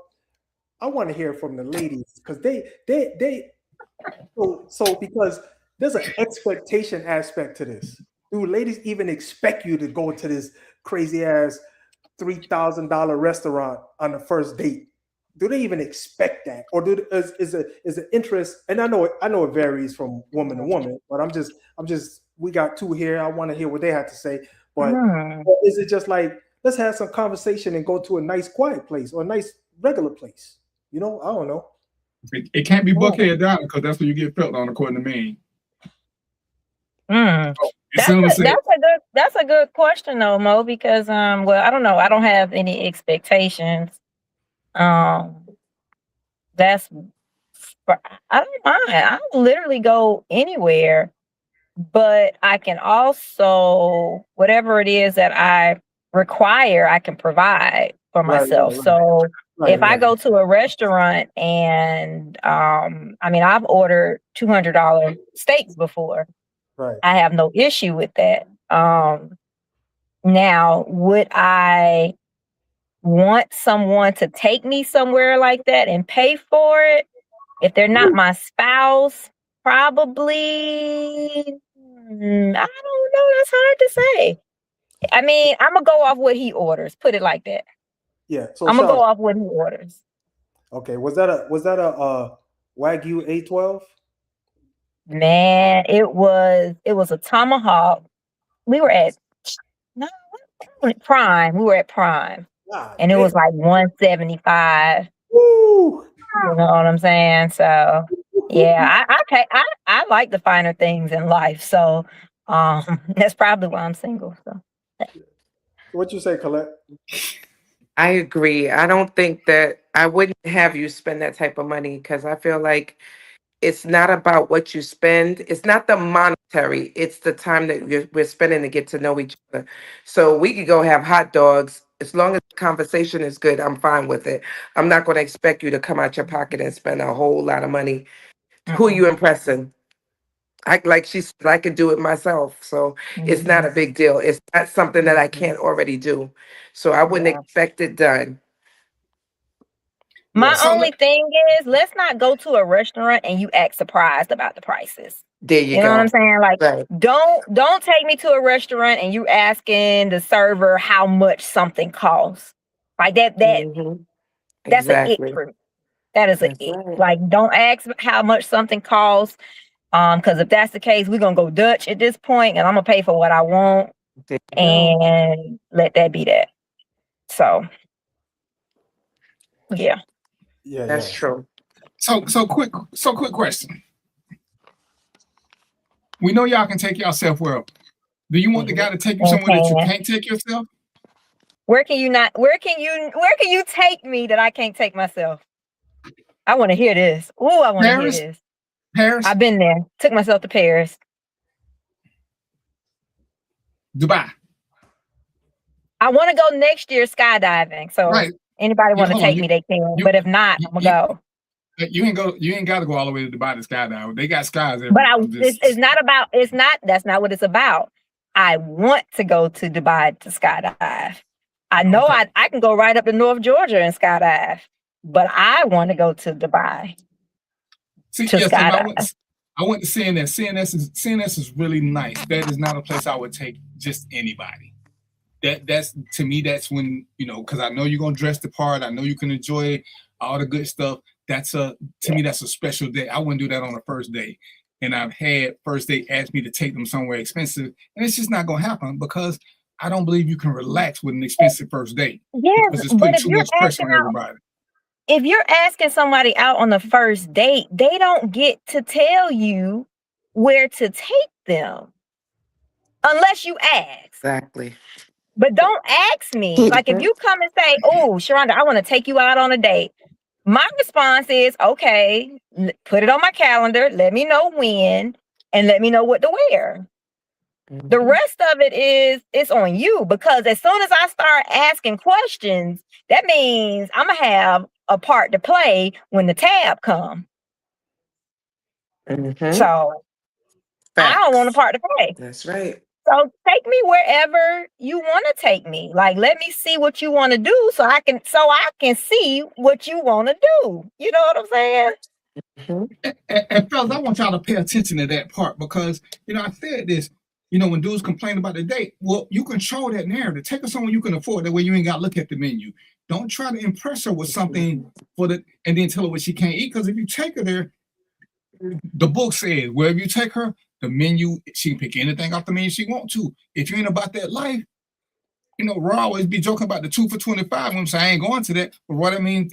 Speaker 8: I want to hear from the ladies because so because there's an expectation aspect to this. Do ladies even expect you to go to this crazy ass $3,000 restaurant on the first date? Do they even expect that, or is it interest? And I know it varies from woman to woman, but I'm just we got two here. I want to hear what they have to say. But is it just like, let's have some conversation and go to a nice quiet place or a nice regular place? I don't know.
Speaker 6: It can't be buckhead down because that's what you get felt on, according to me.
Speaker 9: That's a good question though, Mo, because well, I don't know. I don't have any expectations. I don't mind. I'll literally go anywhere, but I can also, whatever it is that I require, I can provide for myself. So if I go to a restaurant and I've ordered $200 steaks before.
Speaker 8: Right.
Speaker 9: I have no issue with that. Now, would I want someone to take me somewhere like that and pay for it? If they're not my spouse, probably. I don't know. That's hard to say. I'm gonna go off what he orders. Put it like that.
Speaker 8: Yeah. So
Speaker 9: I'm gonna go off what he orders.
Speaker 8: Okay. Was that a Wagyu A12?
Speaker 9: Man, it was a tomahawk. We were at Prime. We were at Prime. And it was like 175.
Speaker 8: Woo!
Speaker 9: You know what I'm saying? So yeah, I like the finer things in life. So that's probably why I'm single. So
Speaker 8: what you say, Colette?
Speaker 10: I agree. I don't think that I wouldn't have you spend that type of money because I feel like it's not about what you spend. It's not the monetary. It's the time that we're spending to get to know each other. So we could go have hot dogs As long as the conversation is good, I'm fine with it. I'm not going to expect you to come out your pocket and spend a whole lot of money. Who are you impressing? I could do it myself, so it's not a big deal. It's not something that I can't already do, so I wouldn't expect it done.
Speaker 9: My only thing is, let's not go to a restaurant and you act surprised about the prices.
Speaker 10: There you
Speaker 9: know
Speaker 10: go.
Speaker 9: what I'm saying? Like,
Speaker 10: Right.
Speaker 9: don't take me to a restaurant and you asking the server how much something costs. Like that's an
Speaker 10: Exactly.
Speaker 9: it for me. That is an
Speaker 10: That's
Speaker 9: it.
Speaker 10: right.
Speaker 9: Like, don't ask how much something costs. Because if that's the case, we're gonna go Dutch at this point, and I'm gonna pay for what I want, and let that be that. So, yeah.
Speaker 8: Yeah,
Speaker 10: That's true.
Speaker 6: So quick question. We know y'all can take yourself wherever. Do you want the guy to take you somewhere that you can't take yourself?
Speaker 9: Where can you take me that I can't take myself? I want to hear this. Ooh, I want to hear this.
Speaker 6: Paris?
Speaker 9: I've been there. Took myself to Paris.
Speaker 6: Dubai.
Speaker 9: I want to go next year skydiving. So anybody want to take me, they can. But if not, I'm gonna go.
Speaker 6: You ain't got to go all the way to Dubai to skydive. They got skies there.
Speaker 9: But that's not what it's about. I want to go to Dubai to skydive. I know I can go right up to North Georgia and skydive, but I want to go to Dubai.
Speaker 6: I went to CNS. CNS is really nice. That is not a place I would take just anybody. That's to me, that's when, because I know you're gonna dress the part. I know you can enjoy all the good stuff. To me, that's a special day. I wouldn't do that on a first date. And I've had first date ask me to take them somewhere expensive, and it's just not gonna happen because I don't believe you can relax with an expensive first date.
Speaker 9: Yes,
Speaker 6: it's putting too much pressure on everybody.
Speaker 9: If you're asking somebody out on the first date, they don't get to tell you where to take them unless you ask.
Speaker 10: Exactly.
Speaker 9: But don't ask me. Like, if you come and say, "Oh, Sharonda, I want to take you out on a date," my response is, "Okay, put it on my calendar. Let me know when, and let me know what to wear." The rest of it it's on you, because as soon as I start asking questions, that means I'm gonna have a part to play when the tab come. So I don't want a part to play.
Speaker 10: That's right.
Speaker 9: So take me wherever you want to take me. Like, let me see what you want to do so I can see what you want to do. You know what I'm saying?
Speaker 6: And fellas, I want y'all to pay attention to that part, because I said this. When dudes complain about the date, well, you control that narrative. Take her somewhere you can afford. That way you ain't got to look at the menu. Don't try to impress her with something and then tell her what she can't eat. Because if you take her there, the book says wherever you take her, the menu, she can pick anything off the menu she wants to. If you ain't about that life, we'll always be joking about the 2 for $25. When I ain't going to that. But what I mean,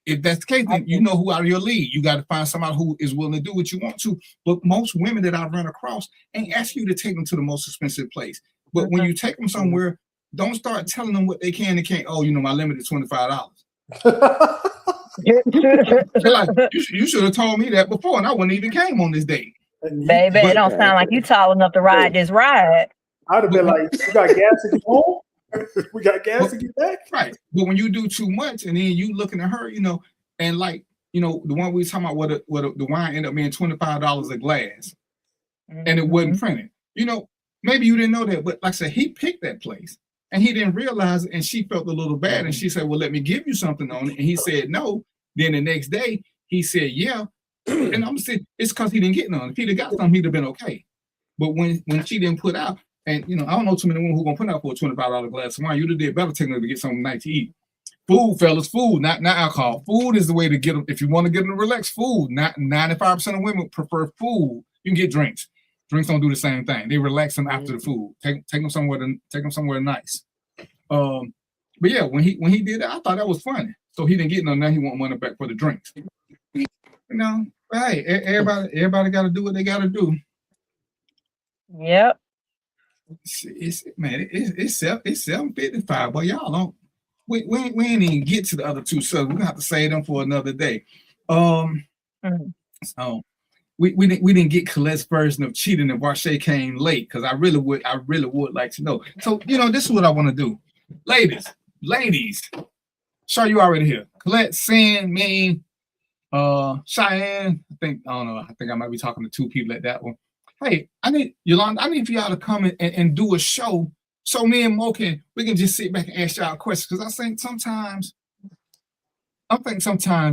Speaker 6: if that's the case, then you know who out of your league. You got to find somebody who is willing to do what you want to. But most women that I've run across ain't asking you to take them to the most expensive place. But when you take them somewhere, don't start telling them what they can and can't. Oh, my limit is $25. Like, you should have told me that before, and I wouldn't even came on this date.
Speaker 9: Baby, it don't sound like you tall enough to ride this ride.
Speaker 8: I'd have been like, "You got gas to get home? We got gas to get back?"
Speaker 6: Right. But when you do too much, and then you looking at her, and like, the one we was talking about, the wine ended up being $25 a glass, and it wasn't printed. Maybe you didn't know that, but like I said, he picked that place, and he didn't realize it, and she felt a little bad, and she said, "Well, let me give you something on it," and he said no. Then the next day, he said, "Yeah," and I'm saying it's because he didn't get none. If he'd have got something, he'd have been okay. But when she didn't put out, and I don't know too many women who gonna put out for a $25 glass of wine. You'd have did better taking her to get something nice to eat. Food, fellas, food, not alcohol. Food is the way to get them. If you want to get them to relax, food. Not 95% of women prefer food. You can get drinks. Drinks don't do the same thing. They relax them after the food. Take them somewhere nice. But yeah, when he did that, I thought that was funny. So he didn't get none. Now he want money back for the drinks. Hey, everybody got to do what they got to do.
Speaker 9: Yep.
Speaker 6: It's 7:55, but y'all don't. We ain't even get to the other two subjects. We're gonna have to save them for another day. So we didn't get Colette's version of cheating and Varshay came late, because I really would like to know. So this is what I want to do, ladies. ladies, sure you already here. Colette, Sin, me, Cheyenne. I don't know. I think I might be talking to two people at that one. Hey, I need Yolanda. I need for y'all to come and do a show so me and Mo we can just sit back and ask y'all questions. Because I think sometimes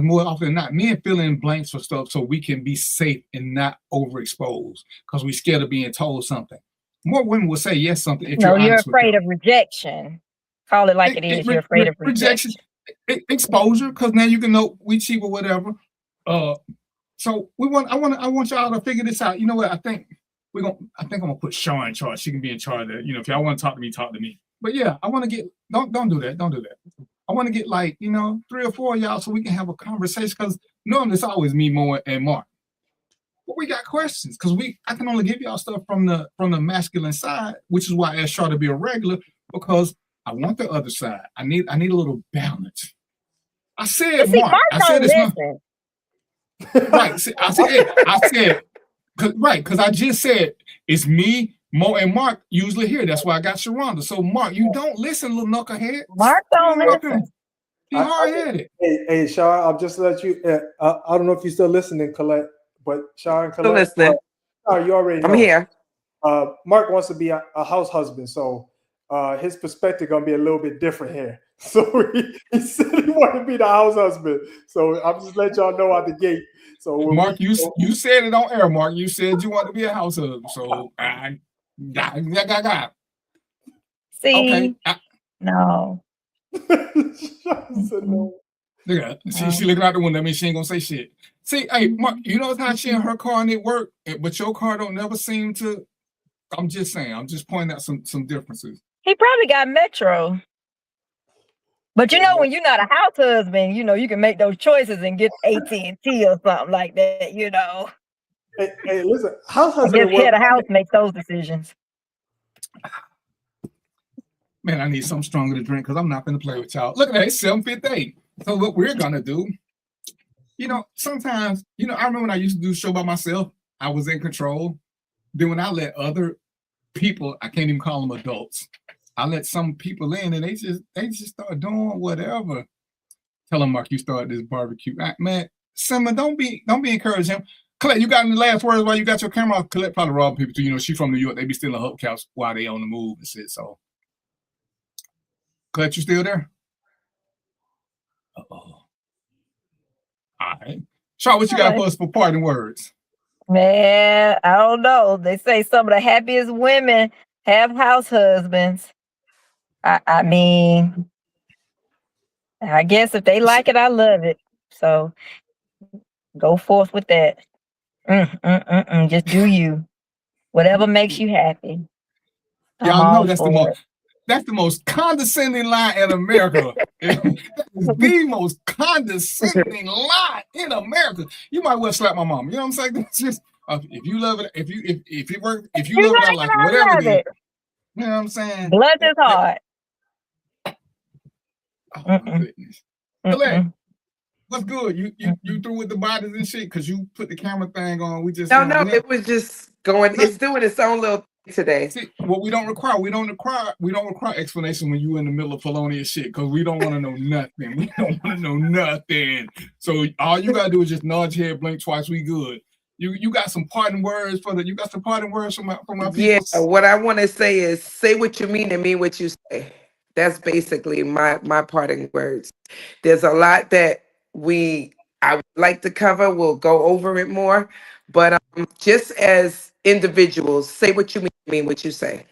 Speaker 6: more often than not, men fill in blanks for stuff so we can be safe and not overexposed because we're scared of being told something. More women will say yes something if
Speaker 9: you're afraid of rejection. Call it like it is. You're afraid of rejection.
Speaker 6: Exposure, because now you can know we cheap or whatever. So I want y'all to figure this out. You know what? I think I'm gonna put Shaw in charge. She can be in charge of, if y'all want to talk to me, talk to me. But yeah, I want to get don't do that. Don't do that. I want to get 3 or 4 of y'all so we can have a conversation, because normally it's always me, Mo, and Mark. But we got questions because I can only give y'all stuff from the masculine side, which is why I asked Shaw to be a regular, because I want the other side. I need a little balance. I said, Mark, I said it's not right. I said, because I just said it's me, Mo, and Mark usually here. That's why I got Sharonda. So Mark, you don't listen, little knucklehead.
Speaker 9: Mark don't listen.
Speaker 6: He hard-headed.
Speaker 8: Hey, Shaw, I'll just let you. I don't know if you're still listening, Colette, but Shaw and Colette,
Speaker 10: still listening.
Speaker 8: You already know.
Speaker 10: I'm here.
Speaker 8: Mark wants to be a house husband, so his perspective gonna be a little bit different here. So he said he wanted to be the house husband. So I'm just let y'all know out the gate. So
Speaker 6: Mark, you said it on air, Mark. You said you want to be a house husband. So I got.
Speaker 9: See, okay. No.
Speaker 8: No.
Speaker 6: Look at her. She looking out the window. I mean, she ain't gonna say shit. See, hey, Mark, you know how she and her car and it work, but your car don't never seem to. I'm just saying. I'm just pointing out some differences.
Speaker 9: He probably got Metro. But when you're not a house husband, you can make those choices and get AT&T or something like that.
Speaker 8: Hey, listen, house husband.
Speaker 9: I guess head of house makes those decisions.
Speaker 6: Man, I need something stronger to drink because I'm not going to play with y'all. Look at that, it's 7:58. So what we're going to do, sometimes, I remember when I used to do a show by myself, I was in control. Then when I let other people, I can't even call them adults, I let some people in and they just start doing whatever. Tell them, Mark, you started this barbecue. Man, Simon, don't be encouraging him. Colette, you got any last words while you got your camera off? Colette probably robbing people too. She from New York. They be stealing hubcaps while they on the move and shit. So, Colette, you still there? Uh-oh. All right. Shaw, what you got for us for parting words?
Speaker 9: Man, I don't know. They say some of the happiest women have house husbands. I mean, I guess if they like it, I love it. So go forth with that. Just do you. Whatever makes you happy.
Speaker 6: Y'all know that's the most condescending lie in America. The most condescending lie in America. You might well slap my mom. You know what I'm saying? It's just if you love it, if it works, if you love it, I like it. Whatever it is. You know what I'm saying?
Speaker 9: Blood is hard.
Speaker 6: Oh my goodness. Colette, what's good? You through with the bodies and shit? Because you put the camera thing on. We just
Speaker 10: no, it was just going. It's doing its own little thing today.
Speaker 6: See, what we don't require explanation when you in the middle of felonious shit, because we don't want to know nothing. We don't want to know nothing. So all you gotta do is just nod your head, blink twice. We good. You got some parting words from my people?
Speaker 10: Yeah, what I want to say is say what you mean and mean what you say. That's basically my parting words. There's a lot that I would like to cover. We'll go over it more, but just as individuals, say what you mean what you say.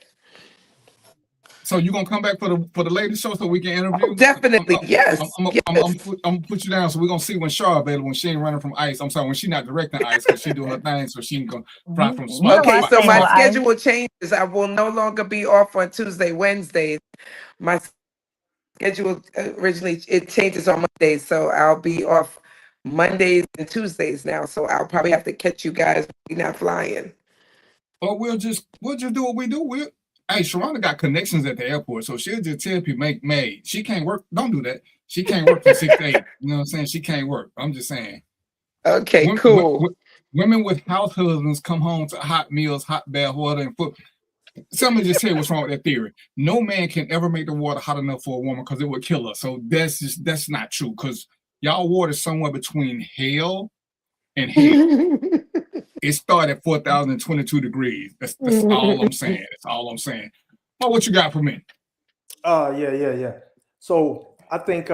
Speaker 6: So you gonna come back for the ladies show so we can interview?
Speaker 10: Oh, definitely, yes.
Speaker 6: I'm gonna put you down so we're gonna see when Shaw available, when she ain't running from ICE. I'm sorry, when she not directing ICE, because she doing her thing, so she can go fly from spot.
Speaker 10: Okay, so my schedule changes. I will no longer be off on Tuesday, Wednesdays. My schedule originally it changes on Mondays, so I'll be off Mondays and Tuesdays now. So I'll probably have to catch you guys when we're not flying.
Speaker 6: Or we'll just do what we do. Hey, Sharonda got connections at the airport, so she'll just tell people, May, she can't work. Don't do that. She can't work from 6 to 8. You know what I'm saying? She can't work. I'm just saying.
Speaker 10: Okay, cool.
Speaker 6: Women with house husbands come home to hot meals, hot bath water, and food. somebody just say what's wrong with that theory. No man can ever make the water hot enough for a woman because it would kill her. So that's not true, because y'all water is somewhere between hell and hell. It started at 4,022 degrees. That's all I'm saying. That's all I'm saying. Oh, what you got for me?
Speaker 8: Yeah. So I think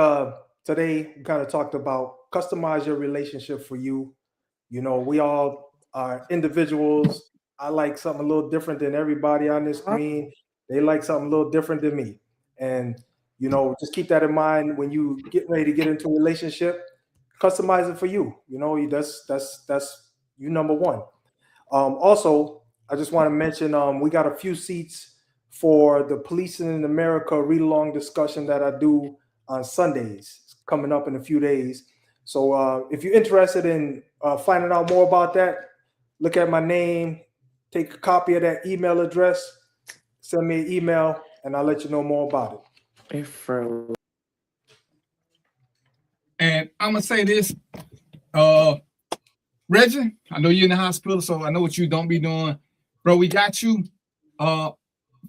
Speaker 8: today we kind of talked about customize your relationship for you. You know, we all are individuals. I like something a little different than everybody on this screen. They like something a little different than me. And, you know, just keep that in mind when you get ready to get into a relationship. Customize it for you. You know, that's you number one. Also, I just want to mention we got a few seats for the Policing in America read-along discussion that I do on Sundays. It's coming up in a few days. So if you're interested in finding out more about that, look at my name, take a copy of that email address, send me an email, and I'll let you know more about it.
Speaker 6: And I'm gonna say this, Reggie, I know you're in the hospital, so I know what you don't be doing. Bro, we got you. Fellas,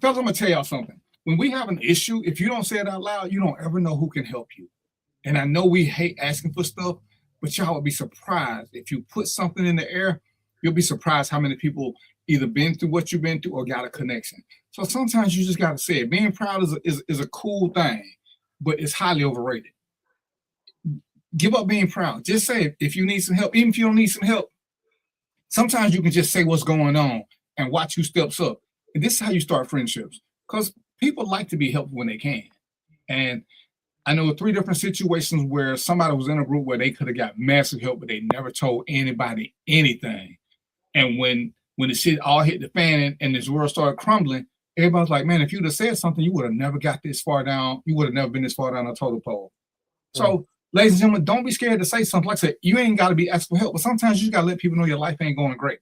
Speaker 6: I'm gonna tell y'all something. When we have an issue, if you don't say it out loud, you don't ever know who can help you. And I know we hate asking for stuff, but y'all would be surprised. If you put something in the air, you'll be surprised how many people either been through what you've been through or got a connection. So sometimes you just gotta say it. Being proud is a cool thing, but it's highly overrated. Give up being proud. Just say it. If you need some help, even if you don't need some help, sometimes you can just say what's going on and watch who steps up. And this is how you start friendships, because people like to be helpful when they can. And I know 3 different situations where somebody was in a group where they could have got massive help, but they never told anybody anything. And when the shit all hit the fan and this world started crumbling, everybody's like, man, if you'd have said something, you would have never got this far down. You would have never been this far down the total pole. So, ladies and gentlemen, don't be scared to say something. Like I said, you ain't got to be asked for help, but sometimes you just got to let people know your life ain't going great.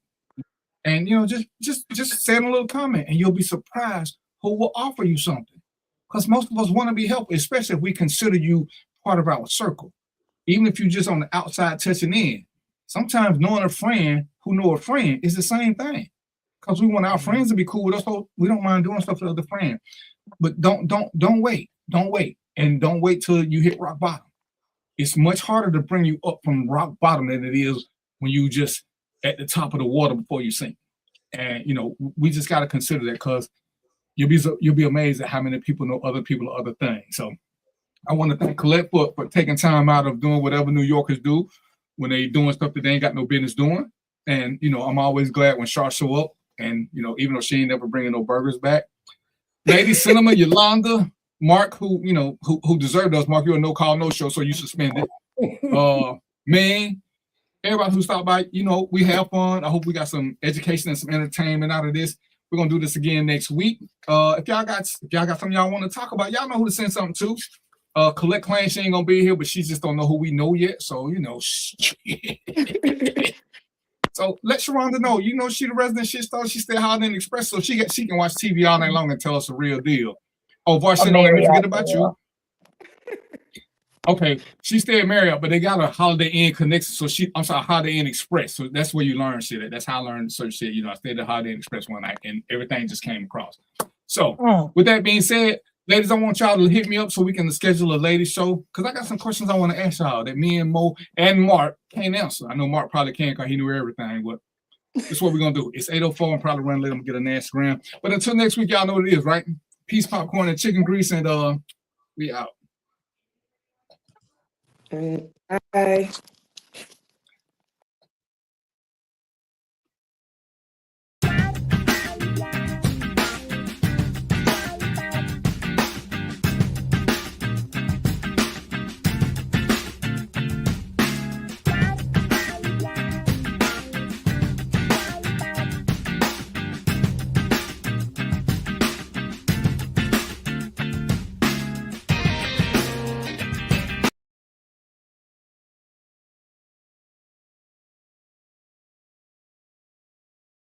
Speaker 6: And, you know, just say in a little comment, and you'll be surprised who will offer you something. Because most of us want to be helpful, especially if we consider you part of our circle. Even if you're just on the outside touching in. Sometimes knowing a friend who know a friend is the same thing. Because we want our friends to be cool with us, so we don't mind doing stuff to other friends. But don't wait. Don't wait. And don't wait till you hit rock bottom. It's much harder to bring you up from rock bottom than it is when you just at the top of the water before you sink. And, you know, we just got to consider that, because you'll be amazed at how many people know other people or other things. So I want to thank Colette for taking time out of doing whatever New Yorkers do when they doing stuff that they ain't got no business doing. And, you know, I'm always glad when Char show up, and, you know, even though she ain't never bringing no burgers back. Lady Cinema, Yolanda, Mark, who deserved us. Mark, you're a no-call, no-show, so you suspended. Man, everybody who stopped by, you know, we have fun. I hope we got some education and some entertainment out of this. We're gonna do this again next week. If y'all got something y'all want to talk about, y'all know who to send something to. Colette claims she ain't gonna be here, but she just don't know who we know yet. So, you know, so let Sharonda know. You know, she the resident shit star. She stay Holiday Inn Express, so she can watch TV all night long and tell us the real deal. Oh, Varsity, don't let me forget about you. Okay, she stayed at Marriott, but they got a Holiday Inn connection. So Holiday Inn Express. So that's where you learn shit at. That's how I learned certain shit. You know, I stayed at Holiday Inn Express one night, and everything just came across. So with that being said, ladies, I want y'all to hit me up so we can schedule a ladies show, because I got some questions I want to ask y'all that me and Mo and Mark can't answer. I know Mark probably can because he knew everything, but this is what we're going to do. It's 8:04. I'm probably running late. I'm going to get an Instagram. But until next week, y'all know what it is, right? Peace, popcorn, and chicken grease, and we out.
Speaker 10: Bye.